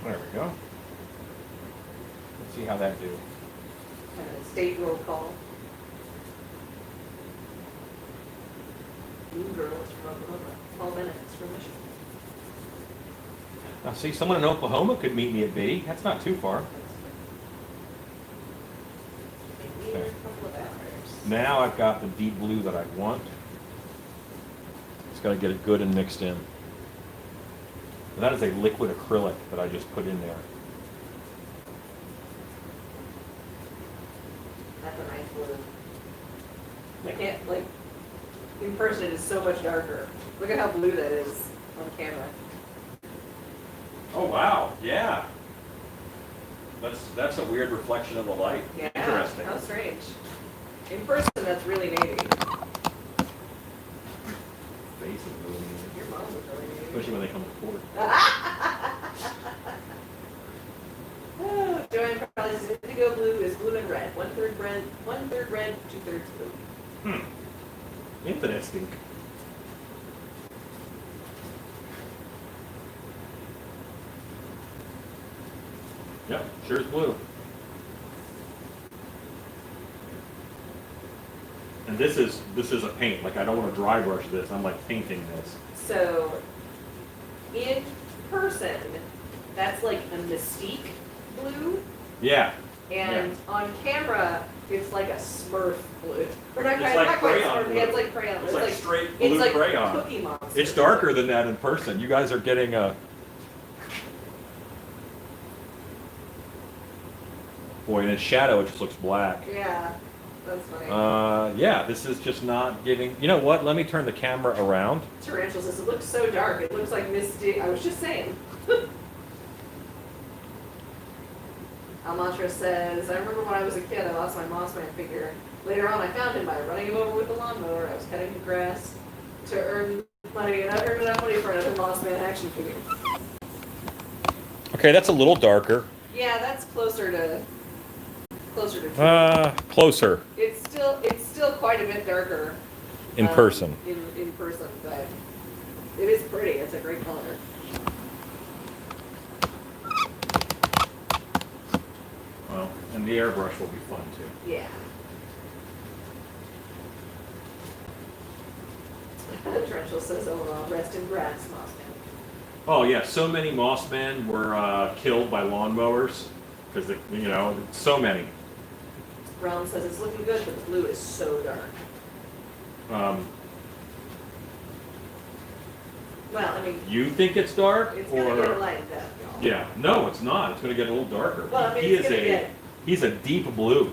There we go. Let's see how that do. State roll call. Blue girls from Oklahoma. Paul Bennett's from Michigan. Now see, someone in Oklahoma could meet me at B. That's not too far. Maybe a couple of hours. Now I've got the deep blue that I want. Just got to get it good and mixed in. And that is a liquid acrylic that I just put in there. That's a nice blue. I can't, like, in person it is so much darker. Look at how blue that is on camera. Oh wow, yeah. That's a weird reflection of the light. Yeah, Interesting. how strange. In person, that's really navy. Face is really neat. Your mom was really navy. Especially when they come to court. Oh, Joanne probably says indigo blue is blue and red. One third red, 2/3 blue. Interesting. Yep, sure is blue. And this is a paint. Like I don't want to dry brush this. I'm like painting this. So, in person, that's like a Mystique blue, Yeah. and on camera, it's like a Smurf blue. Or not, It's quite- like not quite crayon Smurf, blue. yeah, it's like crayon. It's like straight it's blue like crayon. Cookie Monster. It's darker than that in person. You guys are getting a. Boy, in its shadow, it just looks black. Yeah, that's funny. Yeah, this is just not giving. You know what? Let me turn the camera around. Tarantula says it looks so dark. It looks like Mystique. I was just saying. Almantra says, I remember when I was a kid, I lost my Mossman figure. Later on, I found him by running him over with the lawnmower. I was cutting the grass to earn money, and I earned enough money for another Mossman action figure. Okay, that's a little darker. Yeah, that's closer to truth. Closer It's still quite a bit darker in person. In person, but it is pretty. It's a great color. Well, and the airbrush will be fun too. Yeah. Trenchel says, "Oh, rest in grass, Mossman." Oh yeah, so many Mossmen were killed by lawnmowers because so many. Brown says it's looking good, but the blue is so dark. Well, I mean, You think it's dark, it's or gonna get lightened up, y'all. yeah? No, it's not. It's going to get a little darker. Well, I mean, he it's is gonna get- he's a deep blue.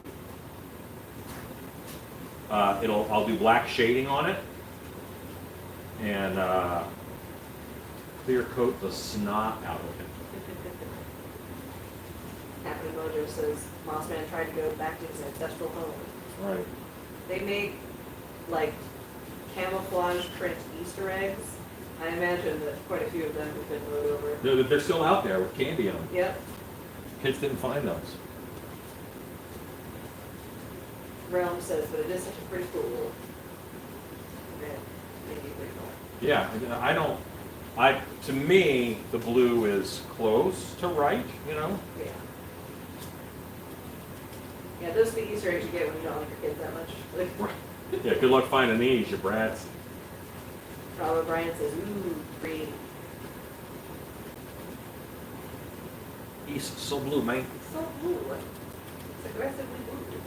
I'll do black shading on it, and clear coat the snot out of it. Happy Mojo says Mossman tried to go back to his ancestral home. Right. They make like camouflage print Easter eggs I imagine that quite a few of them have been rode over. They're still out there with candy on them. Yep. Kids didn't find those. Realm says, but it is such a pretty cool. Yeah, maybe pretty cool. Yeah, to me, the blue is close to right, you know? Yeah. Yeah, those are the Easter eggs you get when you don't like your kids that much. Like, Yeah, good luck finding these, you brats. Robert Bryan says, ooh, green. He's so blue, man. It's so blue. It's aggressively blue.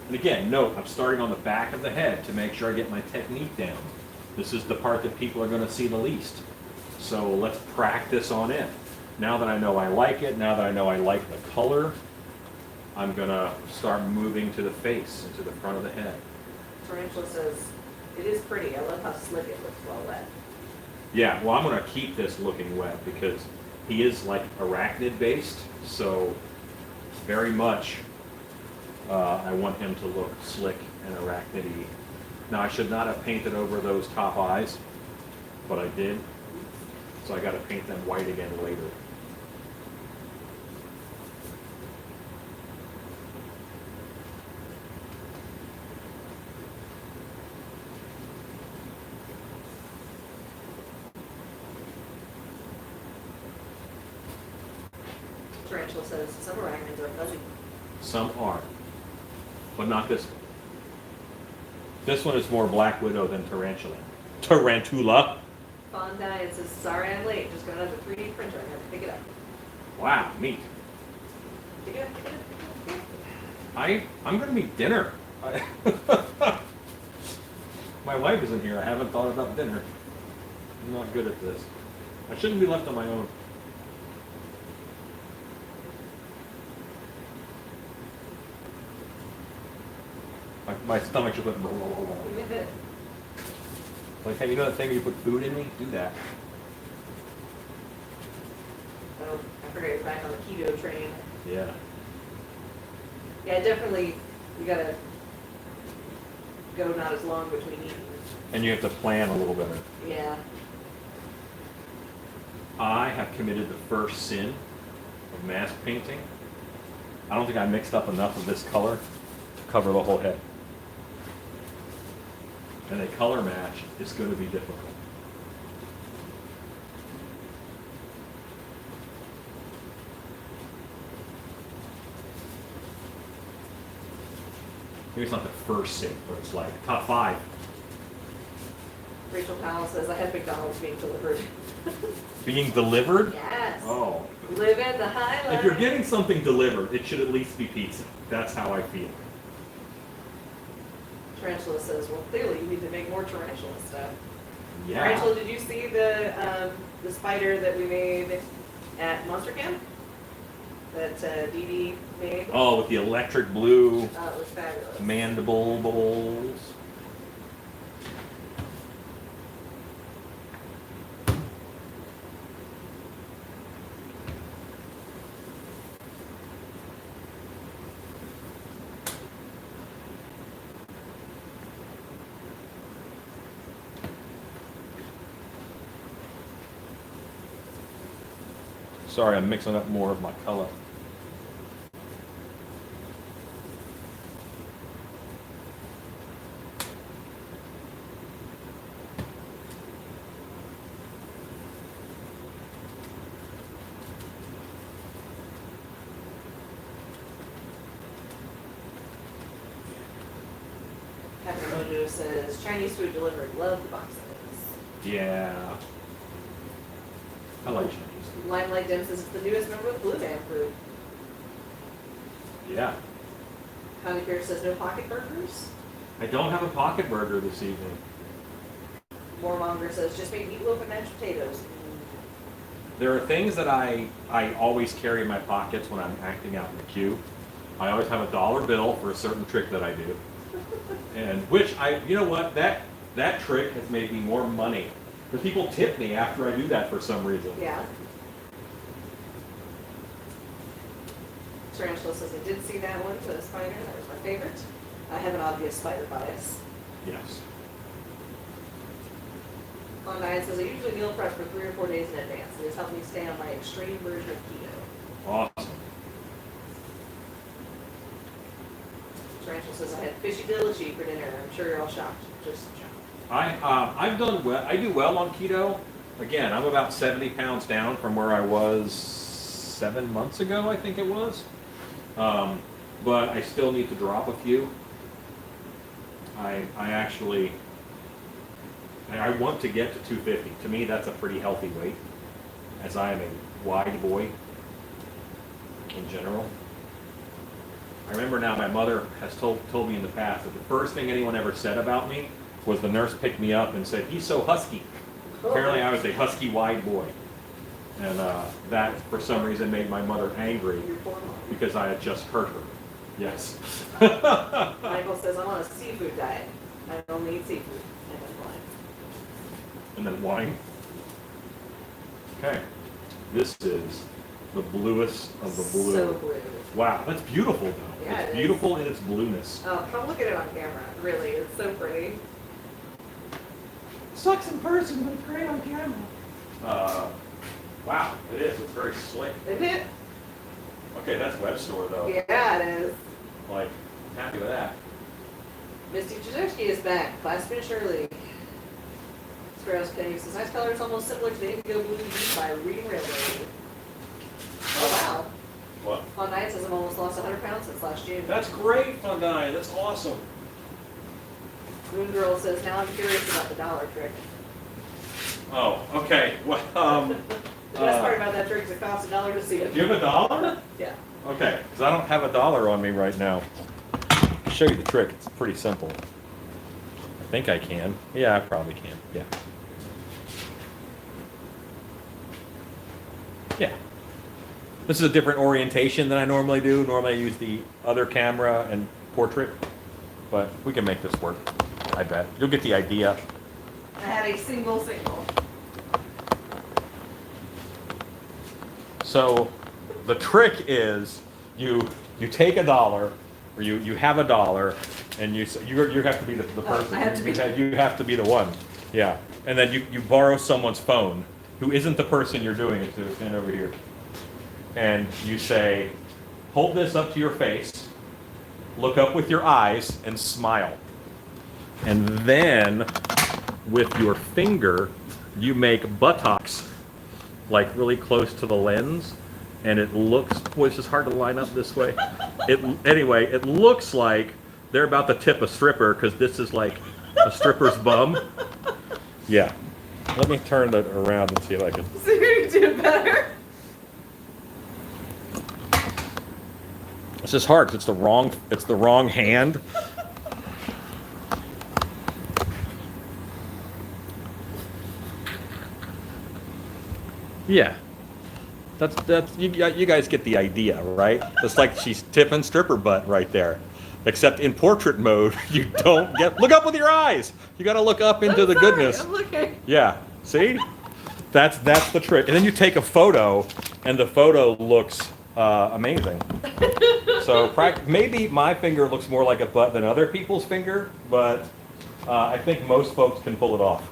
And again, note, I'm starting on the back of the head to make sure I get my technique down. This is the part that people are going to see the least. So let's practice on it. Now that I know I like it, now that I know I like the color, I'm going to start moving to the face and to the front of the head. Tarantula says, it is pretty. I love how slick it looks while wet. Yeah, well, I'm going to keep this looking wet because he is like arachnid based, so very much I want him to look slick and arachnidy. Now, I should not have painted over those top eyes, but I did, so I got to paint them white again later. Tarantula says, some arachnids are fuzzy. Some are, but not this one. This one is more Black Widow than Tarantula. Tarantula? Fawn Diet says, sorry I'm late. Just got out of the 3D printer. I have to pick it up. Wow, neat. Pick it up, pick it up, pick it up. I'm going to make dinner. My wife isn't here. I haven't thought about dinner. I'm not good at this. I shouldn't be left on my own. My stomach just went. Like, hey, you know that thing where you put food in me? Do that. Oh, I forgot you're back on the keto train. Yeah. Yeah, definitely, you gotta go not as long between eating. And you have to plan a little better. Yeah. I have committed the first sin of mask painting. I don't think I mixed up enough of this color to cover the whole head. And a color match is going to be difficult. Maybe it's not the first sin, but it's like top 5. Rachel Powell says, I had McDonald's being delivered. Being delivered? Yes. Oh. Live at the high life. If you're getting something delivered, it should at least be pizza. That's how I feel. Tarantula says, well, clearly you need to make more tarantula stuff. Yeah. Tarantula, did you see the spider that we made at Monster Camp? That Dee Dee made? Oh, with the electric blue Oh, it was fabulous. mandible bowls. Sorry, I'm mixing up more of my color. Captain Mojo says, Chinese food delivered. Love the boxes. Yeah. I like Chinese food. Limelight Dim says, it's the newest member of Blue Band Crew. Yeah. Connie Pierce says, no pocket burgers. I don't have a pocket burger this evening. Warmonger says, just make meatloaf and mashed potatoes. There are things that I always carry in my pockets when I'm acting out in the queue. I always have a dollar bill for a certain trick that I do. And which you know what, that trick has made me more money. Because people tip me after I do that for some reason. Yeah. Tarantula says, I did see that one, the spider. That was my favorite. I have an obvious spider bias. Yes. On diet says I usually meal prep for 3 or 4 days in advance. It has helped me stay on my extreme version of keto. Awesome. Tarantula says I had fishy dillachi for dinner. I'm sure you're all shocked. Just shocked. I've done well. I do well on keto. Again, I'm about 70 pounds down from where I was 7 months ago, I think it was. But I still need to drop a few. I want to get to 250. To me, that's a pretty healthy weight, as I am a wide boy in general. I remember now my mother has told me in the past that the first thing anyone ever said about me was the nurse picked me up and said, "He's so husky." Apparently I was a husky wide boy. And that, for some reason, made my mother angry because I had just hurt her. Yes. Michael says I'm on a seafood diet. I only eat seafood and then wine. And then wine. Okay. This is the bluest of the blue. So blue. Wow, that's beautiful though. Yeah, it's it beautiful in its blueness. Oh, come look at it on camera. Really, it's so pretty. Sucks in person, but it's great on camera. Wow, it is. It's very slick. Isn't it? Okay, that's web store though. Yeah, it is. Like, happy with that. Misty Jazowski is back. Class finished early. Sparrow's Penny says, nice color. It's almost similar to the Indigo Blue used by Reading Railroad. Oh, wow. What? On night says I've almost lost 100 pounds since last June. That's great, Fun Guy. That's awesome. Moon Girl says, now I'm curious about the dollar trick. Oh, okay. Well, The best part about that trick is it costs $1 to see it. you have $1? Yeah. Okay, because I don't have $1 on me right now. I'll show you the trick. It's pretty simple. I think I can. Yeah, I probably can. Yeah. Yeah. This is a different orientation than I normally do. Normally I use the other camera and portrait, but we can make this work, I bet. You'll get the idea. I had a single. So the trick is you take $1, or you have $1, and you have to be the person. I have to be. You have to be the one. Yeah. And then you borrow someone's phone who isn't the person you're doing it to. Stand over here. And you say, hold this up to your face, look up with your eyes, and smile. And then with your finger, you make buttocks like really close to the lens, and it looks, well, it's just hard to line up this way. Anyway, it looks like they're about to tip a stripper because this is like a stripper's bum. Yeah. Let me turn it around and see if I can. So you do better. It's just hard because it's the wrong hand. Yeah. That's you guys get the idea, right? It's like she's tipping stripper butt right there. Except in portrait mode, you don't get, look up with your eyes. You got to look up into the goodness. I'm looking. Yeah. See? That's the trick. And then you take a photo, and the photo looks amazing. So maybe my finger looks more like a butt than other people's finger, but I think most folks can pull it off.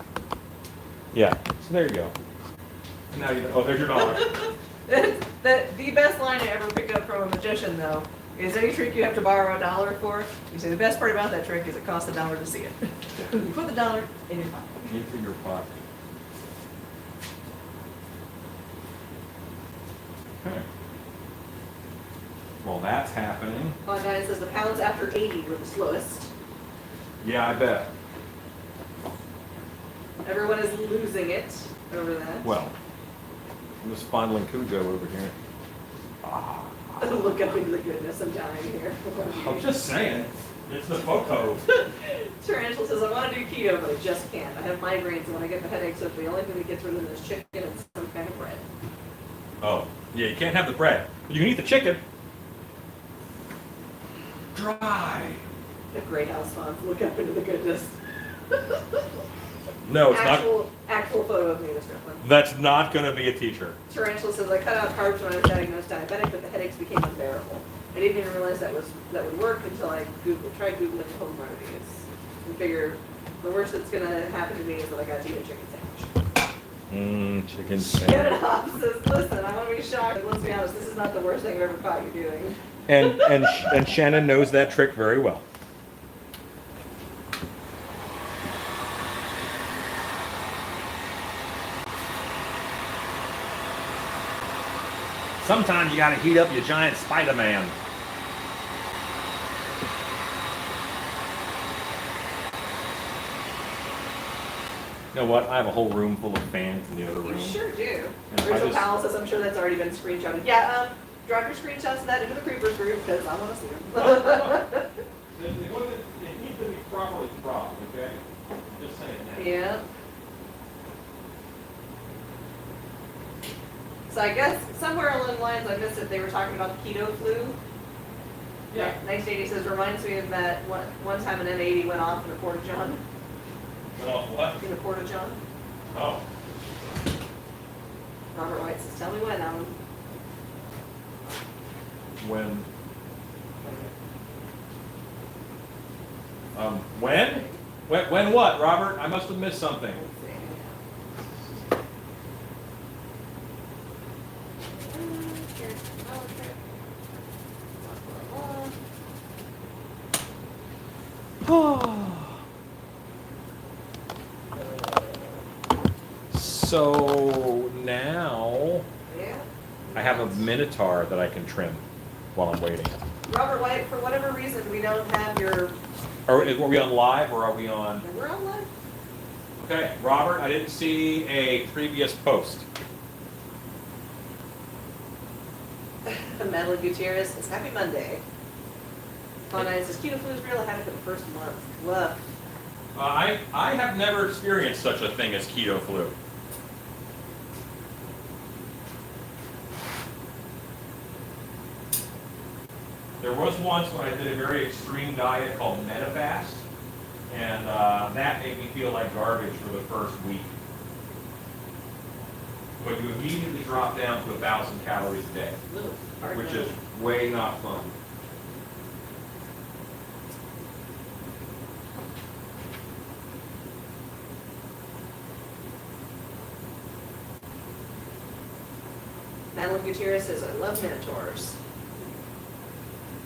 Yeah. So there you go. And now there's your $1. The best line I ever picked up from a magician, though, is any trick you have to borrow $1 for. You say the best part about that trick is it costs $1 to see it. You put the $1 in your pocket. Into your pocket. Okay. Well, that's happening. On that, it says the pounds after 80 were the slowest. Yeah, I bet. Everyone is losing it over that. Well, I'm just fondling Cujo over here. Ah. Look up into the goodness, I'm dying here. I'm just saying, it's the photo. Tarantula says, I want to do keto, but I just can't. I have migraines, and when I get the headaches, so the only thing that gets rid of them is chicken and some kind of bread. Oh, yeah, you can't have the bread. You can eat the chicken. Dry. The great house fonts, look up into the goodness. No, it's not. Actual photo of me, Mr. Flynn. That's not going to be a teacher. Tarantula says, I cut out carbs when I was diagnosed diabetic, but the headaches became unbearable. I didn't even realize that would work until I tried Googling home remedies and figured the worst that's going to happen to me is that I got to eat a chicken sandwich. Chicken Get sandwich. it off. Says, listen, I want to be shocked. Let's be honest, this is not the worst thing I've ever caught you doing. And Shannon knows that trick very well. Sometimes you gotta heat up your giant Spider-Man. You know what? I have a whole room full of fans in the other room. You sure do. And I Rachel just- Powell says, I'm sure that's already been screenshotted. Yeah, drop your screenshots of that into the Creepers group because I want to see them. It needs to be properly cropped, okay? Just saying that. Yeah. So I guess somewhere along the lines I missed it, they were talking about the keto flu. Yeah. 1980 says, reminds me of that one time an M80 went off in a porta john. Well, what? In a porta john. Oh. Robert White says, tell me when, Alan. When? When? When what, Robert? I must have missed something. Let's see. Here's the military. So now Yeah. I have a minotaur that I can trim while I'm waiting. Robert White, for whatever reason, we don't have your. Are we on live or are we on? We're on live. Okay, Robert, I didn't see a previous post. Madeline Gutierrez says, Happy Monday. Fauna says, keto flu is real. I had it for the first month. Woof. I have never experienced such a thing as keto flu. There was once when I did a very extreme diet called Metafast, and that made me feel like garbage for the first week. But you immediately drop down to 1,000 calories a day, Ooh, hard which no. is way not fun. Madeline Gutierrez says, I love Minotaurs.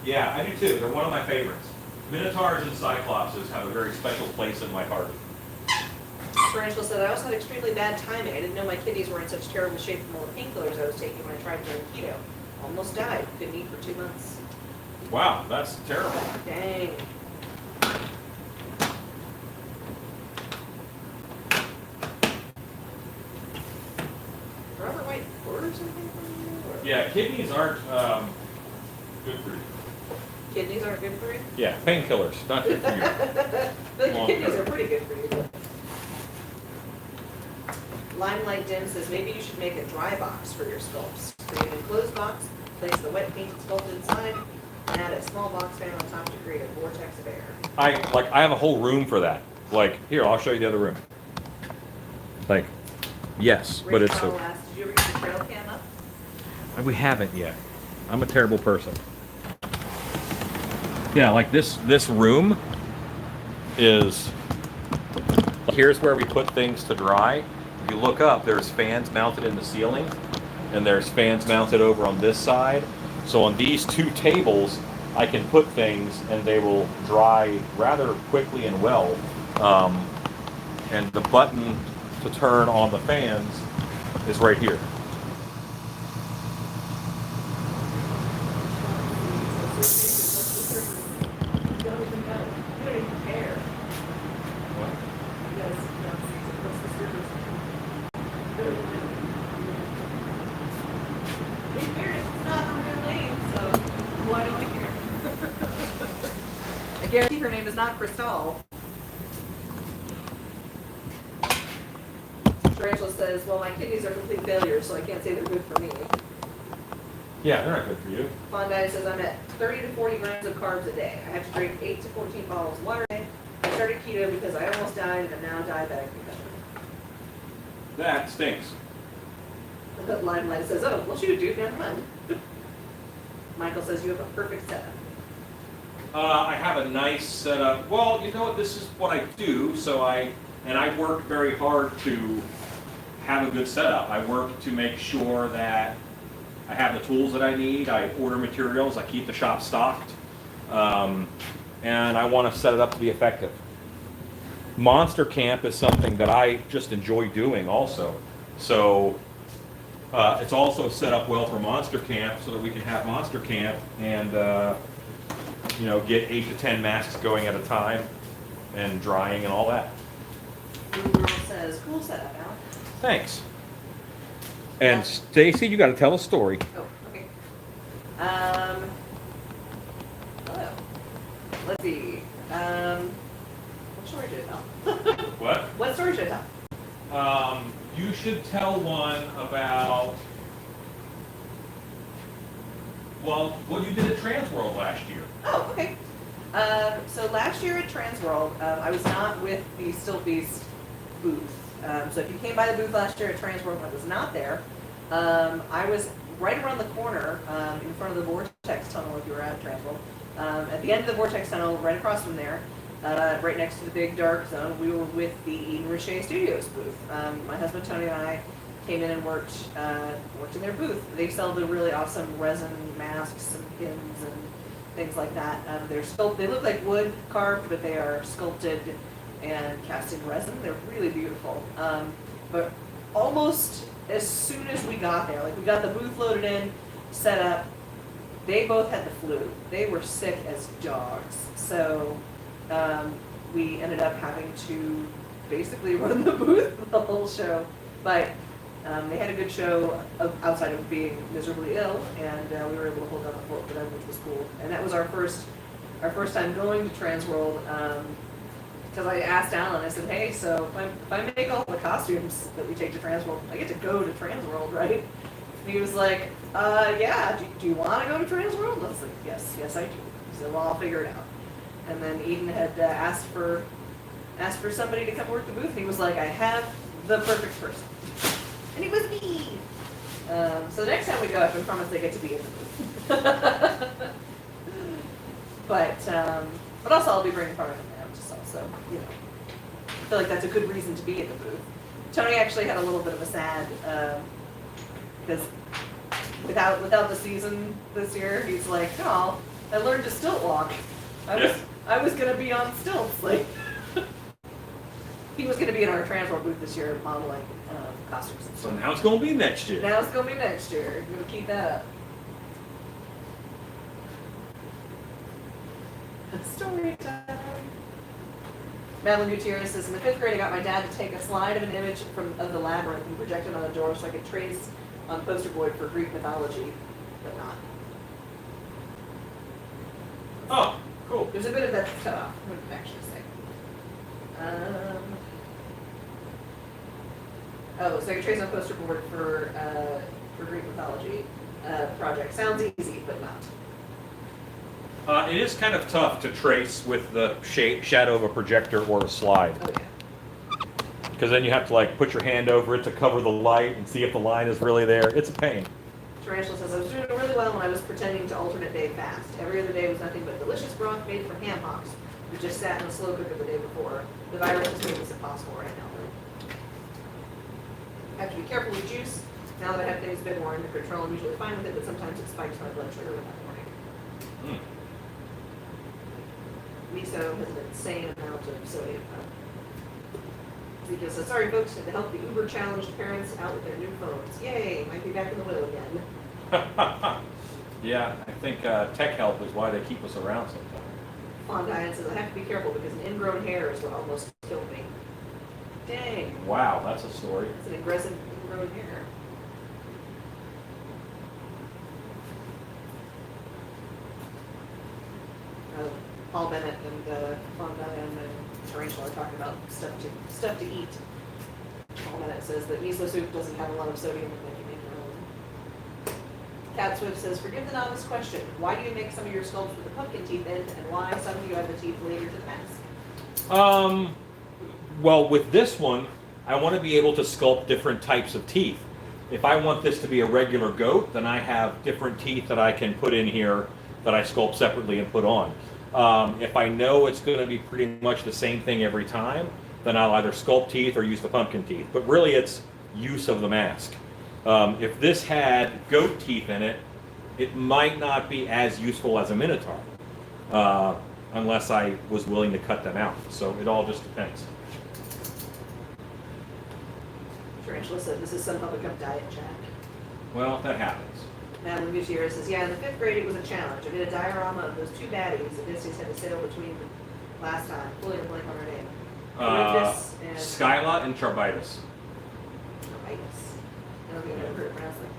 Yeah, I do too. They're one of my favorites. Minotaurs and Cyclopses have a very special place in my heart. Tarantula said, I also had extremely bad timing. I didn't know my kidneys were in such terrible shape from all the painkillers I was taking when I tried doing keto. Almost died. Couldn't eat for 2 months. Wow, that's terrible. Dang. Robert White ordered something from you? Or? Yeah, kidneys aren't good for you. Kidneys aren't good for you? Yeah, painkillers, not good for you. But your Long kidneys term. are pretty good for you. Limelight Dim says maybe you should make a dry box for your sculpts. Create an enclosed box, place the wet paint sculpted inside, and add a small box fan on top to create a vortex of air. I have a whole room for that. Like, here, I'll show you the other room. Like, yes, but it's Rachel asked, did you ever get the trail cam up? we haven't yet. I'm a terrible person. Yeah, like this room is, here's where we put things to dry. If you look up, there's fans mounted in the ceiling, and there's fans mounted over on this side. So on these two tables, I can put things and they will dry rather quickly and well. And the button to turn on the fans is right here. You don't even know. You don't even care. You guys don't see what's the surface. In fairness, it's not her real name, so why do I care? I guarantee her name is not Crystal. Tarantula says, well, my kidneys are complete failures, so I can't say they're good for me. Yeah, they're not good for you. Fondai says, I'm at 30 to 40 grams of carbs a day. I have to drink 8 to 14 bottles of water a day. I started keto because I almost died and am now diabetic because That stinks. of it. Limelight says, oh, well, shoot, dude, have fun. Michael says, you have a perfect setup. I have a nice setup. Well, you know what? This is what I do. So I work very hard to have a good setup. I work to make sure that I have the tools that I need. I order materials. I keep the shop stocked. And I want to set it up to be effective. Monster Camp is something that I just enjoy doing also. So it's also set up well for Monster Camp so that we can have Monster Camp and get 8 to 10 masks going at a time and drying and all that. Blue Girl says, cool setup, Alan. Thanks. And Stacy, you got to tell a story. Oh, okay. Hello. Let's see. What story should I tell? What? What story should I tell? You should tell one about, what you did at Transworld last year. Oh, okay. So last year at Transworld, I was not with the Still Beast booth. So if you came by the booth last year at Transworld, I was not there. I was right around the corner in front of the Vortex Tunnel if you were at Transworld. At the end of the Vortex Tunnel, right across from there, right next to the big dark zone, we were with the Eden Richet Studios booth. My husband Tony and I came in and worked in their booth. They sell the really awesome resin masks and pins and things like that. They look like wood carved, but they are sculpted and cast in resin. They're really beautiful. But almost as soon as we got there, like we got the booth loaded in, set up, they both had the flu. They were sick as dogs. So we ended up having to basically run the booth the whole show. But they had a good show outside of being miserably ill, and we were able to hold down the fort for them, which was cool. And that was our first time going to Transworld. Because I asked Alan, I said, hey, so if I make all the costumes that we take to Transworld, I get to go to Transworld, right? And he was like, yeah, do you want to go to Transworld? I was like, yes, I do. He said, well, I'll figure it out. And then Eden had asked for somebody to come work the booth, and he was like, I have the perfect person. And it was me. So the next time we go, I can promise they get to be in the booth. But also I'll be bringing product in there, which is also, I feel like that's a good reason to be in the booth. Tony actually had a little bit of a sad, because without the season this year, he's like, oh, I learned to stilt walk. I was gonna be on stilts, like. He was going to be in our Transworld booth this year modeling costumes and So stuff. now it's going to be next year. Now it's going to be next year. We're going to keep that up. Story time. Madeline Gutierrez says, in the 5th grade, I got my dad to take a slide of an image of the labyrinth and project it on the door so I could trace on poster board for Greek mythology, but not. Oh, cool. There's a bit of that cut off, I wouldn't actually say. So I can trace on poster board for Greek mythology project. Sounds easy, but not. It is kind of tough to trace with the shadow of a projector or a slide. Oh yeah. Because then you have to put your hand over it to cover the light and see if the line is really there. It's a pain. Tarantula says, I was doing really well when I was pretending to alternate day fast. Every other day was nothing but delicious broth made from ham hocks. We just sat in a slow cooker the day before. The virus has made this impossible right now. I have to be careful with juice. Now that I have things a bit more under control, I'm usually fine with it, but sometimes it spikes my blood sugar without warning. Miso has an insane amount of sodium. Ezekiel says, sorry folks, had to help the Uber challenged parents out with their new phones. Yay, might be back in the will again. Yeah, I think tech help is why they keep us around sometimes. Fondine says, I have to be careful because an ingrown hair is what almost killed me. Dang. Wow, that's a story. It's an aggressive ingrown hair. Paul Bennett and Fondine and Tarantula are talking about stuff to eat. Paul Bennett says that miso soup doesn't have a lot of sodium and they can make your own. Cat Swift says, forgive the novice question. Why do you make some of your sculpts with the pumpkin teeth in, and why some of you have the teeth later to the mask? Well, with this one, I want to be able to sculpt different types of teeth. If I want this to be a regular goat, then I have different teeth that I can put in here that I sculpt separately and put on. If I know it's going to be pretty much the same thing every time, then I'll either sculpt teeth or use the pumpkin teeth. But really, it's use of the mask. If this had goat teeth in it, it might not be as useful as a Minotaur, unless I was willing to cut them out. So it all just depends. Tarantula said, this is somehow become diet Jack. Well, that happens. Madeline Gutierrez says, yeah, in the 5th grade it was a challenge. I did a diorama of those 2 baddies Odysseus had to sail between last time. Fully blank on her name. Charybdis and Skyla and Charybdis. Charybdis. I don't think I've ever heard it pronounced like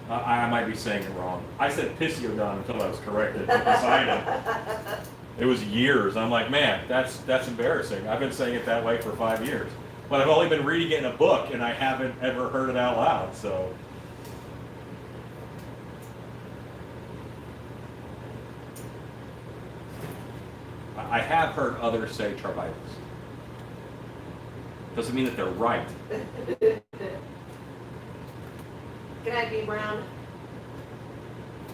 that. I might be saying it wrong. I said Pisiodon until I was corrected from Poseidon. It was years. I'm like, man, that's embarrassing. I've been saying it that way for 5 years. But I've only been reading it in a book, and I haven't ever heard it out loud, so. I have heard others say Charybdis. Doesn't mean that they're right. Good night, B. Brown.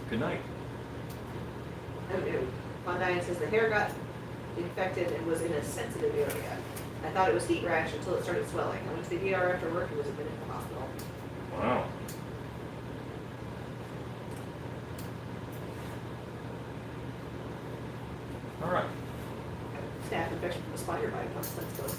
Good night. Oh, no. Von Diane says the hair got infected and was in a sensitive area. I thought it was heat rash until it started swelling. I went to the ER after work and was admitted to the hospital. Wow. All right. Staph infection from a spider bite. That's close.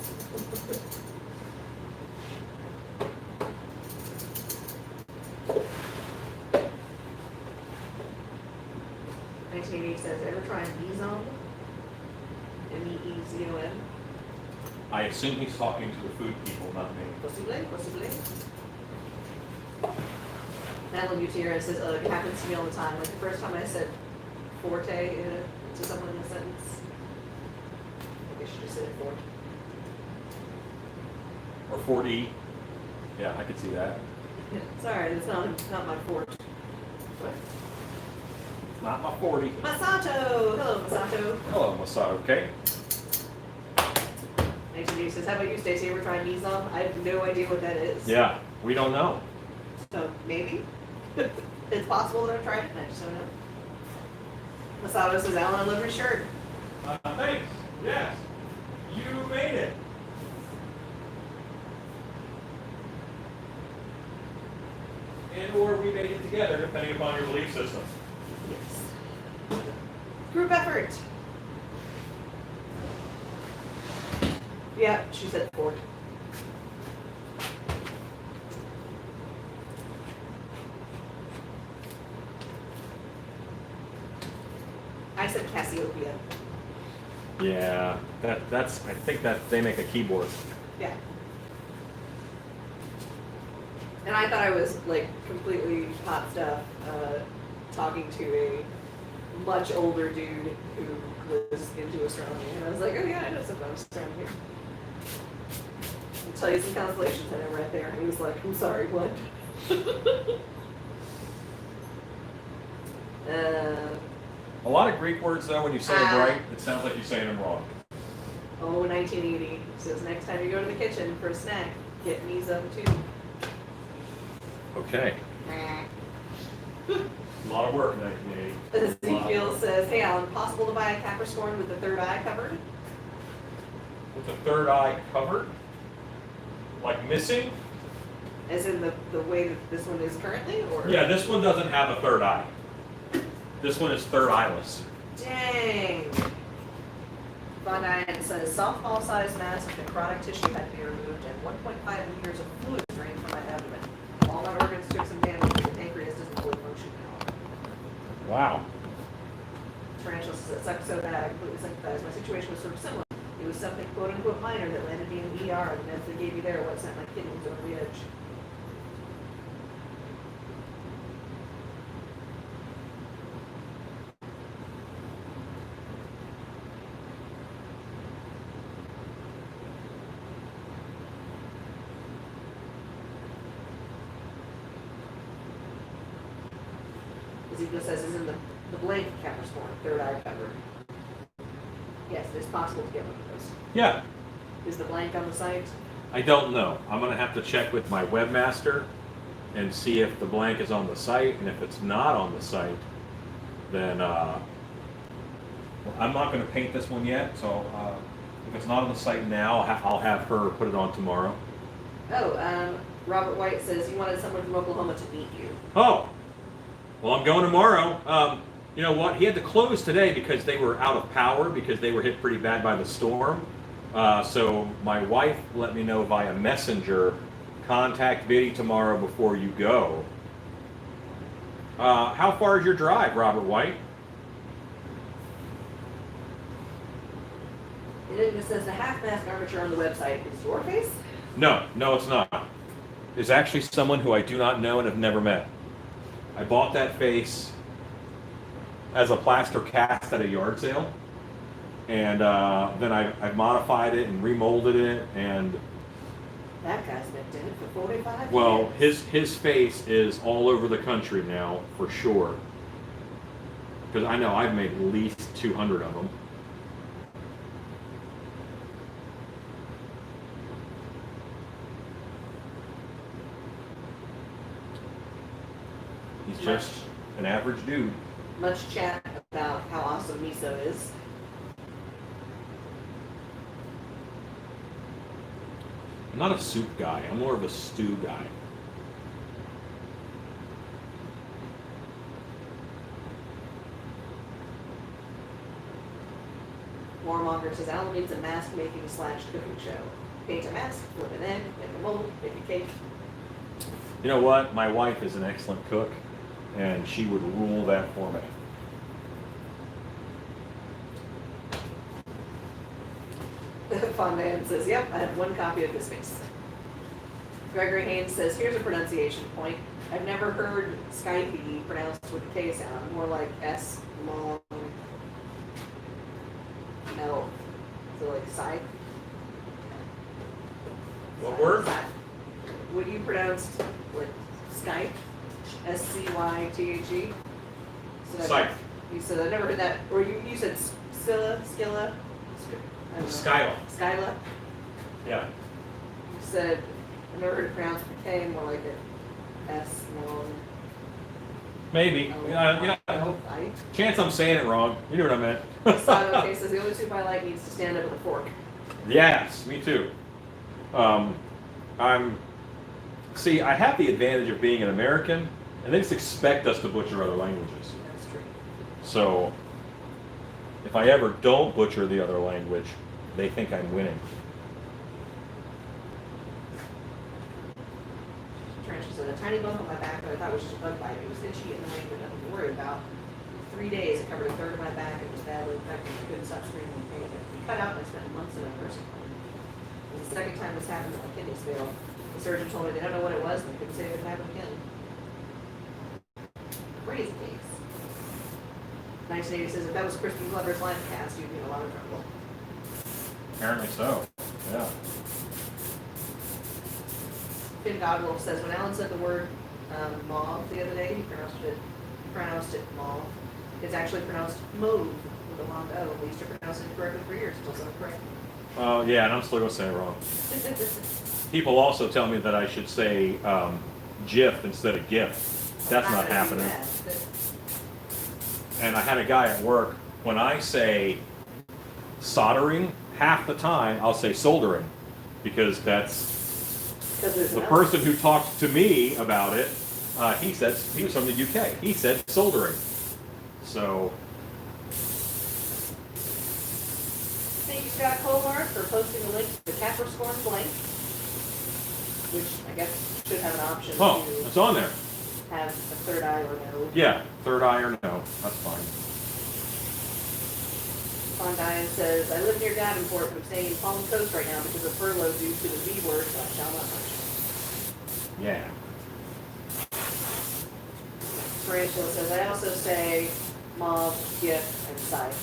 1980 says, ever try Mezon? MEEZON? I assume he's talking to the food people, not me. Possibly. Madeline Gutierrez says, it happens to me all the time. Like the first time I said forte to someone in a sentence. I guess you just said forte. Or 40. Yeah, I could see that. Sorry, that's not my fort. What? Not my 40. Masato! Hello, Masato. Hello, Masato. Okay. 1980 says, how about you, Stacey? Ever tried Mezon? I have no idea what that is. Yeah, we don't know. So maybe it's possible that I've tried it, and I just don't know. Masato says, Alan, I love your shirt. Thanks. Yes. You made it. And or we made it together, depending upon your belief system. Yes. Group effort. Yeah, she said Ford. I said Cassiopeia. Yeah, that's. I think that they make a keyboard. Yeah. And I thought I was like completely hot stuff, talking to a much older dude who was into astronomy, and I was like, oh yeah, I know something about astronomy. I'll tell you some constellations I know right there. And he was like, I'm sorry, what? A lot of Greek words, though, when you say them right, it sounds like you're saying them wrong. 1980 says next time you go to the kitchen for a snack, get me some too. Okay. A lot of work, 1980. Ezekiel says, hey Alan, possible to buy a Capricorn with the third eye covered? With the third eye covered? Like missing? As in the way that this one is currently, or? Yeah, this one doesn't have a third eye. This one is third eyeless. Dang. Von Diane says, softball-sized mass of necrotic tissue had to be removed and 1.5 liters of fluid drained from my abdomen. All my organs took some damage, but the pancreas doesn't fully function now. Wow. Tarantula says, it sucked so bad, I completely sympathize. My situation was sort of similar. It was something quote-unquote minor that landed me in the ER, and the meds they gave me there what sent my kidneys over the edge. Ezekiel says, isn't the blank Capricorn, third eye covered? Yes, it's possible to get one of those. Yeah. Is the blank on the site? I don't know. I'm going to have to check with my webmaster and see if the blank is on the site. And if it's not on the site, then I'm not going to paint this one yet. So if it's not on the site now, I'll have her put it on tomorrow. Oh, Robert White says you wanted someone from Oklahoma to meet you. Oh, well, I'm going tomorrow. You know what? He had to close today because they were out of power because they were hit pretty bad by the storm. So my wife let me know via messenger, contact Biddy tomorrow before you go. How far is your drive, Robert White? It says the half-mask armature on the website is your face? No, it's not. It's actually someone who I do not know and have never met. I bought that face as a plaster cast at a yard sale, and then I've modified it and remolded it, and That guy's been dead for 45 well, years. his face is all over the country now for sure. Because I know I've made at least 200 of them. He's just an average dude. Much chat about how awesome miso is. I'm not a soup guy. I'm more of a stew guy. Warmonger says Alan needs a mask making / cooking show. Paint a mask, flip an egg, make a mold, make a cake. You know what? My wife is an excellent cook, and she would rule that for me. Fondan says, yep, I have one copy of his face. Gregory Haynes says, here's a pronunciation point. I've never heard Skype pronounced with a K sound, more like S long L. So like side. What word? What you pronounced like Skype? SCYTHE? Scythe. You said I've never heard that. Or you said Skilla? I don't know. Skyla. Skyla? Yeah. You said I've never heard it pronounced with a K, more like a S long. Maybe. Chance I'm saying it wrong. You know what I meant. Sato okay says the only soup I like needs to stand up with a fork. Yes, me too. See, I have the advantage of being an American, and they just expect us to butcher other languages. That's true. So, if I ever don't butcher the other language, they think I'm winning. Trench said a tiny bump on my back that I thought was just a bug bite. It was itchy and annoying, but nothing to worry about. 3 days, it covered a third of my back and was badly infected. I couldn't stop screaming in pain. It cut out and I spent months in a nursing home. It was the second time this happened that my kidneys failed. The surgeon told me they don't know what it was and they couldn't say it would happen again. Crazy case. 1980 says if that was Kristen Glover's live cast, you'd be in a lot of trouble. Apparently so. Yeah. Finn Godwolf says when Alan said the word mauve the other day, he pronounced it mauve. It's actually pronounced mauve with a long O. We used to pronounce it correctly for years until someone corrected me. Oh, yeah, and I'm still going to say it wrong. People also tell me that I should say GIF instead of GIF. That's not happening. And I had a guy at work, when I say soldering, half the time I'll say soldering, because that's the person who talked to me about it. He was from the UK. He said soldering. So. Thank you, Scott Colmar, for posting the link to the Capricorn blank, which I guess should have an option Oh, to it's on there. have a third eye or no. Yeah, third eye or no. That's fine. Von Diane says, I live near Davenport, but I'm staying in Palm Coast right now because of furlough due to the V word, so I shall not function. Yeah. Rachel says, I also say mauve, gift, and sight.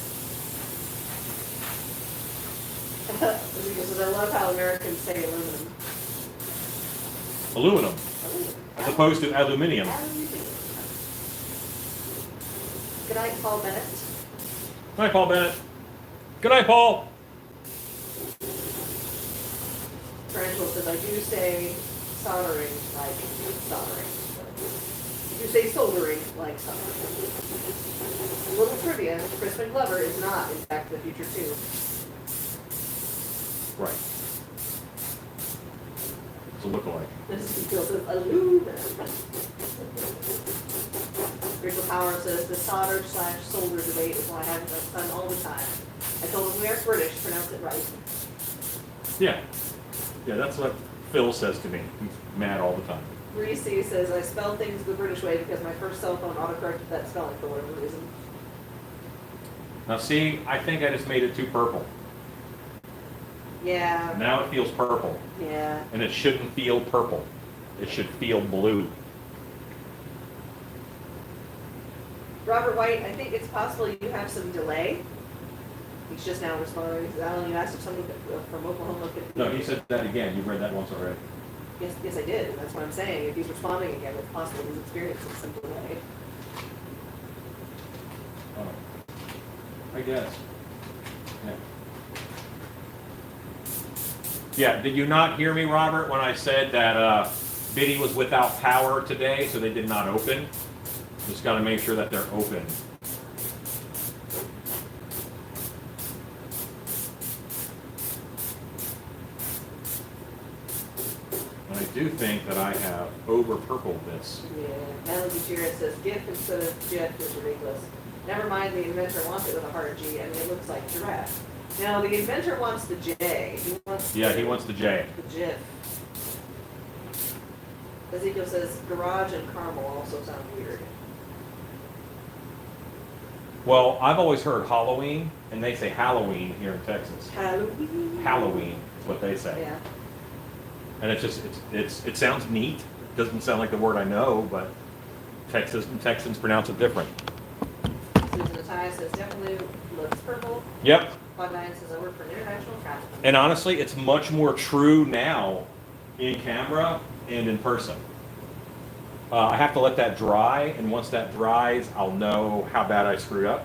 Because I love how Americans say aluminum. Aluminum, as opposed to aluminium. Good night, Paul Bennett. Good night, Paul Bennett. Good night, Paul. Rachel says, I do say soldering like soldering. I do say soldering like soldering. A little trivia, Crispin Glover is not, in fact, the future too. Right. It's a lookalike. Ezekiel says, aluminum. Rachel Power says, the solder/solder debate is what I have with my son all the time. I told him we are British, pronounce it right. Yeah. Yeah, that's what Phil says to me. He's mad all the time. Reese says, I spell things the British way because my first cell phone autocorrected that spelling for whatever reason. Now see, I think I just made it too purple. Yeah. Now it feels purple. Yeah. And it shouldn't feel purple. It should feel blue. Robert White, I think it's possible you have some delay. He's just now responding. Alan, you asked if someone from Oklahoma could... No, he said that again. You've read that once already. Yes, I did. That's what I'm saying. If he's responding again, it's possible he's experiencing some delay. Oh. I guess. Yeah. Yeah, did you not hear me, Robert, when I said that Biddy was without power today, so they did not open? Just got to make sure that they're open. And I do think that I have over-purpled this. Yeah. Alan Gutierrez says GIF instead of GIF is ridiculous. Never mind, the inventor wants it with a hard G. I mean, it looks like giraffe. Now, the inventor wants the J. He wants the J. The GIF. Ezekiel says garage and caramel also sound weird. Well, I've always heard Halloween, and they say Halloween here in Texas. Halloween. Halloween is what they say. Yeah. And it sounds neat. Doesn't sound like the word I know, but Texans pronounce it different. Susan Attai says definitely looks purple. Yep. Bob Nine says I work for an international travel. And honestly, it's much more true now in camera and in person. I have to let that dry, and once that dries, I'll know how bad I screwed up.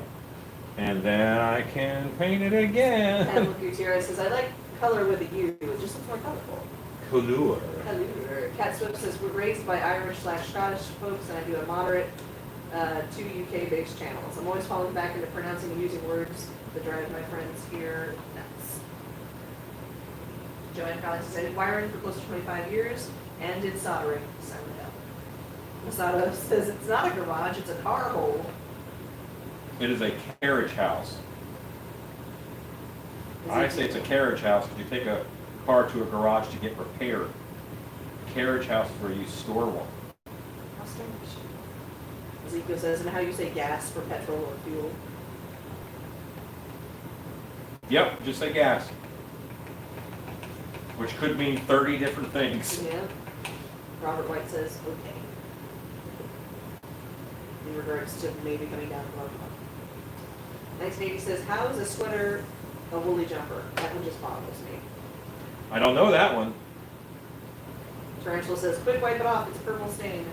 And then I can paint it again. Alan Gutierrez says I like color with a U. It just looks more colorful. Couleur. Color. Cat Swift says we're raised by Irish/Scottish folks, and I do a moderate 2 UK-based channels. I'm always falling back into pronouncing and using words that drive my friends here nuts. Joanne Collins says I did wiring for close to 25 years and did soldering. Masato says it's not a garage, it's a car hole. It is a carriage house. I say it's a carriage house because you take a car to a garage to get repaired. Carriage house is where you store one. How strange. Ezekiel says, and how you say gas for petrol or fuel. Yep, just say gas. Which could mean 30 different things. Yeah. Robert White says, okay. In regards to maybe coming down from Oklahoma. 1980 says, how is a sweater a woolly jumper? That one just bothers me. I don't know that one. Tarantula says, quick wipe it off, it's purple stain.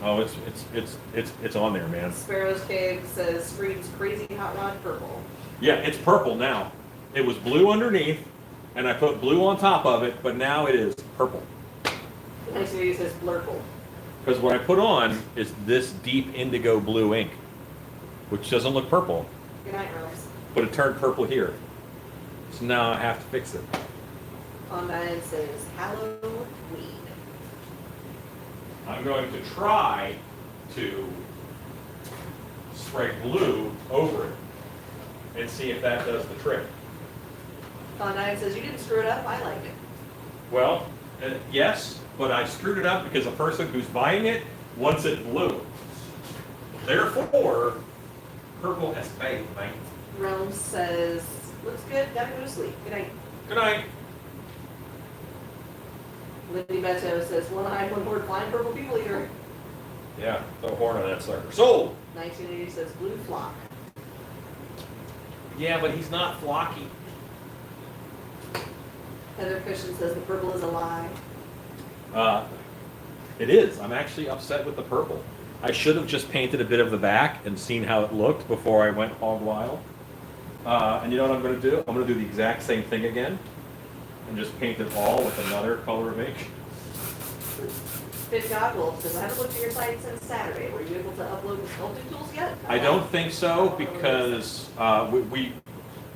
Oh, it's on there, man. Sparrow's Cave says, screams crazy hot rod purple. Yeah, it's purple now. It was blue underneath, and I put blue on top of it, but now it is purple. 1980 says, blurple. Because what I put on is this deep indigo blue ink, which doesn't look purple, Good night, Rose. but it turned purple here. So now I have to fix it. On 9 says, Halloween. I'm going to try to spray blue over it and see if that does the trick. On 9 says, you didn't screw it up, I like it. Well, yes, but I screwed it up because the person who's buying it wants it blue. Therefore, purple has failed, mate. Rome says, looks good, gotta go to sleep. Good night. Good night. Lindy Beto says, one eye, one word, flying purple people eater. Yeah, the horn on that sucker. Sold! 1980 says, blue flock. Yeah, but he's not flocky. Heather Christian says, the purple is a lie. It is. I'm actually upset with the purple. I should have just painted a bit of the back and seen how it looked before I went hog wild. And you know what I'm going to do? I'm going to do the exact same thing again and just paint it all with another color of ink. Fit Godwolf says, I haven't looked at your site since Saturday. Were you able to upload the sculpting tools yet? I don't think so because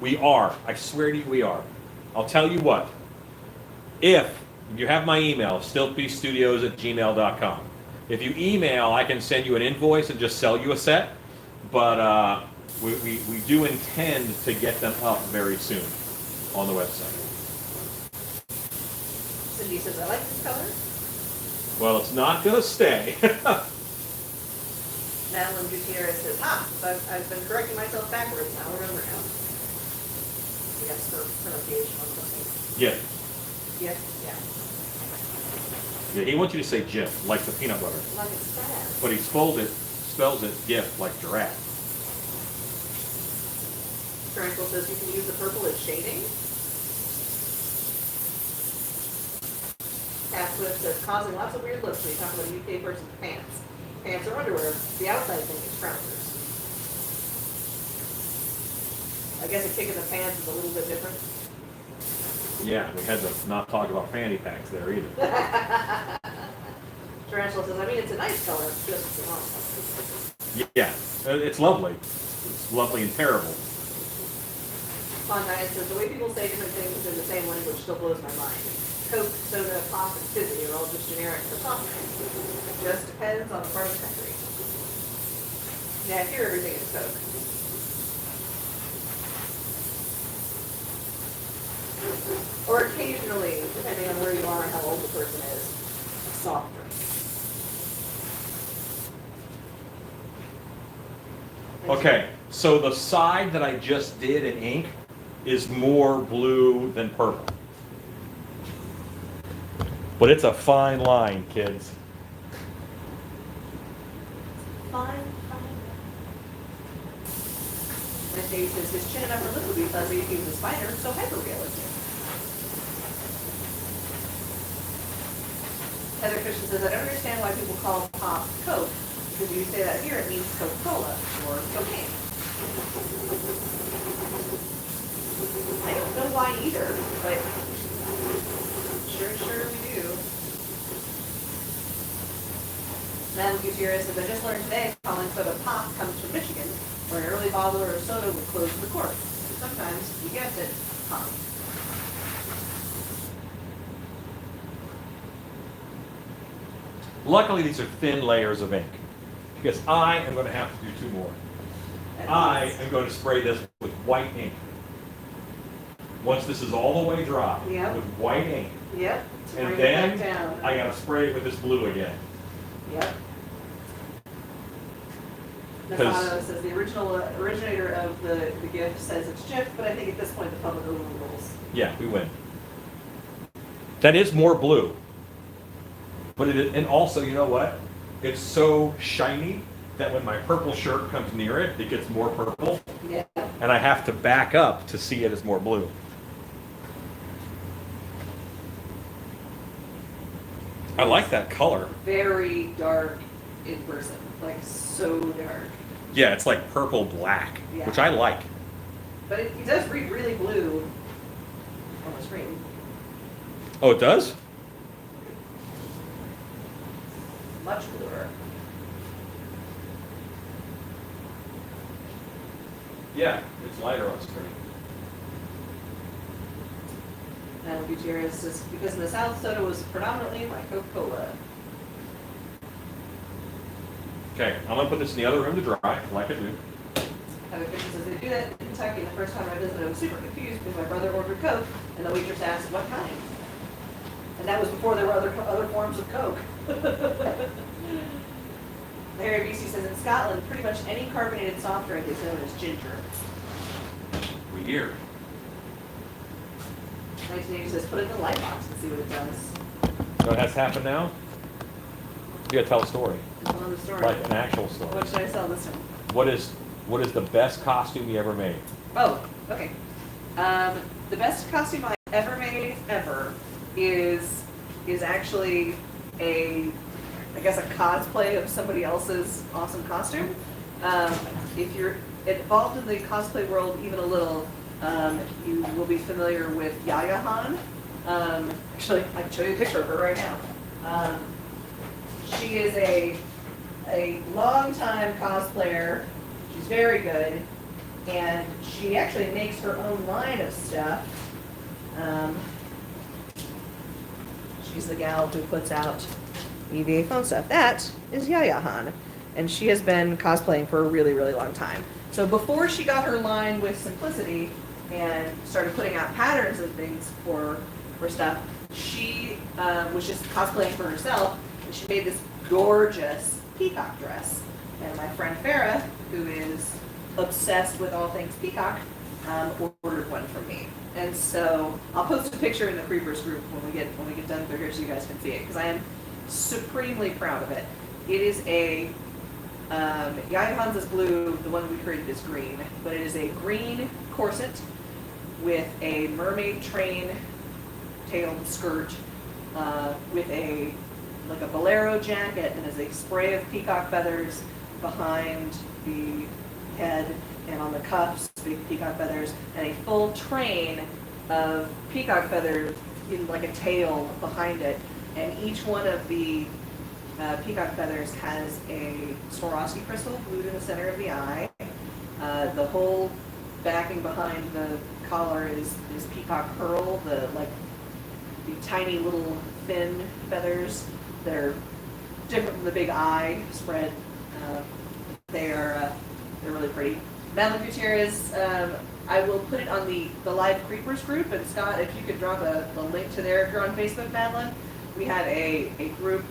we are. I swear to you we are. I'll tell you what. If You have my email, stiltbeaststudios@gmail.com. If you email, I can send you an invoice and just sell you a set. But we do intend to get them up very soon on the website. Cindy says, I like this color. Well, it's not going to stay. Madeline Gutierrez says, I've been correcting myself backwards. I'll remember now. Yes, for pronunciation on something. Yeah. Yes, yeah. Yeah, he wants you to say Jif, like the peanut butter. Like it says. But he spells it Gif, like giraffe. Tranquil says you can use the purple as shading. Catcliffe says, causing lots of weird looks when you talk about a UK person's pants. Pants or underwear, the outside thing is trousers. I guess a kick in the pants is a little bit different. Yeah, we had to not talk about fanny packs there either. Tarantula says, I mean, it's a nice color, it's just wrong. Yeah, it's lovely. It's lovely and terrible. Fun Diane says, the way people say different things in the same language still blows my mind. Coke, soda, pop, and fizzy are all just generic for soft drinks. It just depends on the part of the country. Yeah, here everything is Coke. Or occasionally, depending on where you are and how old the person is, soft drink. Okay, so the side that I just did in ink is more blue than purple. But it's a fine line, kids. Fine. And Dave says his chin and upper lip would be fuzzy if he was a spider, so hyper-realistic. Heather Christian says, I don't understand why people call pop Coke, because if you say that here, it means Coca-Cola or cocaine. I don't know why either, but sure we do. Madam Gutierrez says, I just learned today calling soda pop comes from Michigan, where an early bottler of soda would close the cork. Sometimes, you guessed it, pop. Luckily, these are thin layers of ink, because I am going to have to do two more. I am going to spray this with white ink. Once this is all the way dry, Yep. with white ink, Yep. and Bring it then back down. I got to spray it with this blue again. Yep. 'Cause- Nafano says the originator of the gift says it's Jif, but I think at this point the public overrules. Yeah, we win. That is more blue. But and also, you know what? It's so shiny that when my purple shirt comes near it, it gets more purple, Yeah. and I have to back up to see it as more blue. I like that color. Very dark in person, like so dark. Yeah, it's like purple black, Yeah. which I like. But it does read really blue on the screen. Oh, it does? Much bluer. Yeah, it's lighter on screen. And Gutierrez says, because in the South, soda was predominantly like Coca-Cola. Okay, I'm gonna put this in the other room to dry, like I do. Heather Fisher says, they do that in Kentucky. The first time I visited, I was super confused because my brother ordered Coke, and the waitress asked, what kind? And that was before there were other forms of Coke. Harry BC says, in Scotland, pretty much any carbonated soft drink is known as ginger. Weird. 1980 says, put it in the light box and see what it does. You know what has happened now? You gotta tell a story, It's another story. like an actual story. What should I sell this one? What is the best costume you ever made? Oh, okay. The best costume I ever made, ever, is actually I guess a cosplay of somebody else's awesome costume. If you're involved in the cosplay world even a little, you will be familiar with Yaya Han. Actually, I can show you a picture of her right now. She is a longtime cosplayer. She's very good, and she actually makes her own line of stuff. She's the gal who puts out EVA phone stuff. That is Yaya Han, and she has been cosplaying for a really, really long time. So before she got her line with Simplicity and started putting out patterns and things for stuff, she was just cosplaying for herself, and she made this gorgeous peacock dress. And my friend Farah, who is obsessed with all things peacock, ordered one from me. And so I'll post a picture in the Creepers group when we get done through here so you guys can see it, because I am supremely proud of it. It is a Yaya Han's is blue, the one we created is green, but it is a green corset with a mermaid train tailed skirt, with a bolero jacket, and is a spray of peacock feathers behind the head, and on the cuffs, big peacock feathers, and a full train of peacock feathers in like a tail behind it. And each one of the peacock feathers has a Swarovski crystal glued in the center of the eye. The whole backing behind the collar is peacock pearl, the tiny little thin feathers that are different from the big eye spread. They're really pretty. Madeline Gutierrez, I will put it on the Live Creepers group, and Scott, if you could drop a link to there if you're on Facebook, Madeline. We have a group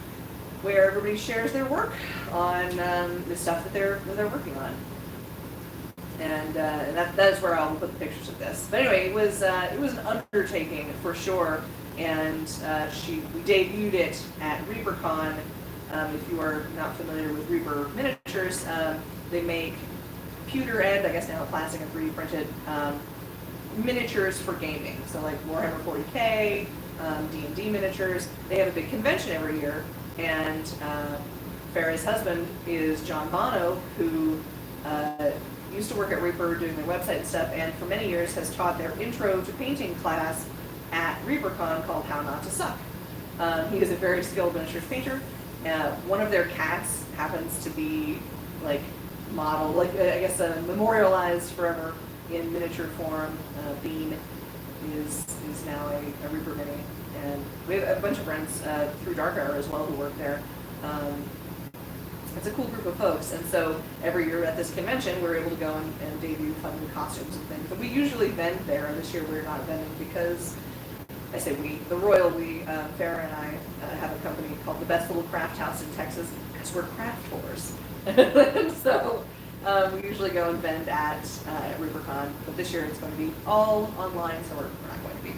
where everybody shares their work on the stuff that they're working on, and that is where I'll put the pictures of this. But anyway, it was an undertaking for sure, and we debuted it at ReaperCon. If you are not familiar with Reaper Miniatures, they make pewter and I guess now plastic and 3D printed miniatures for gaming. So like Warhammer 40K, D&D miniatures. They have a big convention every year, and Farah's husband is John Bono, who used to work at Reaper doing their website and stuff, and for many years has taught their intro to painting class at ReaperCon called How Not to Suck. He is a very skilled miniatures painter. One of their cats happens to be model, memorialized forever in miniature form. Bean is now a Reaper mini, and we have a bunch of friends through Dark Hour as well who work there. It's a cool group of folks, and so every year at this convention we're able to go and debut fun new costumes and things. But we usually vend there, and this year we're not vending because, I say we, the Royal we, Farah and I have a company called the Best Little Craft House in Texas, because we're craft whores. So we usually go and vend at ReaperCon, but this year it's going to be all online, so we're not going to be.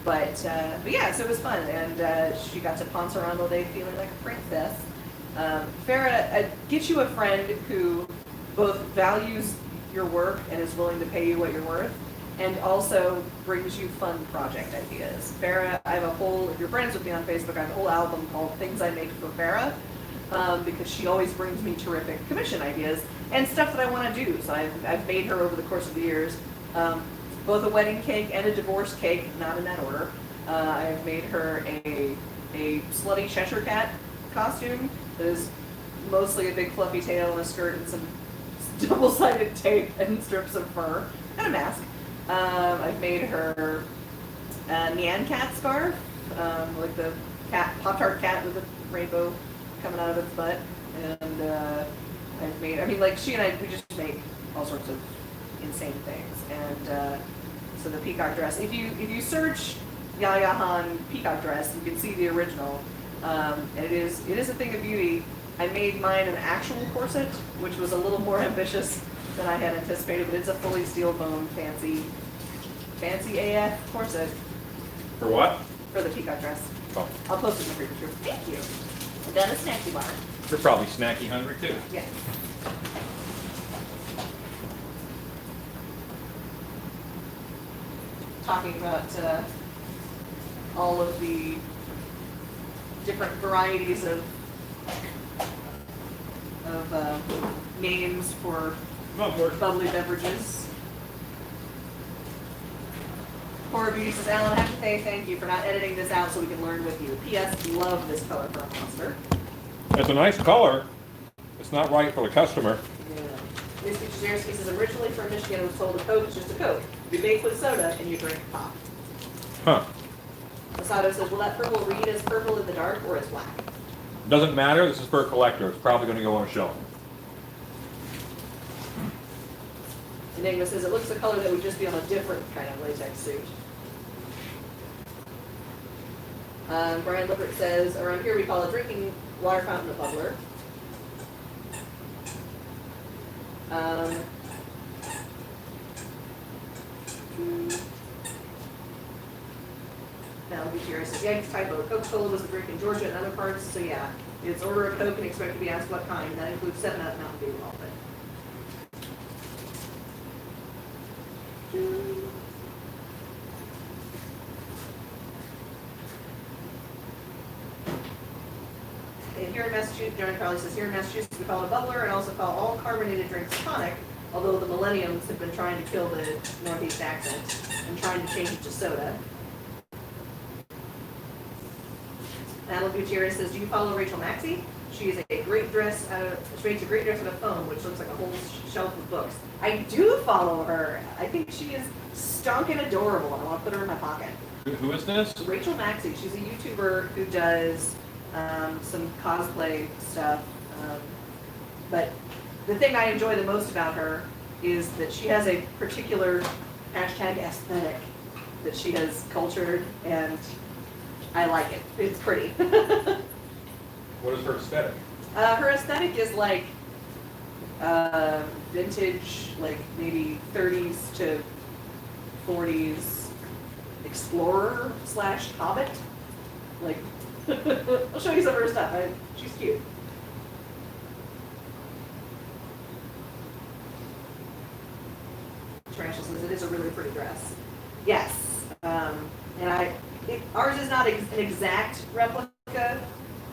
But yeah, so it was fun, and she got to ponce around all day feeling like a princess. Farah, get you a friend who both values your work and is willing to pay you what you're worth, and also brings you fun project ideas. Farah, I have a whole, if you're friends with me on Facebook, I have a whole album called Things I Make for Farah, because she always brings me terrific commission ideas and stuff that I want to do. So I've made her over the course of the years both a wedding cake and a divorce cake, not in that order. I've made her a slutty Cheshire Cat costume that is mostly a big fluffy tail and a skirt and some double-sided tape and strips of fur and a mask. I've made her a Nyan cat scarf, like the Pop-Tart cat with a rainbow coming out of its butt. And I've made, she and I, we just make all sorts of insane things. And so the peacock dress, if you search Yaya Han peacock dress, you can see the original. And it is a thing of beauty. I made mine an actual corset, which was a little more ambitious than I had anticipated, but it's a fully steel bone, fancy AF corset. For what? For the peacock dress. Oh. I'll post it in the previous group. Thank you. And then a snacky bar. You're probably snacky hungry too. Yeah. Talking about all of the different varieties of names for bubbly beverages. Horror Beauty says, Alan, I have to say thank you for not editing this out so we can learn with you. P.S. Love this color for a monster. It's a nice color. It's not right for the customer. Yeah. Mr. Jarzynski says, originally from Michigan, I was told a Coke is just a Coke. You make with soda and you drink pop. Huh. Masato says, will that purple read as purple in the dark or as black? Doesn't matter. This is for a collector. It's probably going to go on a shelf. Enigma says, it looks a color that would just be on a different kind of latex suit. Brian Lippert says, around here we call a drinking water fountain a bubbler. Now, Gutierrez says, yeah, it's typo. Coca-Cola was a drink in Georgia and other parts, so yeah. It's order a Coke and expect to be asked what kind. That includes 7-Up, Mountain Dew, and all that. And here in Massachusetts, John Crowley says, here in Massachusetts we call it a bubbler and also call all carbonated drinks tonic, although the millenniums have been trying to kill the Northeast accent and trying to change it to soda. Madeline Gutierrez says, do you follow Rachel Maxey? She is a great dress, she makes a great dress out of foam, which looks like a whole shelf of books. I do follow her. I think she is stonking adorable, and I want to put her in my pocket. Who is this? Rachel Maxey. She's a YouTuber who does some cosplay stuff. But the thing I enjoy the most about her is that she has a particular hashtag aesthetic that she has cultured, and I like it. It's pretty. What is her aesthetic? Her aesthetic is like vintage, like maybe 30s to 40s explorer / hobbit. Like, I'll show you some of her stuff. She's cute. Tarantula says it is a really pretty dress. Yes, and ours is not an exact replica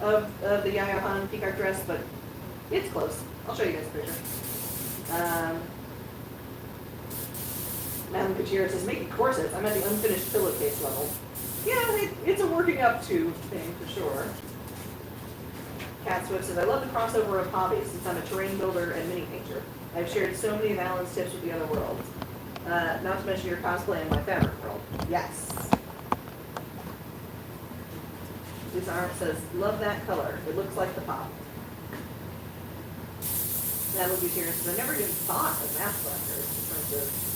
of the Yaya Han peacock dress, but it's close. I'll show you guys a picture. Madame Gutierrez says, making corsets. I'm at the unfinished pillowcase level. Yeah, it's a working up to thing for sure. Cat Swift says, I love the crossover of hobbies since I'm a terrain builder and mini painter. I've shared so many of Alan's tips with the other world. Not to mention your cosplay in my fabric world. Yes. Lisa Arndt says, love that color. It looks like the pop. Natalie Gutierrez says, I never even thought of math collectors in terms of.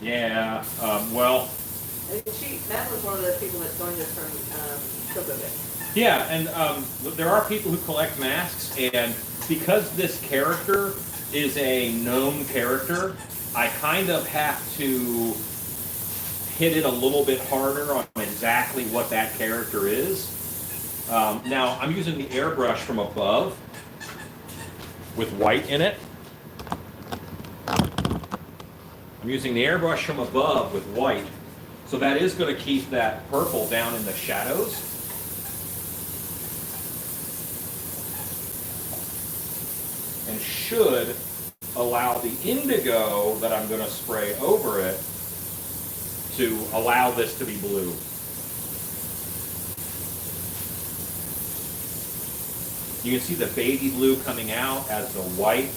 Yeah, well. Madeline's one of the people that joined us from Coco Day. Yeah, and there are people who collect masks, and because this character is a gnome character, I kind of have to hit it a little bit harder on exactly what that character is. Now, I'm using the airbrush from above with white in it. I'm using the airbrush from above with white, so that is going to keep that purple down in the shadows. And should allow the indigo that I'm going to spray over it to allow this to be blue. You can see the baby blue coming out as the white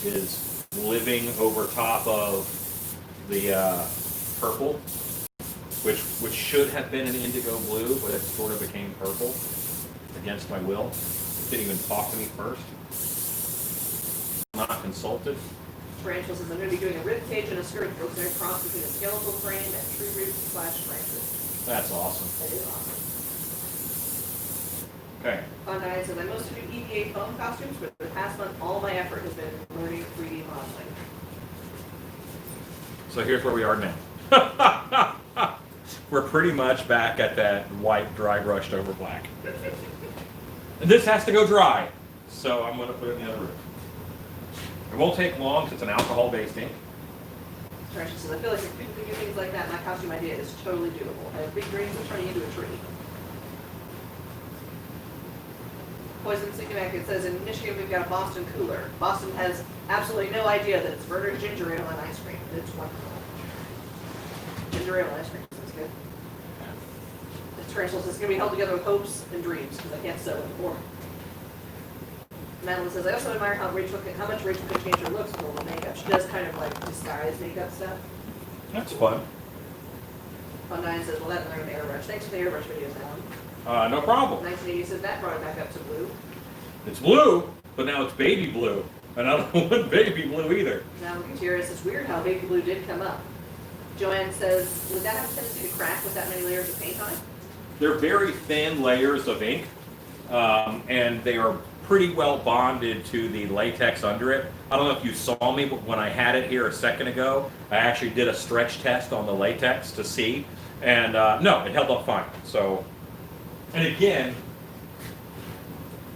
is living over top of the purple, which should have been an indigo blue, but it sort of became purple against my will. It didn't even talk to me first. Not consulted. Tarantula says, I'm going to be doing a rib cage and a skirt that looks like a cross between a skeletal frame and tree roots / branches. That's awesome. That is awesome. Okay. Diane says, I mostly do EVA foam costumes, but for the past month, all my effort has been learning 3D modeling. So here's where we are now. We're pretty much back at that white, dry brushed over black. And this has to go dry, so I'm going to put it in the other room. It won't take long because it's an alcohol-based ink. Tarantula says, I feel like if people can do things like that, my costume idea is totally doable. I have big dreams of turning into a tree. Poison Synconnect, it says in Michigan we've got a Boston cooler. Boston has absolutely no idea that it's Werther's ginger ale and ice cream. It's wonderful. Ginger ale and ice cream sounds good. The Tarantula says it's going to be held together with hopes and dreams because I can't sew anymore. Madeline says, I also admire how much Rachel can change her looks with all the makeup. She does kind of like disguise makeup stuff. That's fun. Fun 9 says, well, that learned airbrush. Thanks for the airbrush videos, Alan. No problem. 1980 says that brought it back up to blue. It's blue, but now it's baby blue. And I don't want baby blue either. Now, Gutierrez, it's weird how baby blue did come up. Joanne says, would that have a tendency to crack with that many layers of paint on it? They're very thin layers of ink, and they are pretty well bonded to the latex under it. I don't know if you saw me, but when I had it here a second ago, I actually did a stretch test on the latex to see, and no, it held up fine. So, and again,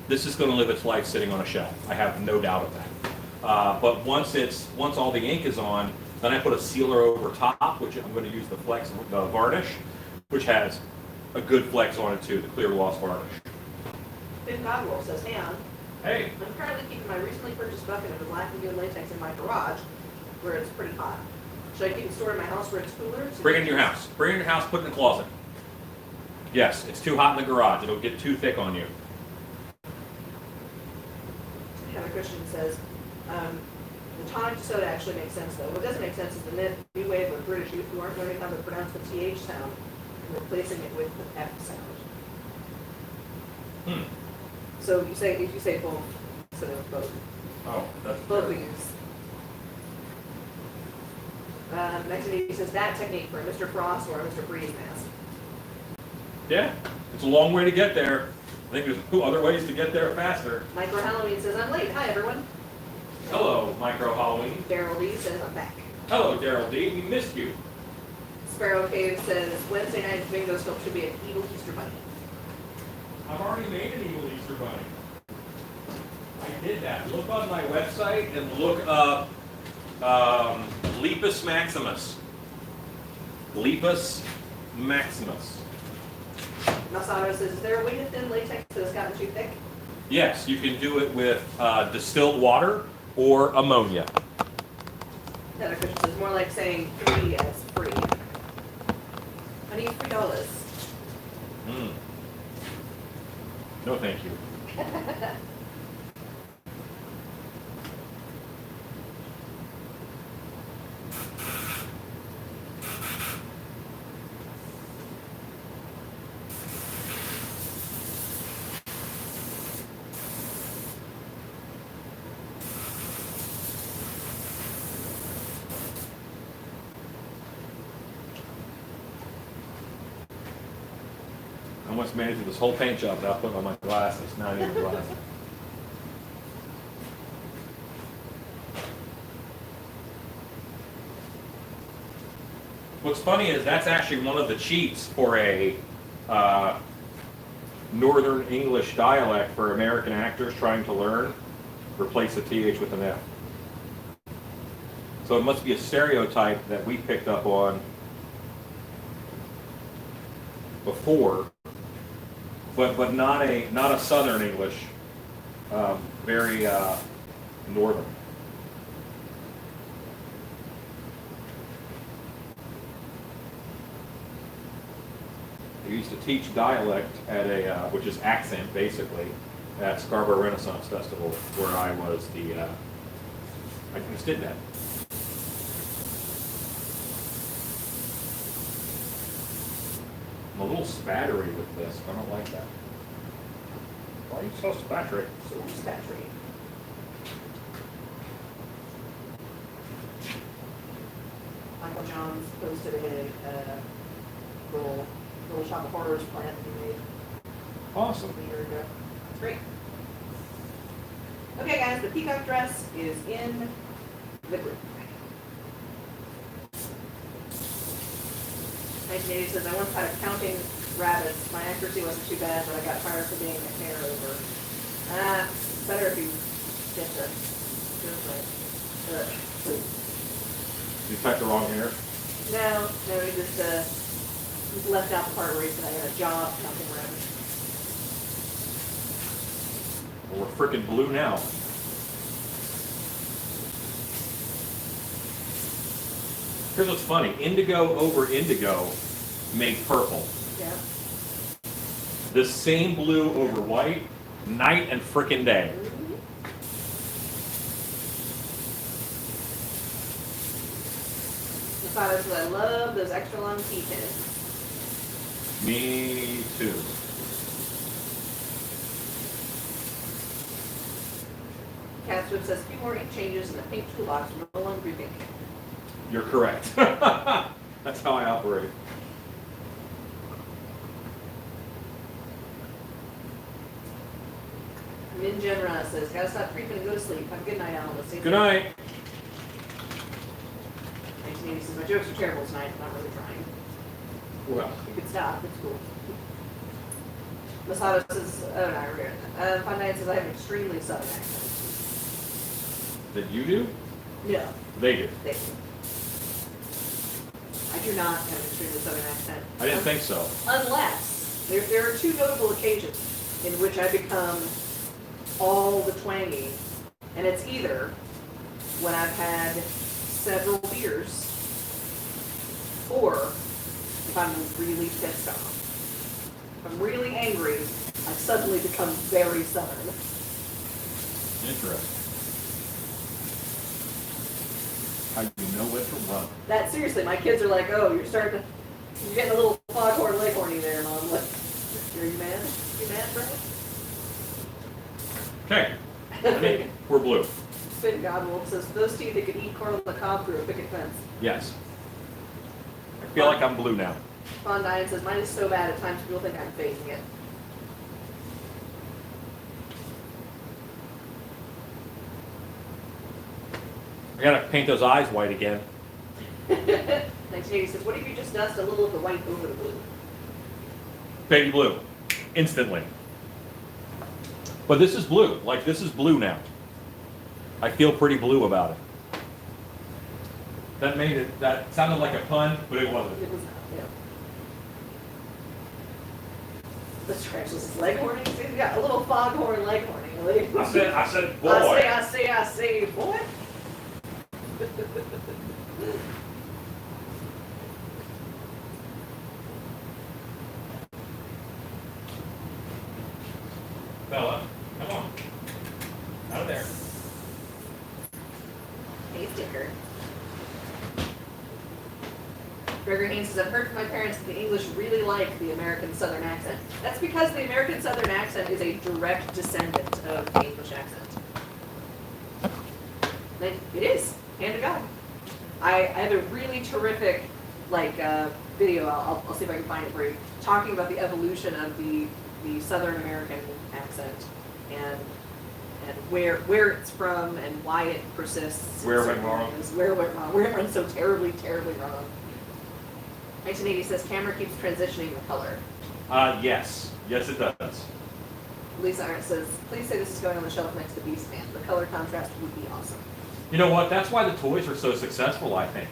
this is going to live its life sitting on a shelf. I have no doubt of that. But once all the ink is on, then I put a sealer over top, which I'm going to use the Flex varnish, which has a good flex on it too, the clear gloss varnish. Finn Godwolf says, hey, Alan. Hey. I'm currently keeping my recently purchased bucket of the black and good latex in my garage, where it's pretty hot. Should I keep it stored in my house where it's cooler? Bring it in your house. Bring it in your house, put it in the closet. Yes, it's too hot in the garage. It'll get too thick on you. Heather Christian says, the tonic to soda actually makes sense, though. What doesn't make sense is the new wave of British youth who aren't learning how to pronounce the TH sound and replacing it with the F sound. So you say, if you say both instead of both. Oh, that's Both we use. 1980 says, that technique for a Mr. Frost or a Mr. Freeze mask. Yeah, it's a long way to get there. I think there's other ways to get there faster. Micro Halloween says, I'm late. Hi, everyone. Hello, Micro Halloween. Daryl D says, I'm back. Hello, Daryl D. We missed you. Sparrow Cave says, Wednesday night's bingo sculpt should be an evil Easter bunny. I've already made an evil Easter bunny. I did that. Look on my website and look up Lepus Maximus. Lepus Maximus. Masato says, is there a way to thin latex that has gotten too thick? Yes, you can do it with distilled water or ammonia. Heather Christian says, more like saying free as free. I need $3. No, thank you. I almost made it through this whole paint job without putting on my glasses. Not even glasses. What's funny is that's actually one of the cheats for a Northern English dialect for American actors trying to learn. Replace the TH with an F. So it must be a stereotype that we picked up on before, but not a Southern English, very Northern. I used to teach dialect at which is accent basically, at Scarborough Renaissance Festival, where I was I just did that. I'm a little spattery with this. I don't like that. Why are you so spattery? So spattery. Michael Johns posted a little Shop of Horrors plant that he made Awesome. a year ago. It's great. Okay, guys, the peacock dress is in liquid. 1980 says, I once had a counting rabbits. My accuracy wasn't too bad, but I got fired for being a hair over. Better if you get the... You typed the wrong hair? No, he just left out the part where he said I had a job counting rabbits. Well, we're freaking blue now. Here's what's funny. Indigo over indigo make purple. Yeah. This same blue over white, night and frickin' day. The father says, I love those extra long T-pins. Me too. Cat Swift says, a few more ink changes in the paint toolbox will no longer be pink. You're correct. That's how I operate. Min Genra says, gotta stop creeping and go to sleep. Have a good night, Alan. Let's see. Good night. 1980 says, my jokes are terrible tonight. I'm not really trying. Well, You could stop. It's cool. Masato says, oh, no, I read it. Fun Night says, I have an extremely southern accent. that you do? No, They do. they do. I do not have an extremely southern accent. I didn't think so. Unless, there are two notable occasions in which I become all the twangy, and it's either when I've had several beers, or if I'm really pissed off. If I'm really angry, I suddenly become very southern. Interesting. How do you know when to run? That seriously, my kids are like, oh, you're getting a little foghorn leghorny there, Mom. Like, are you mad? You mad, bro? Okay. I think we're blue. Finn Godwolf says, those teeth that could eat corn on the cob through a picket fence. Yes. I feel like I'm blue now. Von Diane says, mine is so bad at times people think I'm faking it. I gotta paint those eyes white again. 1980 says, what if you just dust a little of the white over the blue? Baby blue. Instantly. But this is blue. Like, this is blue now. I feel pretty blue about it. That sounded like a pun, but it wasn't. It was not, yeah. The scratch is leghorning. He's got a little foghorn leghorning. I said boy. I say, boy. Bella, come on. Out of there. Hey, sticker. Gregory Haynes says, I've heard from my parents that the English really like the American Southern accent. That's because the American Southern accent is a direct descendant of the English accent. It is, hand to God. I have a really terrific, video, I'll see if I can find it for you, talking about the evolution of the Southern American accent and where it's from and why it persists. Where it went wrong. Where it went wrong. Where it went so terribly, terribly wrong. 1980 says camera keeps transitioning the color. Yes. Yes, it does. Lisa Arendt says, please say this is going on the shelf next to Beastman. The color contrast would be awesome. You know what? That's why the toys are so successful, I think.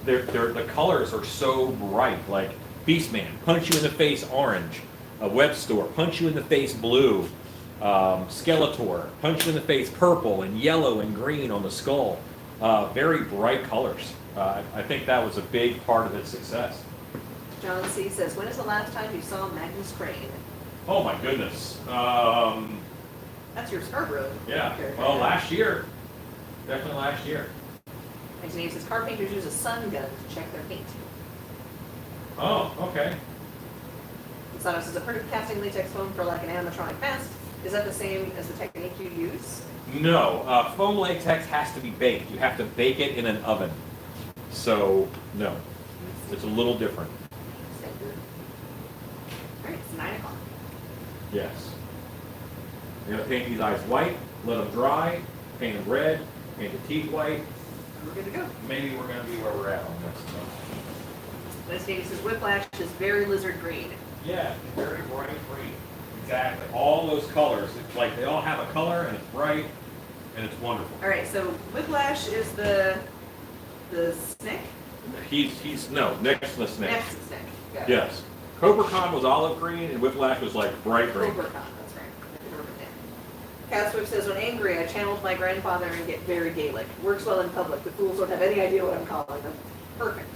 The colors are so bright. Like Beastman, punch you in the face orange. Web Store, punch you in the face blue. Skeletor, punch you in the face purple and yellow and green on the skull. Very bright colors. I think that was a big part of its success. John C. says, when is the last time you saw Magnus Crane? Oh my goodness. That's your Scarborough Yeah. character. Well, last year. Definitely last year. 1980 says, car painters use a sun gun to check their paint. Oh, okay. Sato says, I've heard of casting latex foam for like an animatronic mask. Is that the same as the technique you use? No, foam latex has to be baked. You have to bake it in an oven. So, no. It's a little different. All right, it's 9 o'clock. Yes. You're going to paint these eyes white, let them dry, paint them red, paint the teeth white. And we're good to go. Maybe we're going to be where we're at on this. This Davey says, Whiplash is very lizard green. Yeah, very bright green. Exactly. All those colors. It's like they all have a color and it's bright and it's wonderful. All right, so Whiplash is the snake? He's no, next to the snake. Next to the snake. Got it. Yes. Cobra Khan was olive green and Whiplash was like bright green. Cobra Khan, that's right. I can remember that. Cat Swift says, when angry, I channeled my grandfather and get very Gaelic. Works well in public. The fools don't have any idea what I'm calling them. Perfect.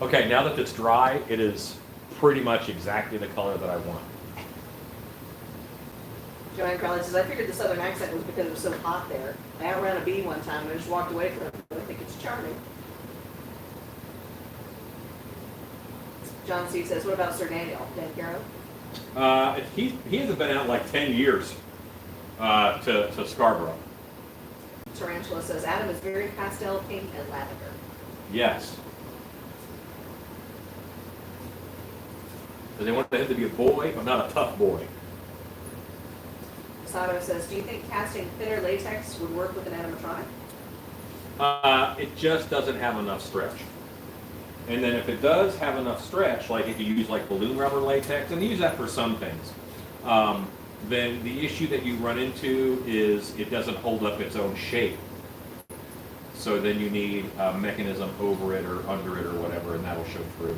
Okay, now that it's dry, it is pretty much exactly the color that I want. Joanne Crowley says, I figured the southern accent was because it was so hot there. I outran a bee one time and I just walked away from it, but I think it's charming. John C. says, what about Sir Daniel? Dan Caro? He hasn't been out like 10 years to Scarborough. Tarantula says, Adam is very pastel pink and lavender. Yes. Does they want him to be a boy? I'm not a tough boy. Sato says, do you think casting thinner latex would work with an animatronic? It just doesn't have enough stretch. And then if it does have enough stretch, like if you use like balloon rubber latex, and use that for some things, then the issue that you run into is it doesn't hold up its own shape. So then you need a mechanism over it or under it or whatever, and that'll show through.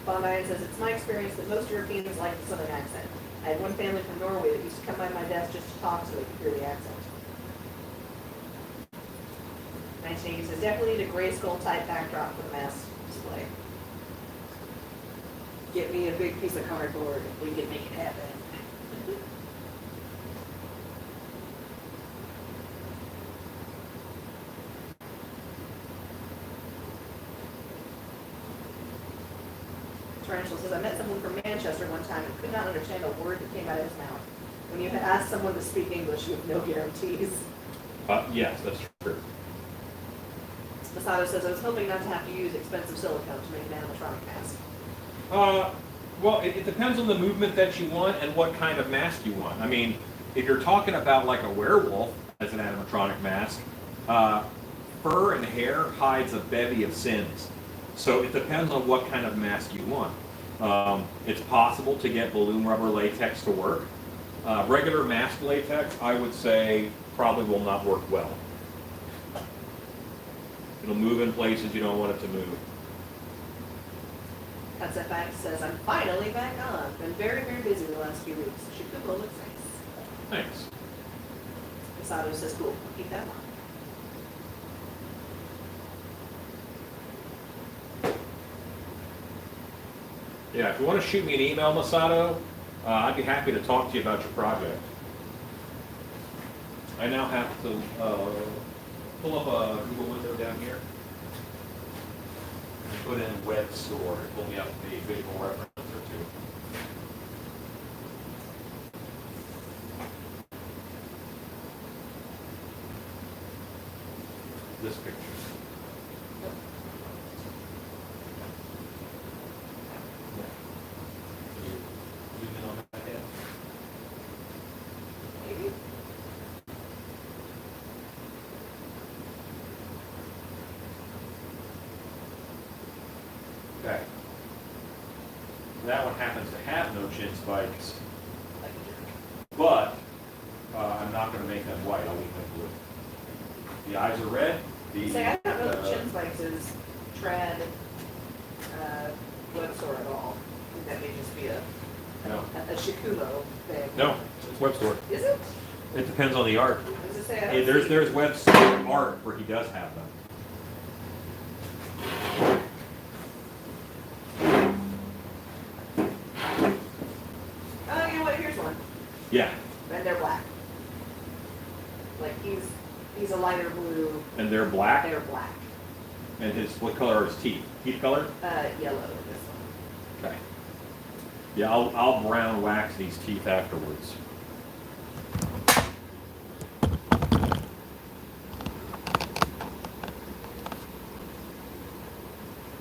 Bondi says, it's my experience that most Europeans like the southern accent. I had one family from Norway that used to come by my desk just to talk so they could hear the accent. 1980 says, definitely need a gray skull type backdrop for the mass display. Get me a big piece of cardboard if we can make it happen. Tarantula says, I met someone from Manchester one time and could not understand a word that came out of his mouth. When you ask someone to speak English, you have no guarantees. Yes, that's true. Masato says, I was hoping not to have to use expensive silicone to make an animatronic mask. Well, it depends on the movement that you want and what kind of mask you want. I mean, if you're talking about like a werewolf as an animatronic mask, fur and hair hides a bevy of sins. So it depends on what kind of mask you want. It's possible to get balloon rubber latex to work. Regular mask latex, I would say, probably will not work well. It'll move in places you don't want it to move. Concept Back says, I'm finally back on. Been very, very busy the last few weeks. Shikubo looks nice. Thanks. Masato says, cool, keep that on. Yeah, if you want to shoot me an email, Masato, I'd be happy to talk to you about your project. I now have to pull up a Google window down here and put in web store and pull me up a visual reference or two. This picture. Okay. That one happens to have no chin spikes, but I'm not going to make them white. I'll leave them blue. The eyes are red. Say, I don't know if chin spikes is trad web store at all. I think that may just be a Shikubo thing. No, it's web store. Is it? It depends on the art. What does it say? Hey, there's web store art where he does have them. Oh, you know what? Here's one. Yeah. And they're black. Like he's a lighter blue. And they're black. They're black. And what color are his teeth? Teeth color? Yellow. This one. Okay. Yeah, I'll brown wax these teeth afterwards.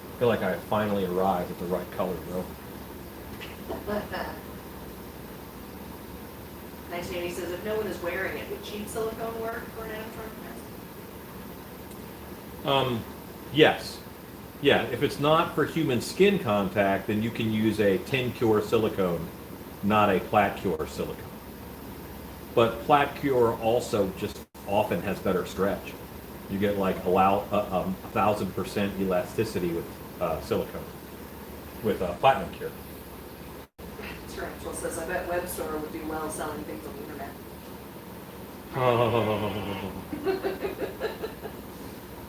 I feel like I finally arrived at the right color, though. 1980 says, if no one is wearing it, would cheap silicone work for an animatronic mask? Yes. Yeah, if it's not for human skin contact, then you can use a tin cure silicone, not a plat cure silicone. But plat cure also just often has better stretch. You get like 1,000% elasticity with silicone, with platinum cure. Tarantula says, I bet web store would do well selling things on the internet.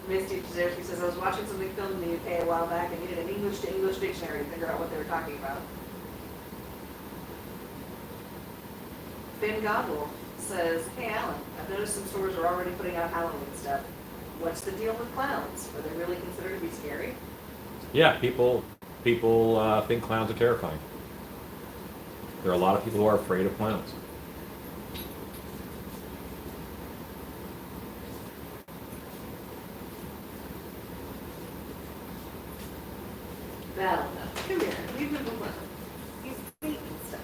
Misty Pizarski says, I was watching something filmed in the UK a while back and needed an English to English dictionary to figure out what they were talking about. Finn Godwell says, "Hey Alan, I've noticed some stores are already putting out Halloween stuff. What's the deal with clowns? Are they really considered to be scary?" Yeah, people think clowns are terrifying. There are a lot of people who are afraid of clowns. Val, come here. Leave him alone. He's eating stuff.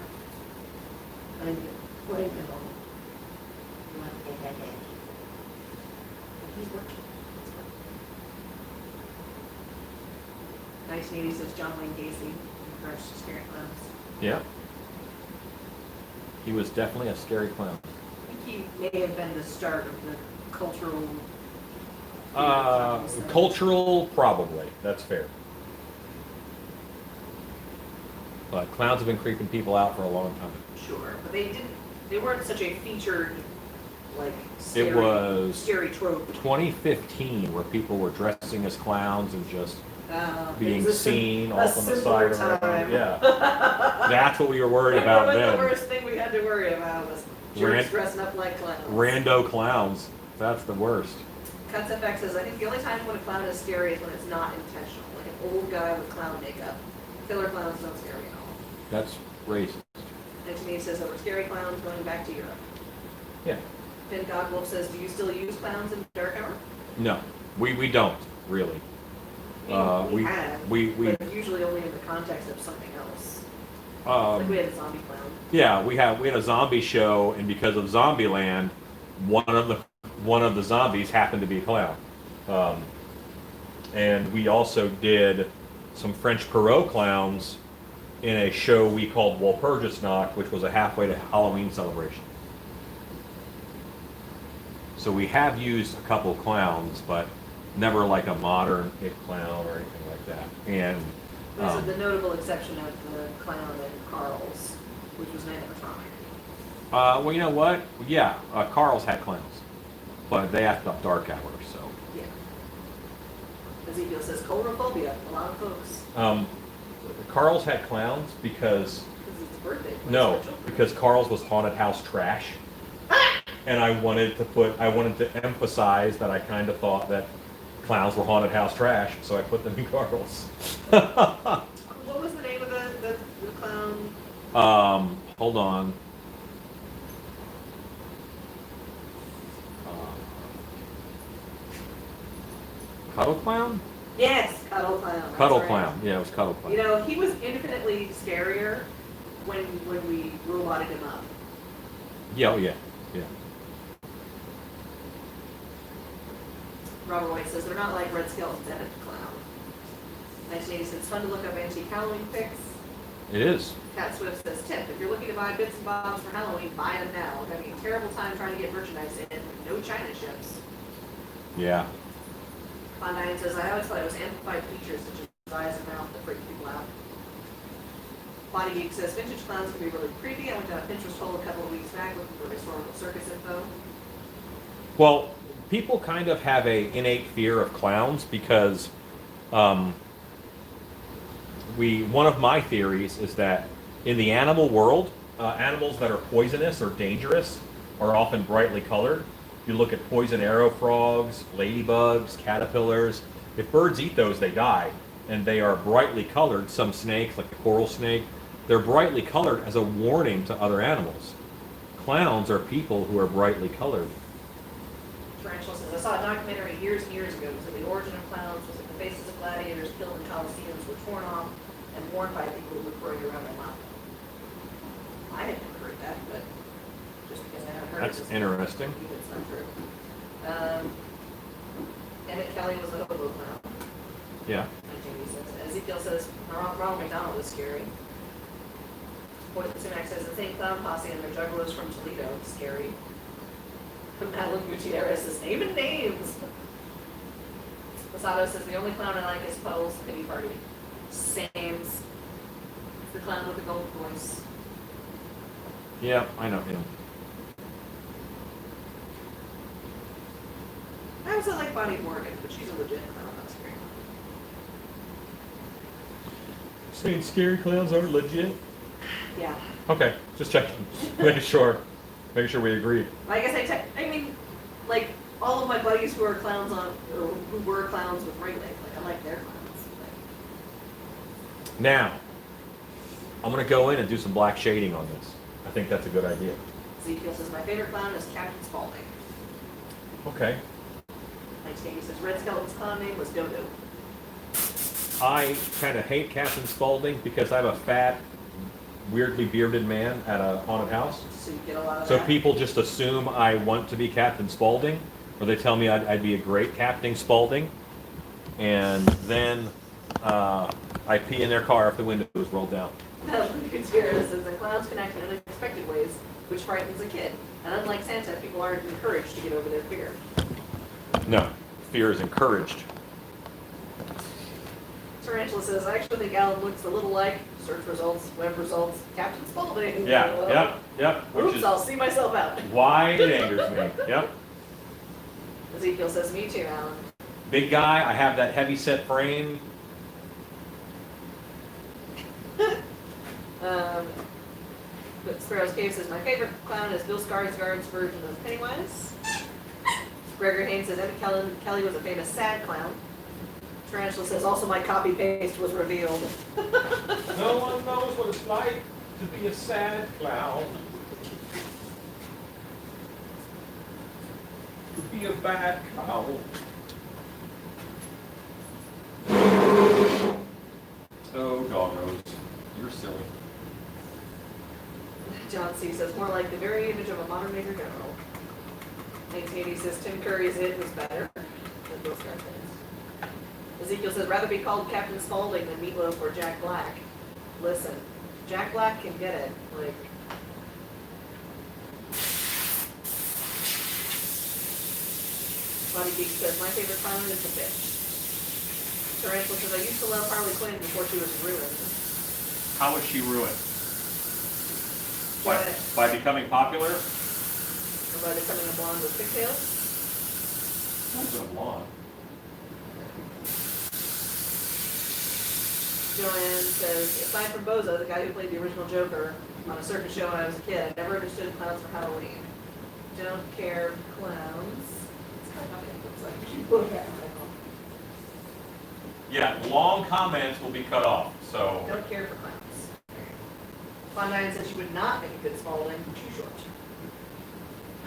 What are you doing? You want to get that daddy? He's working. 1980 says John Wayne Gacy, first scary clowns. Yeah. He was definitely a scary clown. I think he may have been the start of the cultural. Cultural, probably. That's fair. But clowns have been creeping people out for a long time. Sure, but they weren't such a featured, like, It was scary trope. 2015 where people were dressing as clowns and just It being was seen a off on the simpler side of the road. time. Yeah. That's what we were worried about The then. worst thing we had to worry about was jerks Ran- dressing up like clowns. Rando clowns. That's the worst. Cuts FX says, I think the only time when a clown is scary is when it's not intentional, like an old guy with clown makeup. Killer clowns don't scare me at all. That's racist. And to me says, there were scary clowns going back to Europe. Yeah. Finn Godwolf says, do you still use clowns in Dark Hour? No, we don't really. We have, we but usually only in the context of something else. Like we had a zombie clown. Yeah, we had a zombie show, and because of Zombieland, one of the zombies happened to be a clown. And we also did some French Perot clowns in a show we called Walpurgisnacht, which was a halfway to Halloween celebration. So we have used a couple clowns, but never like a modern it clown or anything like that. And There's the notable exception of the clown at Carl's, which was an animatronic. well, you know what? Yeah, Carl's had clowns, but they acted up Dark Hour, so. Yeah. Ezekiel says coulrophobia. A lot of folks. Carl's had clowns because Because it's a birthday. place no, for children. because Carl's was haunted house trash, and I wanted to emphasize that I kind of thought that clowns were haunted house trash, so I put them in Carl's. What was the name of the clown? Hold on. Cuddle Clown? Yes, Cuddle Clown. that's Cuddle right. Clown. Yeah, it was Cuddle Clown. You know, he was infinitely scarier when we roboted him up. Yeah, oh yeah, yeah. Robert White says they're not like Red Skeleton's Edit Clown. 1980 says it's fun to look up antique Halloween pics. It is. Cat Swift says tip: if you're looking to buy bits and bobs for Halloween, buy them now. We're having a terrible time trying to get merchandise in. No China ships. Yeah. Con 9 says I always thought it was amplified features such as eyes and mouth that freak people out. Body Geek says vintage clowns can be really creepy. I went down a Pinterest hole a couple of weeks back looking for historical circus info. Well, people kind of have a innate fear of clowns because one of my theories is that in the animal world, animals that are poisonous or dangerous are often brightly colored. You look at poison arrow frogs, ladybugs, caterpillars. If birds eat those, they die, and they are brightly colored. Some snakes, like the coral snake, they're brightly colored as a warning to other animals. Clowns are people who are brightly colored. Tarantula says, I saw a documentary years and years ago. So the origin of clowns was that the faces of gladiators killed in coliseums were torn off and worn by people who would parade around their mouth. I had never heard that, but just because I haven't heard That's it doesn't interesting. mean it's not true. Emmett Kelly was a hobo clown. Yeah. 1986. Ezekiel says Ronald McDonald was scary. Poison Sumac says the same clown posse and their juggalos from Toledo scary. Madeline Gutierrez says naming names. Masato says the only clown I like is Puddles Pity Party. Sames. The clown with the gold voice. Yeah, I know him. I also like Bonnie Morgan, but she's a legit clown, not scary. Saying scary clowns are legit? Yeah. Okay, just checking. Make sure. Make sure we agree. I guess I mean, like, all of my buddies who are clowns on, or who were clowns with Ring Lake, like, I like their clowns. Like, Now, I'm going to go in and do some black shading on this. I think that's a good idea. Ezekiel says, my favorite clown is Captain Spaulding. Okay. Like Stevie says, Red Skeleton's clown name was Dodo. I kind of hate Captain Spaulding because I have a fat, weirdly bearded man at a haunted house. So you get a lot of So that. people just assume I want to be Captain Spaulding, or they tell me I'd be a great Captain Spaulding, and then I pee in their car if the window is rolled down. Conspiracy says that clowns can act in unexpected ways, which frightens a kid. And unlike Santa, people aren't encouraged to get over their fear. No, fear is encouraged. Tarantula says, I actually think Alan looks a little like, search results, web results, Captain Spaulding. Yep. Which Oops, is I'll see myself out. why it angers me. Yep. Ezekiel says, me too, Alan. Big guy, I have that heavy set frame. But Sparrow's Cave says, my favorite clown is Bill Skarsgård's version of Pennywise. Gregor Haynes says, Eddie Kelly was a famous sad clown. Tarantula says, also my copy paste was revealed. No one knows what it's like to be a sad clown. To be a bad clown. Oh, doggos. You're silly. John C. says, more like the very image of a modern Major General. 1980 says, Tim Curry's It was better than Bill Skarsgård's. Ezekiel says, rather be called Captain Spaulding than Meatloaf or Jack Black. Listen, Jack Black can get it. Like, Body Geek says, my favorite clown is the fish. Tarantula says, I used to love Harley Quinn before she was ruined. How was she ruined? By, By becoming popular? or by becoming a blonde with pigtails. Who's a blonde? Joanne says, aside from Bozo, the guy who played the original Joker on a circus show when I was a kid, I never understood clowns for Halloween. Don't care for clowns. It's kind of how it looks like. You look at it. Yeah, long comments will be cut off, so. Don't care for clowns. Fondine says she would not make a good Spaulding. Too short.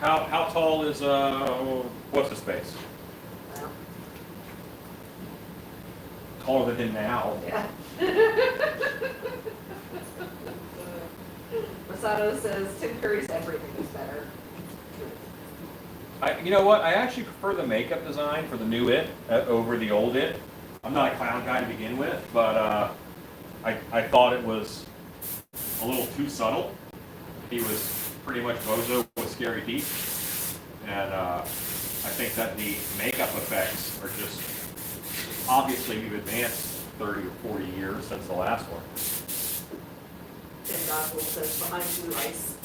How tall is, what's his face? Well, Taller than him now. yeah. Masato says Tim Curry's everything is better. You know what? I actually prefer the makeup design for the new It over the old It. I'm not a clown guy to begin with, but I thought it was a little too subtle. He was pretty much Bozo with scary teeth, and I think that the makeup effects are just obviously we've advanced 30 or 40 years since the last one. Tim Goswell says behind blue ice.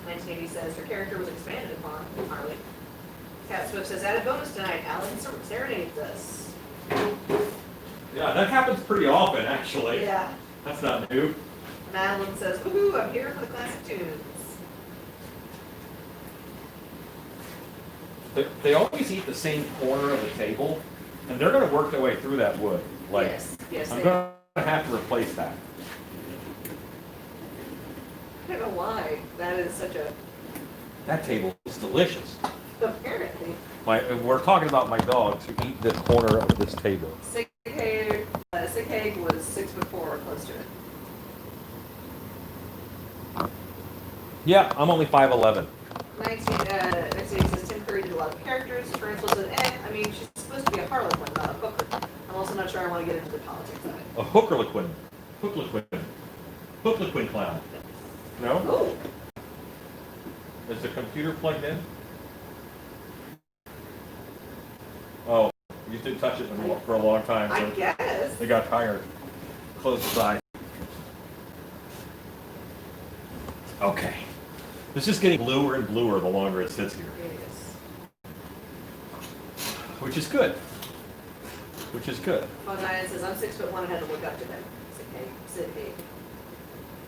1980 says her character was expanded upon, Harley. Cat Swift says, added bonus tonight, Alan serenades us. Yeah, that happens pretty often, actually. Yeah. That's not new. Madeline says, woohoo, I'm here for the classic tunes. They always eat the same corner of the table, and they're going to work their way through that wood. Like, Yes, I'm they, going to have to replace that. I don't know why. That is such a, That table is delicious. apparently. We're talking about my dogs who eat the corner of this table. Sick Haig was 6'4" or close to it. Yeah, I'm only 5'11". 1980 says Tim Curry did a lot of characters. Tarantula says, I mean, she's supposed to be a harlequin, not a hooker. I'm also not sure I want to get into the politics of it. A hookerliquin. Hookliquin clown. No? Oh, Is the computer plugged in? Oh, you didn't touch it for a long time, I so guess. they got tired. Close the side. Okay. This is getting bluer and bluer the longer it sits here, It is. which is good. Which is good. Diane says, I'm 6'1" and had to look up to him. Sid Haig.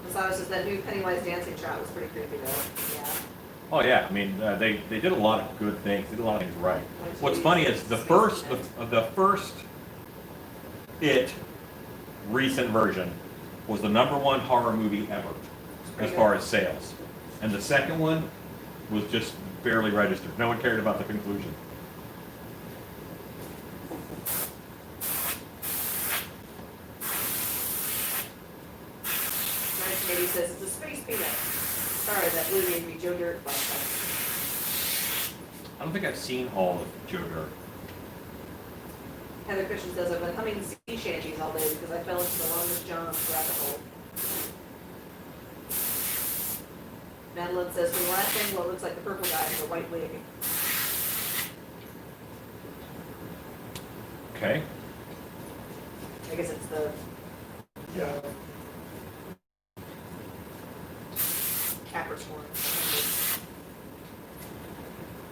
Masada says that new Pennywise dancing shot was pretty creepy though. Yeah. Oh yeah, I mean they did a lot of good things. They did a lot of things right. What's funny is the first It recent version was the #1 horror movie ever as far as sales, and the second one was just barely registered. No one cared about the conclusion. Maybe says it's a space peanut. Sorry, that movie made me Joe Dirt last time. I don't think I've seen all of Joe Dirt. Heather Christian says I've been humming sea shanties all day because I fell into the longest John's rabbit hole. Madeline says when laughing, what looks like the purple guy has a white wig. Okay. I guess it's the Yeah. Capricorn.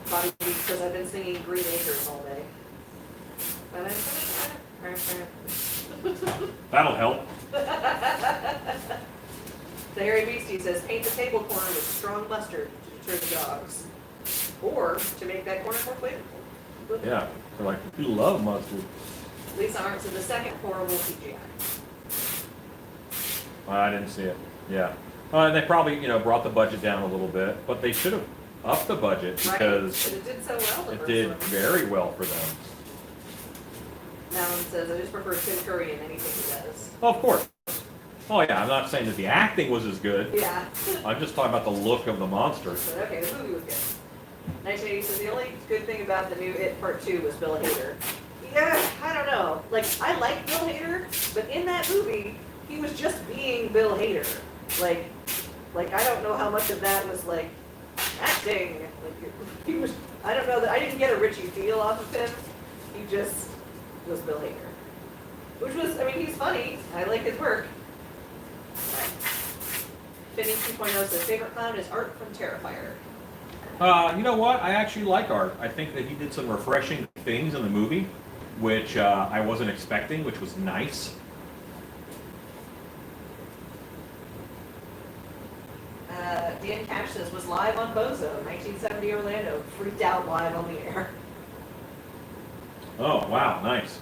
Bobby B says I've been singing Green Acres all day. That'll help. The Hairy Beastie says paint the table corner with strong mustard to deter the dogs. Or to make that corner more flavorful. Yeah. They're like, you love mustard. Lisa Arndt said the second horrible CGI. I didn't see it. Yeah. They probably, brought the budget down a little bit, but they should have upped the budget because Right? But it did so well the it first did one. very well for them. Madeline says I just prefer Tim Curry in anything he does. Oh, of course. Oh yeah, I'm not saying that the acting was as good. Yeah. I'm just talking about the look of the monster. But okay, the movie was good. 1980 says the only good thing about the new It Part 2 was Bill Hader. Yeah, I don't know. Like, I like Bill Hader, but in that movie, he was just being Bill Hader. Like I don't know how much of that was like acting. Like he was. I don't know that I didn't get a Richie feel off of him. He just was Bill Hader, which was. I mean, he's funny. I like his work. Finny 2.0 says favorite clown is Art from Terrifier. You know what? I actually like Art. I think that he did some refreshing things in the movie, which I wasn't expecting, which was nice. Dan Cash says was live on Bozo, 1970 Orlando, freaked out live on the air. Oh, wow, nice.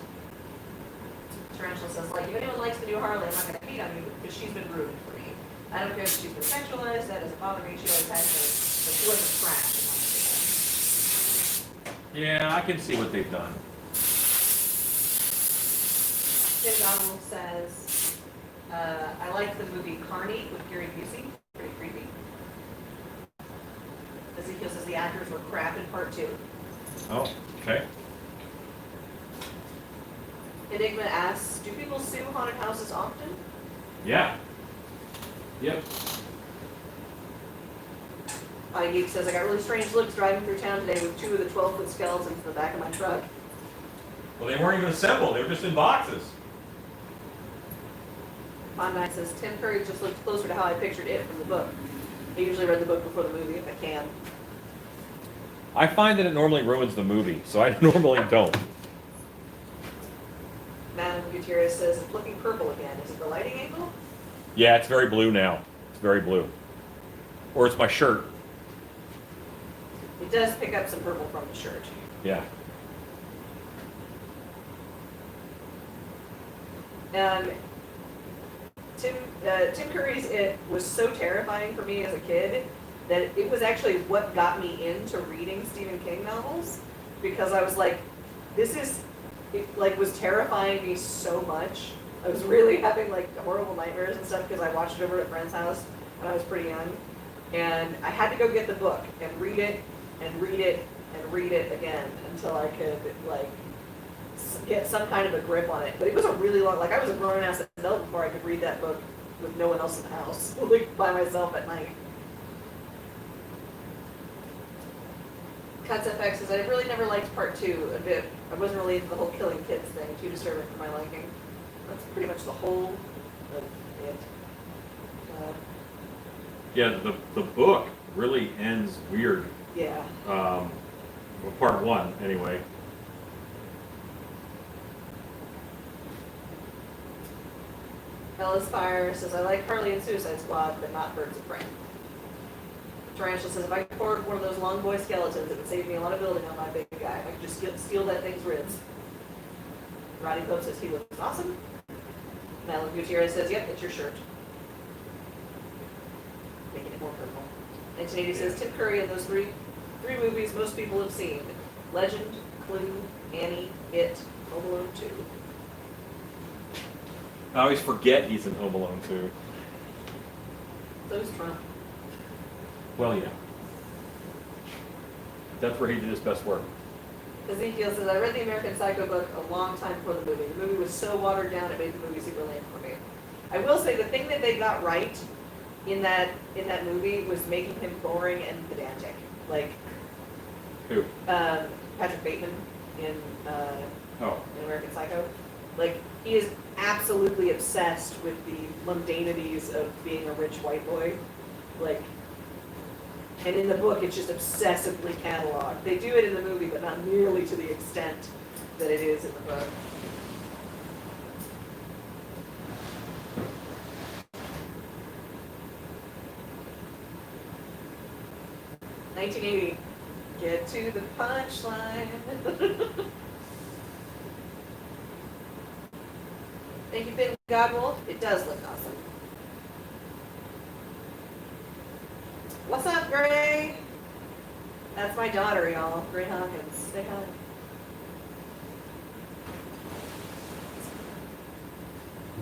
Tarantula says, like, if anyone likes the new Harley, I'm not going to beat on you because she's been ruined for me. I don't care if she's been sexualized, that doesn't bother me, she always has been, but she wasn't trash. Yeah, I can see what they've done. Tim Donald says, I like the movie Carney with Gary Busey, pretty creepy. Ezekiel says the actors were crap in part 2. Oh, okay. Enigma asks, do people sue haunted houses often? Yeah. Yep. Geek says, I got really strange looks driving through town today with 2 of the 12-foot skeletons in the back of my truck. Well, they weren't even assembled. They were just in boxes. Pond Knight says, Tim Curry just looked closer to how I pictured it from the book. I usually read the book before the movie if I can. I find that it normally ruins the movie, so I normally don't. Madam Gutierrez says, it's looking purple again. Is it the lighting angle? Yeah, it's very blue now. It's very blue. Or it's my shirt. It does pick up some purple from the shirt. Yeah. Tim Curry's It was so terrifying for me as a kid that it was actually what got me into reading Stephen King novels, because I was like, it like was terrifying me so much. I was really having like horrible nightmares and stuff because I watched it over at a friend's house when I was pretty young, and I had to go get the book and read it and read it and read it again until I could like get some kind of a grip on it. But it was a really long, like I was a grown-ass adult before I could read that book with no one else in the house, like by myself at night. Cuts FX says, I really never liked part 2 a bit. I wasn't really into the whole killing kids thing, too disturbing for my liking. That's pretty much the whole of it. Yeah, the book really ends weird. Yeah. Well, part 1, anyway. Ellis Fire says, I like Harley and Suicide Squad, but not Birds of Prey. Tarantula says, if I could afford one of those long boy skeletons, it would save me a lot of building on my big guy. I could just steal that thing's ribs. Roddy Pope says, he looks awesome. Madeline Gutierrez says, yep, it's your shirt. Making it more purple. 1980 says, Tim Curry in those three movies most people have seen. Legend, Clue, Annie, It, Home Alone 2. I always forget he's in Home Alone too. So's Trump. Well, yeah. That's where he did his best work. Ezekiel says, I read the American Psycho book a long time before the movie. The movie was so watered down, it made the movie super lame for me. I will say the thing that they got right in that movie was making him boring and pedantic. Like, Who? Patrick Bateman in Oh. American Psycho. Like, he is absolutely obsessed with the mundanities of being a rich white boy. Like, and in the book, it's just obsessively cataloged. They do it in the movie, but not nearly to the extent that it is in the book. $1980. Get to the punchline. Thank you, Finn Godwolf. It does look awesome. What's up, Gray? That's my daughter, y'all. Gray Hawkins. Say hi.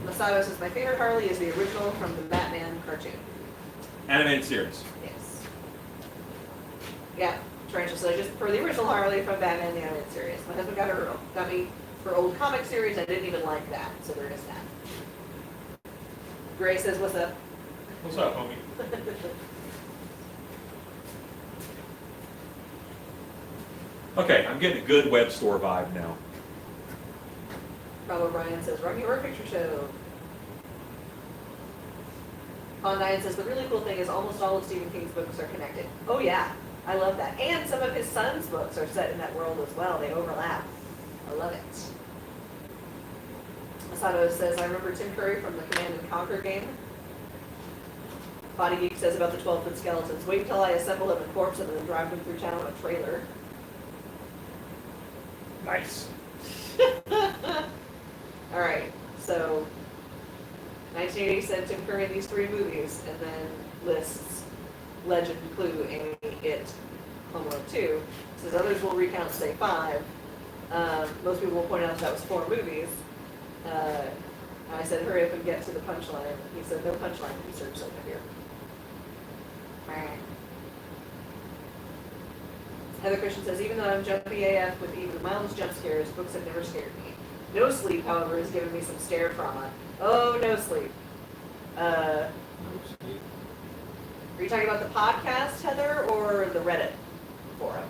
Masato says, my favorite Harley is the original from the Batman cartoon. Animated series. Yes. Yeah, Tarantula says, I just prefer the original Harley from Batman the Animated Series. My husband got me for old comic series. I didn't even like that, so there is that. Gray says, what's up? What's up, homie? Okay, I'm getting a good web store vibe now. Rob O'Brien says, Rocky Horror Picture Show. Paul Nine says, the really cool thing is almost all of Stephen King's books are connected. Oh yeah, I love that. And some of his son's books are set in that world as well. They overlap. I love it. Masato says, I remember Tim Curry from the Command and Conquer game. Body Geek says about the 12-foot skeletons. Wait until I assemble them in corpse and then drive them through town on a trailer. Nice. All right, so 1980 said Tim Curry in these three movies, and then lists Legend, Clue, Annie, It, Home Alone 2. Says others will recount, say 5. Most people will point out that was 4 movies. I said, hurry up and get to the punchline. He said, no punchline research over here. Heather Christian says, even though I'm jumpy AF with even the mildest jump scares, books have never scared me. No Sleep, however, has given me some stare trauma. Oh, No Sleep. Are you talking about the podcast, Heather, or the Reddit forum?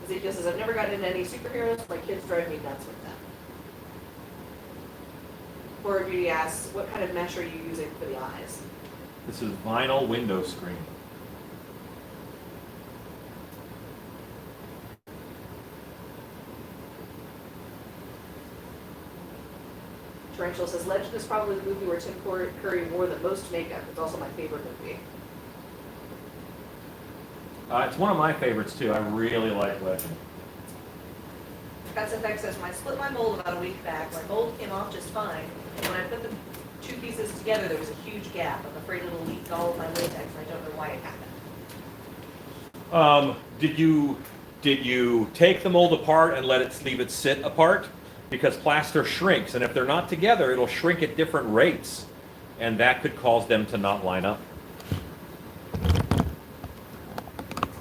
Ezekiel says, I've never gotten into any superheroes. My kids drive me nuts with them. Horror Beauty asks, what kind of mesh are you using for the eyes? This is vinyl window screen. Tarantula says, Legend is probably the movie where Tim Curry wore the most makeup. It's also my favorite movie. It's one of my favorites too. I really like Legend. Cuts FX says, when I split my mold about a week back, my mold came off just fine. And when I put the 2 pieces together, there was a huge gap. I'm afraid it'll leak all of my latex, and I don't know why it happened. Did you take the mold apart and leave it sit apart? Because plaster shrinks, and if they're not together, it'll shrink at different rates, and that could cause them to not line up.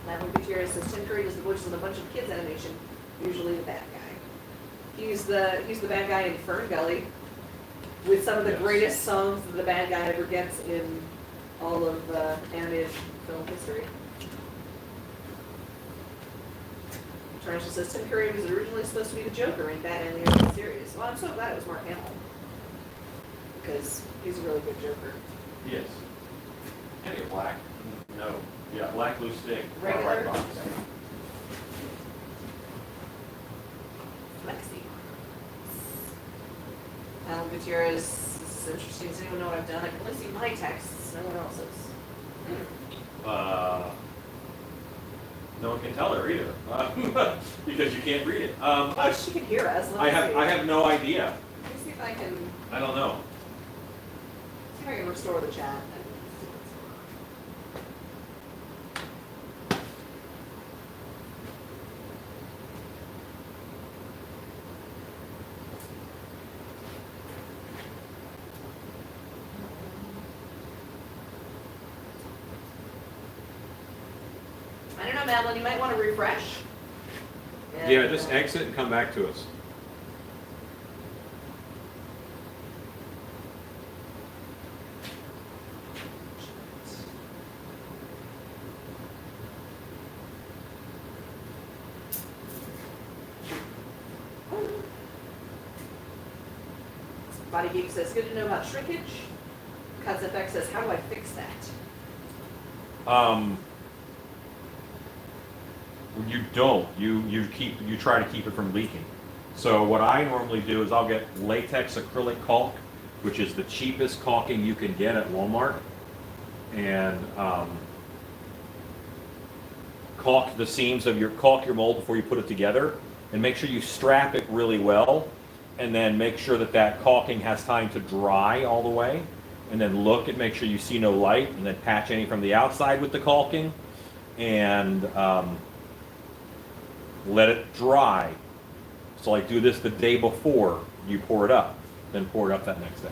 Madeline Gutierrez says, Tim Curry does the voices of a bunch of kids animation, usually the bad guy. He's the bad guy in Fern Gully, with some of the greatest songs that the bad guy ever gets in all of animated film history. Tarantula says, Tim Curry was originally supposed to be the Joker in Batman the Animated Series. Well, I'm so glad it was Mark Hamill, because he's a really good Joker. Yes. Can I get black? No. Yeah, black blue stick. Regular? Right box. Lexi. Gutierrez, this is interesting. Does anyone know what I've done? I can only see my texts, no one else's. No one can tell her either, because you can't read it. Oh, she can hear us. Let me see. I have no idea. Let me see if I can, I don't know. see if I can restore the chat. I don't know, Madeline, you might want to refresh. Yeah, just exit and come back to us. Body Geek says, good to know about shrinkage. Cuts FX says, how do I fix that? You don't. You try to keep it from leaking. So what I normally do is I'll get latex acrylic caulk, which is the cheapest caulking you can get at Walmart, and caulk the seams of caulk your mold before you put it together, and make sure you strap it really well, and then make sure that that caulking has time to dry all the way, and then look and make sure you see no light, and then patch any from the outside with the caulking, and let it dry. So like do this the day before you pour it up, then pour it up that next day.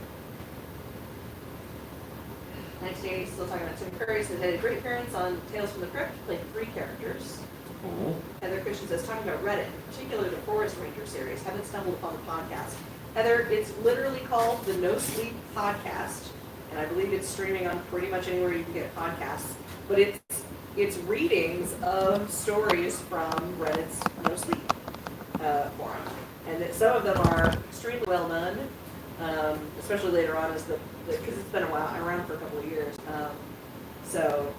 1980, still talking about Tim Curry, says, had a great appearance on Tales from the Crypt, played 3 characters. Cool. Heather Christian says, talking about Reddit, particularly the Forest Ranger series, haven't stumbled upon the podcast. Heather, it's literally called the No Sleep Podcast, and I believe it's streaming on pretty much anywhere you can get podcasts, but it's readings of stories from Reddit's No Sleep forum. And that some of them are extremely well done, especially later on as because it's been a while, around for a couple of years. So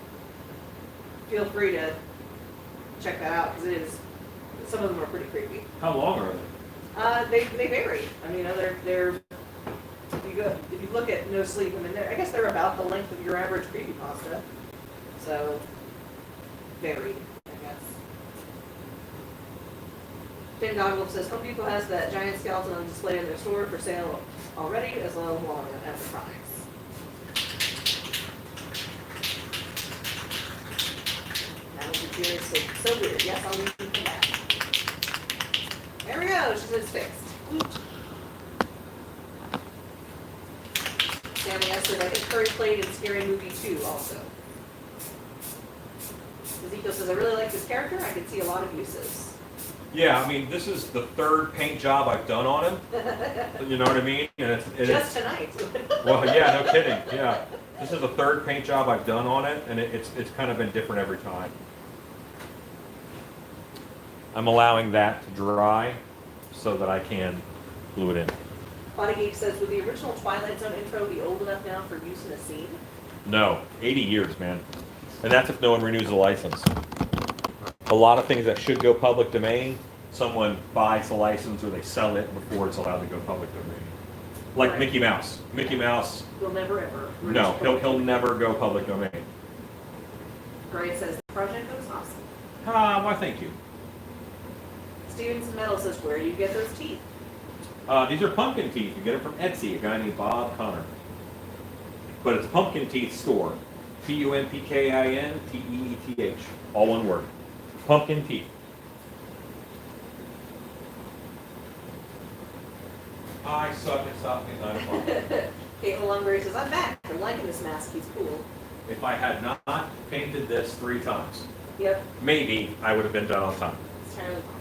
feel free to check that out because some of them are pretty creepy. How long are they? They vary. I mean, they're if you look at No Sleep, I mean, I guess they're about the length of your average creepypasta. So varied, I guess. Finn Godwolf says Home Depot has that giant skeleton on display in their store for sale already, as well as electronics. That would be curious. So weird. Yes, I'll leave you for that. There we go. She says it's fixed. Woot. Sammy S said, I think Curry played in Scary Movie 2 also. Ezekiel says, I really like this character. I can see a lot of uses. Yeah, I mean, this is the 3rd paint job I've done on him. You know what I mean? And Just tonight. Well, yeah, no kidding. Yeah, this is the 3rd paint job I've done on it, and it's kind of been different every time. I'm allowing that to dry so that I can glue it in. Body Geek says, would the original Twilight Zone intro be old enough now for use in a scene? No, 80 years, man. And that's if no one renews the license. A lot of things that should go public domain, someone buys the license or they sell it before it's allowed to go public domain. Like Right. Mickey Mouse. Mickey Mouse, Will never ever. no, he'll never go public domain. Gray says, the project looks awesome. Why thank you. Stevenson Metal says, where do you get those teeth? These are pumpkin teeth. You get them from Etsy, a guy named Bob Connor. But it's Pumpkin Teeth Store. PUMPKINTEETH. All one word. Pumpkin Teeth. I suck at stopping at 9 o'clock. Caitlin Lungberry says, I'm back. I'm liking this mask. He's cool. If I had not painted this 3 times, Yep. maybe I would have been done on time. It's entirely possible.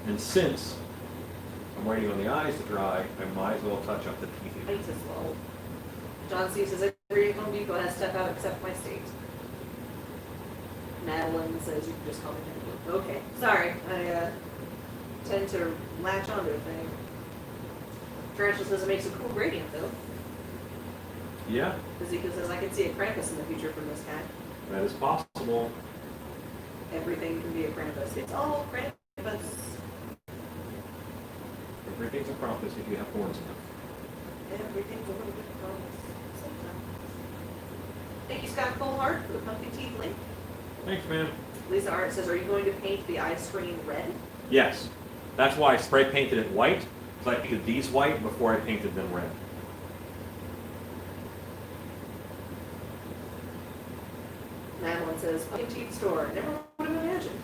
And since I'm waiting on the eyes to dry, I might as well touch up the teeth. Might as well. John C says, every Home Depot has stuff out except my state. Madeline says, you can just call me Madeline. Okay. Sorry. I tend to latch onto a thing. Tarantula says it makes a cool gradient, though. Yeah, Ezekiel says, I can see a Krampus in the future from this guy. that is possible. Everything can be a Krampus. It's all Krampus. Everything's a promise if you have horns enough. Everything's a little bit of promise sometimes. Thank you, Scott Colehart, for the pumpkin teeth link. Thanks, man. Lisa Art says, are you going to paint the eye screen red? Yes. That's why I spray painted it white, because I painted these white before I painted them red. Madeline says, pumpkin teeth store. Never would have imagined.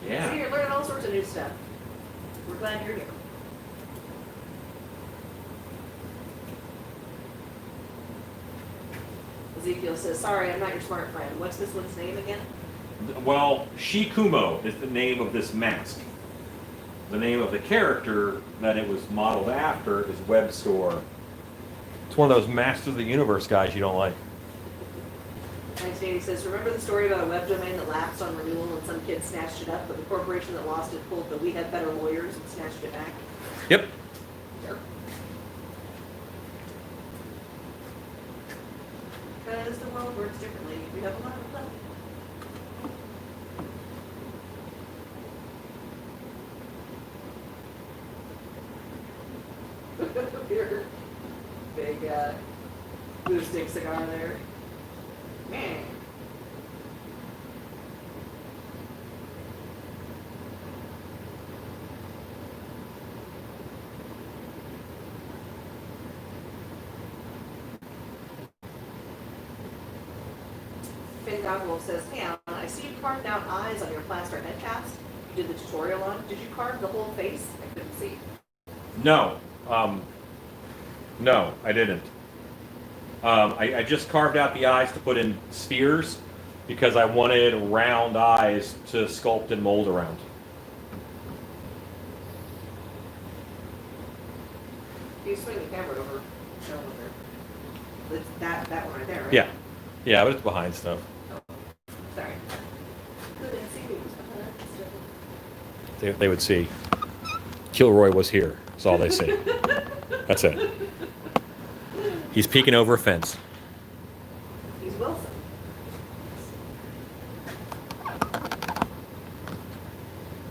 Yeah. See, you're learning all sorts of new stuff. We're glad you're here. Ezekiel says, sorry, I'm not your smart friend. What's this one's name again? Well, Shikumo is the name of this mask. The name of the character that it was modeled after is Web Store. It's one of those Masters of the Universe guys you don't like. 1980 says, remember the story about a web domain that lapsed on renewal and some kid snatched it up, but the corporation that lost it pulled the we have better lawyers and snatched it back? Yep. Sure. Because the world works differently. We have a lot of love. Your big glue stick cigar there. Man. Finn Goggle says, hey Alan, I see you carved out eyes on your plaster head cast. You did the tutorial on. Did you carve the whole face? I couldn't see. No. No, I didn't. I just carved out the eyes to put in spheres because I wanted round eyes to sculpt and mold around. You swing the camera over. Show them there. It's that one right there, right? Yeah. Yeah, but it's behind stuff. Sorry. Couldn't see who was behind. They would see. Kilroy was here. That's all they see. That's it. He's peeking over a fence. He's Wilson.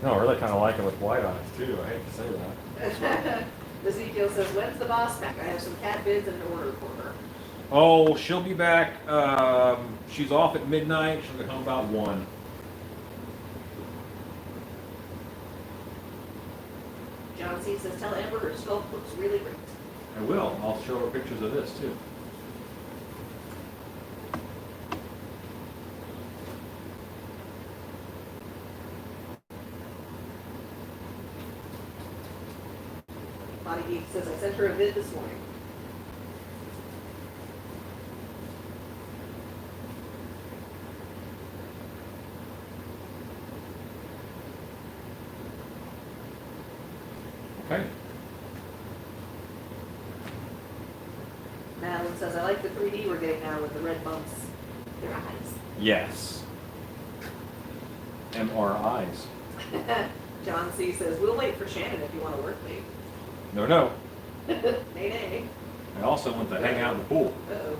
No, I really kind of like him with white eyes, too. I hate to say that. Ezekiel says, when's the boss back? I have some cat bids and an order for her. Oh, she'll be back. She's off at midnight. She'll get home about 1. John C. says, tell Amber her sculpt looks really great. I will. I'll show her pictures of this, too. Body Geek says, I sent her a bid this morning. Okay. Madeline says, I like the 3D we're getting now with the red bumps. Their eyes. Yes. MRIs. John C. says, we'll wait for Shannon if you want to work late. No, no. Nay, nay. I also want to hang out in the pool. Uh-oh.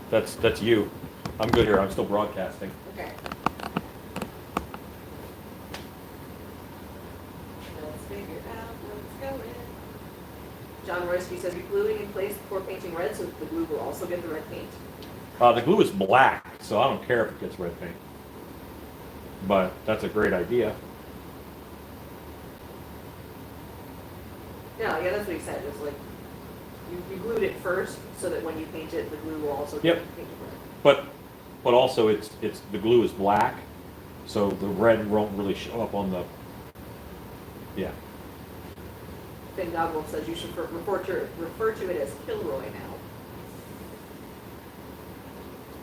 That's you. I'm good here. I'm still broadcasting. Okay. Let's figure out what's going. John Royski says, you're gluing in place before painting red so that the glue will also get the red paint. The glue is black, so I don't care if it gets red paint. But that's a great idea. Yeah, that's what he said. It was like, you glued it first so that when you paint it, the glue will also Yep. get painted red. But also it's the glue is black, so the red won't really show up on the. Yeah. Finn Goggle says you should refer to it as Kilroy now.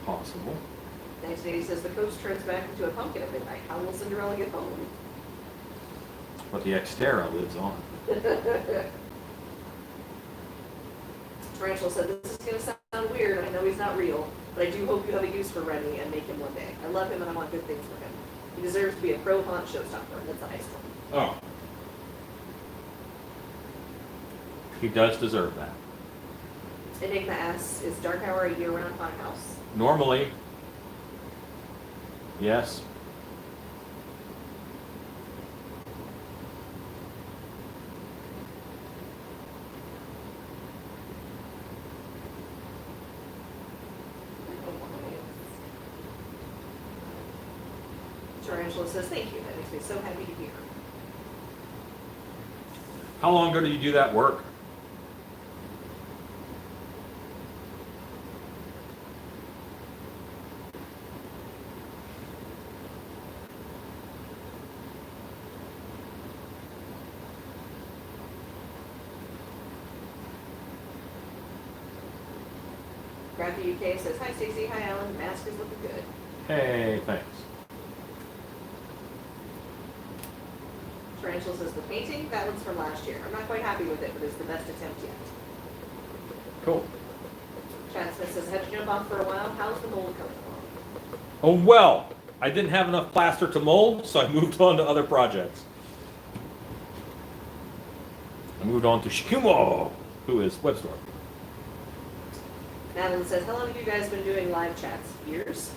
Possible. 1980 says the coach turns back into a pumpkin at midnight. How will Cinderella get home? But the Xterra lives on. Tarantula said, this is going to sound weird. I know he's not real, but I do hope you have a use for Rennie and make him one day. I love him and I want good things for him. He deserves to be a pro haunt showstopper, and that's a nice one. Oh. He does deserve that. Enigma asks, is Dark Hour a year-round haunted house? Normally. Yes. Tarantula says, thank you. That makes me so happy to hear. How long ago did you do that work? Grandpa UK says, hi Stacey, hi Alan, the mask is looking good. Hey, thanks. Tarantula says, the painting, that one's from last year. I'm not quite happy with it, but it's the best attempt yet. Cool. Chad Smith says, had to jump off for a while. How's the mold coming along? Oh, well, I didn't have enough plaster to mold, so I moved on to other projects. I moved on to Shikumo, who is WebStorm. Madeline says, how long have you guys been doing live chats? Years?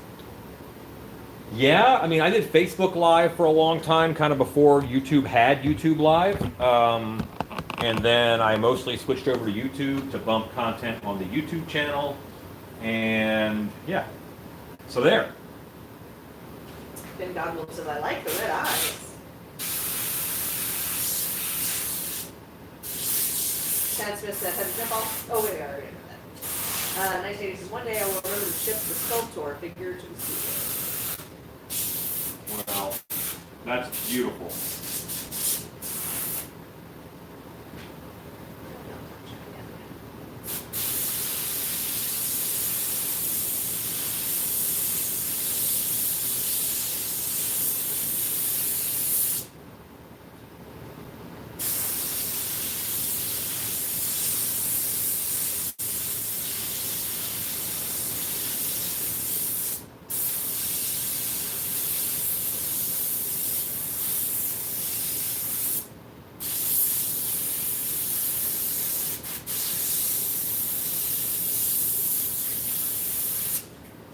Yeah, I mean, I did Facebook Live for a long time, kind of before YouTube had YouTube Live. And then I mostly switched over to YouTube to bump content on the YouTube channel. And yeah, so there. Ben Godwell says, I like the red eyes. Chad Smith said, had to jump off. Oh, wait, I already know that. 1980 says, one day I will remember to ship the Sculptor figure to the studio. Well, that's beautiful.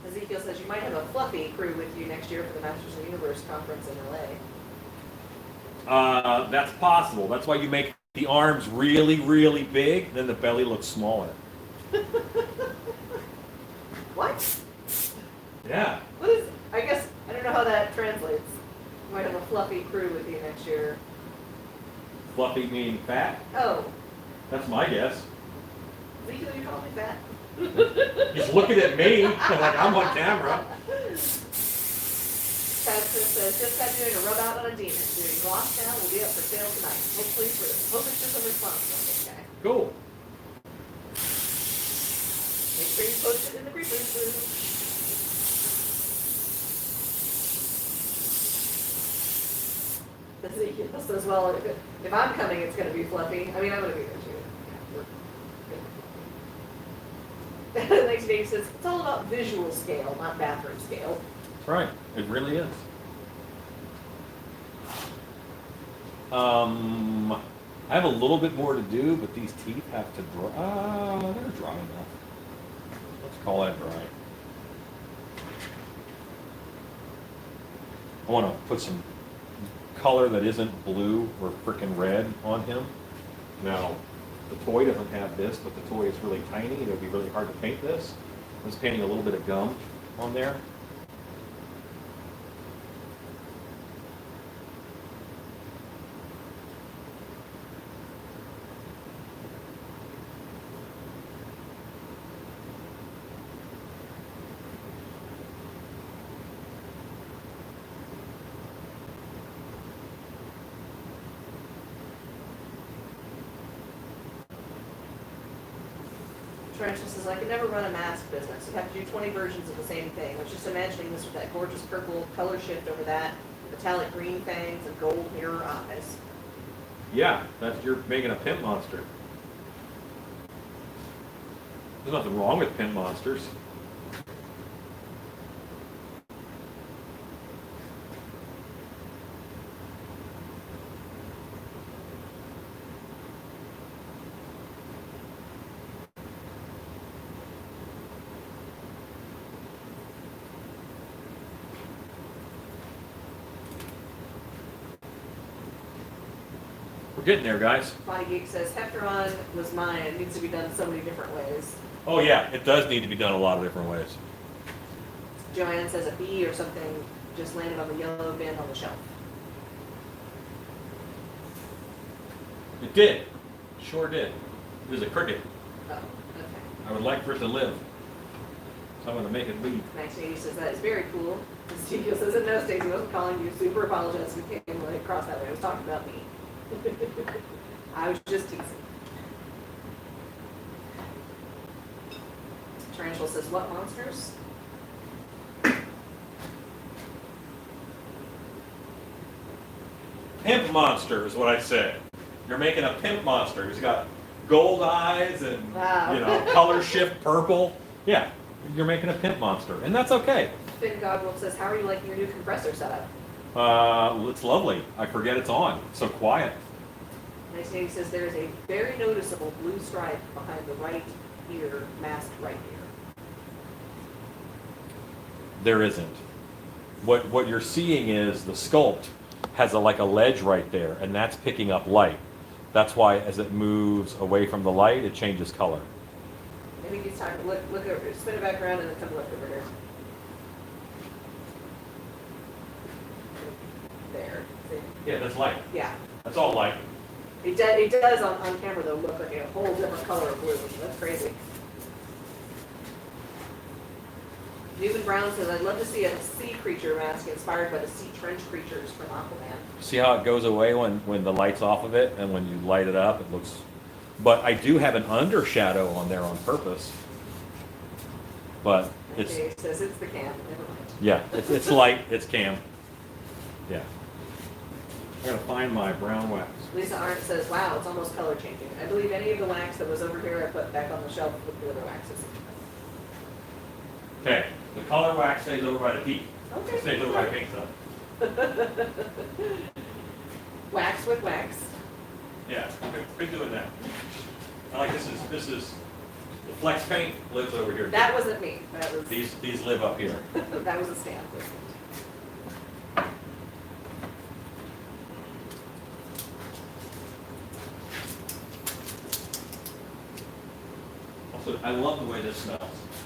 Ezekiel says you might have a fluffy crew with you next year for the Masters of the Universe conference in LA. That's possible. That's why you make the arms really, really big, then the belly looks smaller. What? Yeah. What is, I guess, I don't know how that translates. You might have a fluffy crew with you next year. Fluffy meaning fat? Oh, That's my guess. Ezekiel, you call me fat? He's looking at me like I'm on camera. Chad says, just got doing a rub out on a demon. Doing gloss now will be up for sale tonight. Hopefully for some response from this guy. Cool. Make sure you post it in the creepers room. Ezekiel says, well, if I'm coming, it's going to be fluffy. I mean, I'm going to be there too. Yeah, Next Dave says, it's all about visual scale, not bathroom scale. That's right. It really is. I have a little bit more to do, but these teeth have to dry. They're dry enough. Let's call that dry. I want to put some color that isn't blue or frickin' red on him. Now, the toy doesn't have this, but the toy is really tiny. It would be really hard to paint this. I'm just painting a little bit of gum on there. Tarantula says, I could never run a mask business. You'd have to do 20 versions of the same thing. I was just imagining this with that gorgeous purple color shift over that, metallic green fangs, and gold mirror eyes. Yeah, you're making a pimp monster. There's nothing wrong with pimp monsters. We're getting there, guys. Body Geek says, Hefteron was mine. It needs to be done so many different ways. Oh yeah, it does need to be done a lot of different ways. Joanne says a bee or something just landed on the yellow bin on the shelf. It did. Sure did. It was a cricket. Oh, okay. I would like for it to live. So I'm going to make it leave. 1980 says that is very cool. Ezekiel says, no, Stacey wasn't calling you. Super apologize. We came across that way. I was talking about me. I was just teasing. Tarantula says, what monsters? Pimp monster is what I said. You're making a pimp monster. He's got gold eyes and Wow. color shift purple. Yeah, you're making a pimp monster, and that's okay. Finn Godwolf says, how are you liking your new compressor setup? It's lovely. I forget it's on. It's so quiet. 1980 says, there is a very noticeable blue stripe behind the right ear, masked right ear. There isn't. What you're seeing is the sculpt has like a ledge right there, and that's picking up light. That's why as it moves away from the light, it changes color. I think it's time to look over, spin it back around and then come look over here. There. See? Yeah, that's light. Yeah. That's all light. It does on camera though look like a whole different color of blue. That's crazy. Newman Brown says, I'd love to see a sea creature mask inspired by the sea trench creatures from Aquaman. See how it goes away when the light's off of it, and when you light it up, it looks... But I do have an undershadow on there on purpose. But it's... Okay, it says it's the cam. Never mind. Yeah, it's light, it's cam. Yeah. I gotta find my brown wax. Lisa Arndt says, wow, it's almost color changing. I believe any of the wax that was over here I put back on the shelf with the other waxes. Okay, the color wax stays over by the peak. Okay. It stays over by the paint stuff. Wax with wax. Yeah, been doing that. I like this is the flex paint lives over here. That wasn't me. That was These live up here. that was a stamp. Also, I love the way this smells.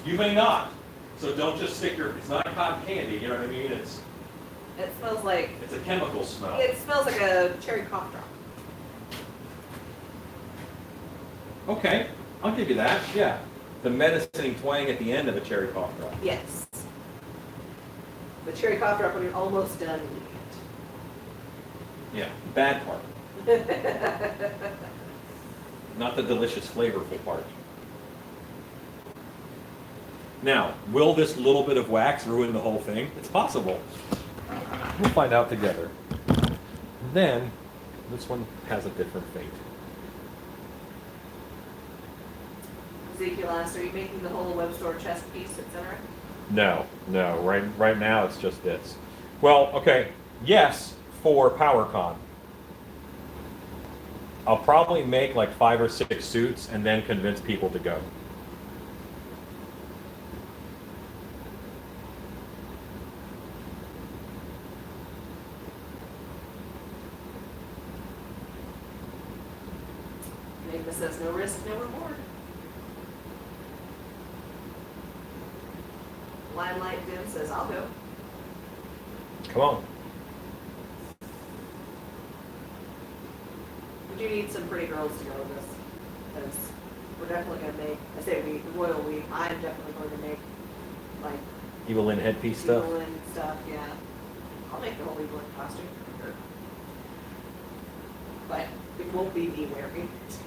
You may not, so don't just stick your. It's not cotton candy. You know what I mean? It smells like It's a chemical smell. it smells like a cherry cough drop. Okay, I'll give you that. Yeah, the medicine twang at the end of a cherry cough drop. Yes. The cherry cough drop when you're almost done eating Yeah, bad part, it. not the delicious, flavorful part. Now, will this little bit of wax ruin the whole thing? It's possible. We'll find out together. Then, this one has a different fate. Ezekiel asks, are you making the whole web store chest piece, etc.? No. Right now it's just this. Well, okay. Yes, for PowerCon. I'll probably make like 5 or 6 suits and then convince people to go. Enigma says, no risk, no reward. Limelight Dim says, I'll go. Come on. We do need some pretty girls to go with this. Because we're definitely going to make, I say we, the royal we, I'm definitely going to make, like, Evelyn headpiece stuff. Evelyn stuff, yeah. I'll make the whole Evelyn costume. Sure. But it won't be me wearing it.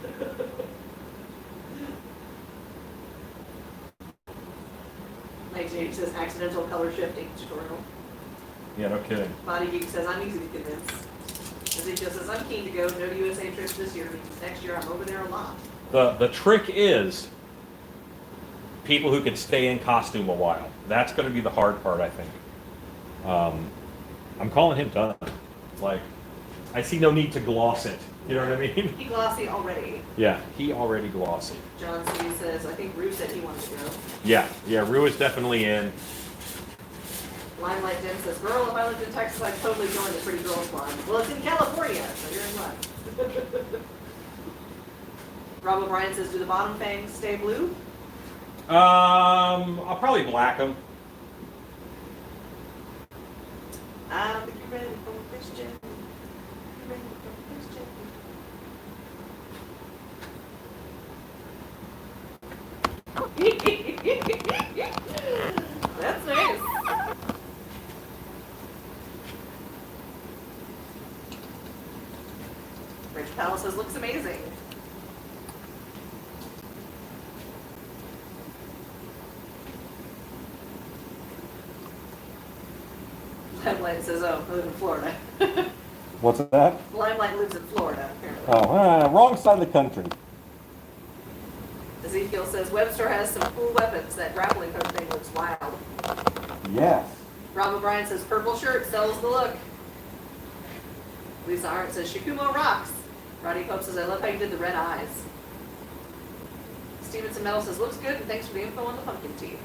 Like James says, accidental color shifting tutorial. Yeah, no kidding. Body Geek says, I'm easy to convince. Ezekiel says, I'm keen to go. No USA trips this year. Next year, I'm over there a lot. The trick is people who can stay in costume a while. That's going to be the hard part, I think. I'm calling him done. Like, I see no need to gloss it. You know what I mean? He glossy already. Yeah, he already glossy. John C. says, I think Rue said he wanted to go. Yeah, Rue is definitely in. Limelight Dim says, girl, if I lived in Texas, I'd totally join the Pretty Girls Club. Well, it's in California, so you're in luck. Rob O'Brien says, do the bottom fangs stay blue? I'll probably black them. question. That's nice. Rich Powell says, looks amazing. Limelight says, oh, I live in Florida. What's that? Limelight lives in Florida, apparently. Oh, wrong side of the country. Ezekiel says, Webster has some cool weapons. That grappling hook thing looks wild. Yes. Rob O'Brien says, purple shirt sells the look. Lisa Arndt says, Shikumo rocks. Roddy Pope says, I love how you did the red eyes. Stevenson Metal says, looks good, and thanks for the info on the pumpkin teeth.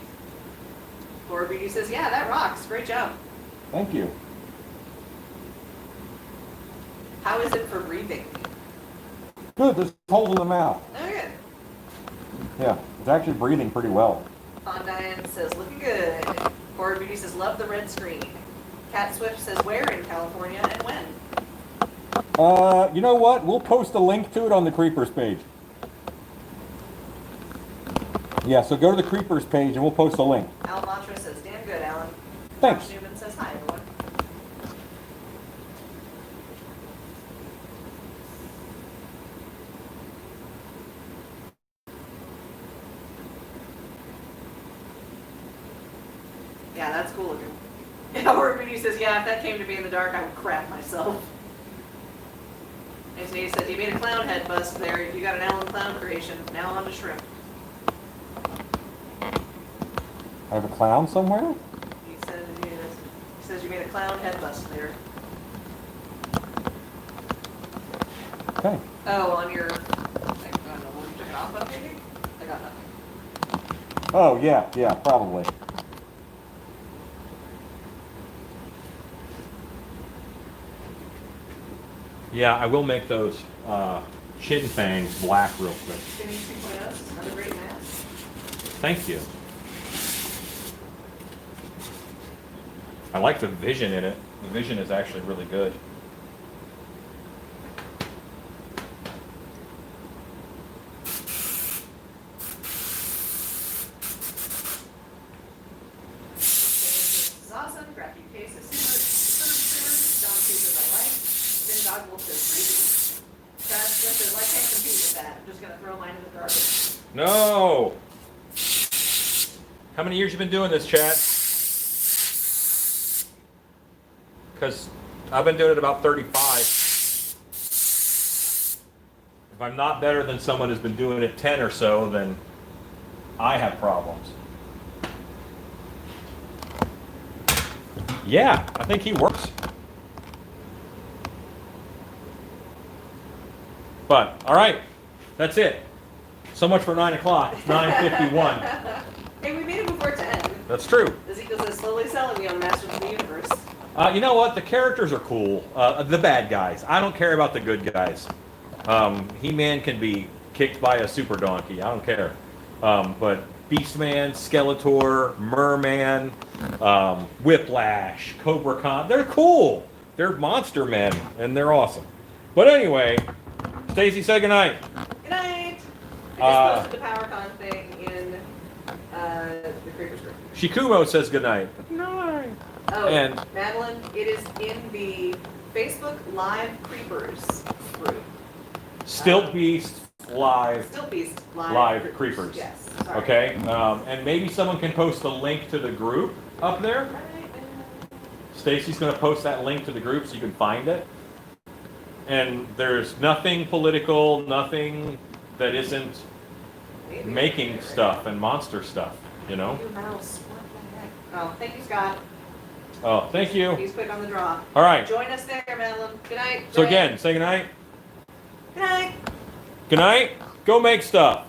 Laura Beauty says, yeah, that rocks. Great job. Thank you. How is it for breathing? Good, there's holes in the mouth. Oh, good. Yeah, it's actually breathing pretty well. Fawn Diane says, looking good. Laura Beauty says, love the red screen. Cat Swift says, where in California and when? You know what? We'll post a link to it on the Creepers page. Yeah, so go to the Creepers page and we'll post a link. Al Matra says, damn good, Alan. Thanks. Josh Newman says, hi, everyone. Yeah, that's cool looking. Yeah, Laura Beauty says, yeah, if that came to be in the dark, I would crap myself. Anthony says, you made a clown head bust there. You got an Alan Clown creation. Now on to shrimp. I have a clown somewhere? He says you made a clown head bust there. Okay. Oh, on your, I don't know, when you took it off of maybe? I got nothing. Oh, yeah, probably. Yeah, I will make those chin fangs black real quick. Vinny 2.0 is another great mask. Thank you. I like the vision in it. The vision is actually really good. This is awesome. Graphic case is super. John P says I like. Then Dog Wolf says crazy. Chad Smith says, I can't compete with that. I'm just going to throw mine in the garbage. No! How many years you been doing this, Chad? Because I've been doing it about 35. If I'm not better than someone who's been doing it 10 or so, then I have problems. Yeah, I think he works. But, all right, that's it. So much for 9 o'clock. It's 9:51. Hey, we made it before 10. That's true. Ezekiel says, slowly selling me on Masters of the Universe. You know what? The characters are cool. The bad guys. I don't care about the good guys. He-Man can be kicked by a super donkey. I don't care. But Beastman, Skeletor, Merman, Whiplash, Cobra Khan, they're cool. They're monster men, and they're awesome. But anyway, Stacy, say goodnight. Good night. I just posted the PowerCon thing in the Creepers group. Shikumo says goodnight. Night. Oh, And- Madeline, it is in the Facebook Live Creepers group. Still Beast Live. Still Beast Live, Live Creepers. Yes. Sorry. Okay, and maybe someone can post a link to the group up there. Stacy's going to post that link to the group so you can find it. And there's nothing political, nothing that isn't Maybe. making stuff and monster stuff, you know? New mouse. What the heck? Oh, thank you, Scott. Oh, thank you. He's quick on the draw. All right. Join us there, Madeline. Good night. So Brian. again, say goodnight. Good night. Good night. Go make stuff.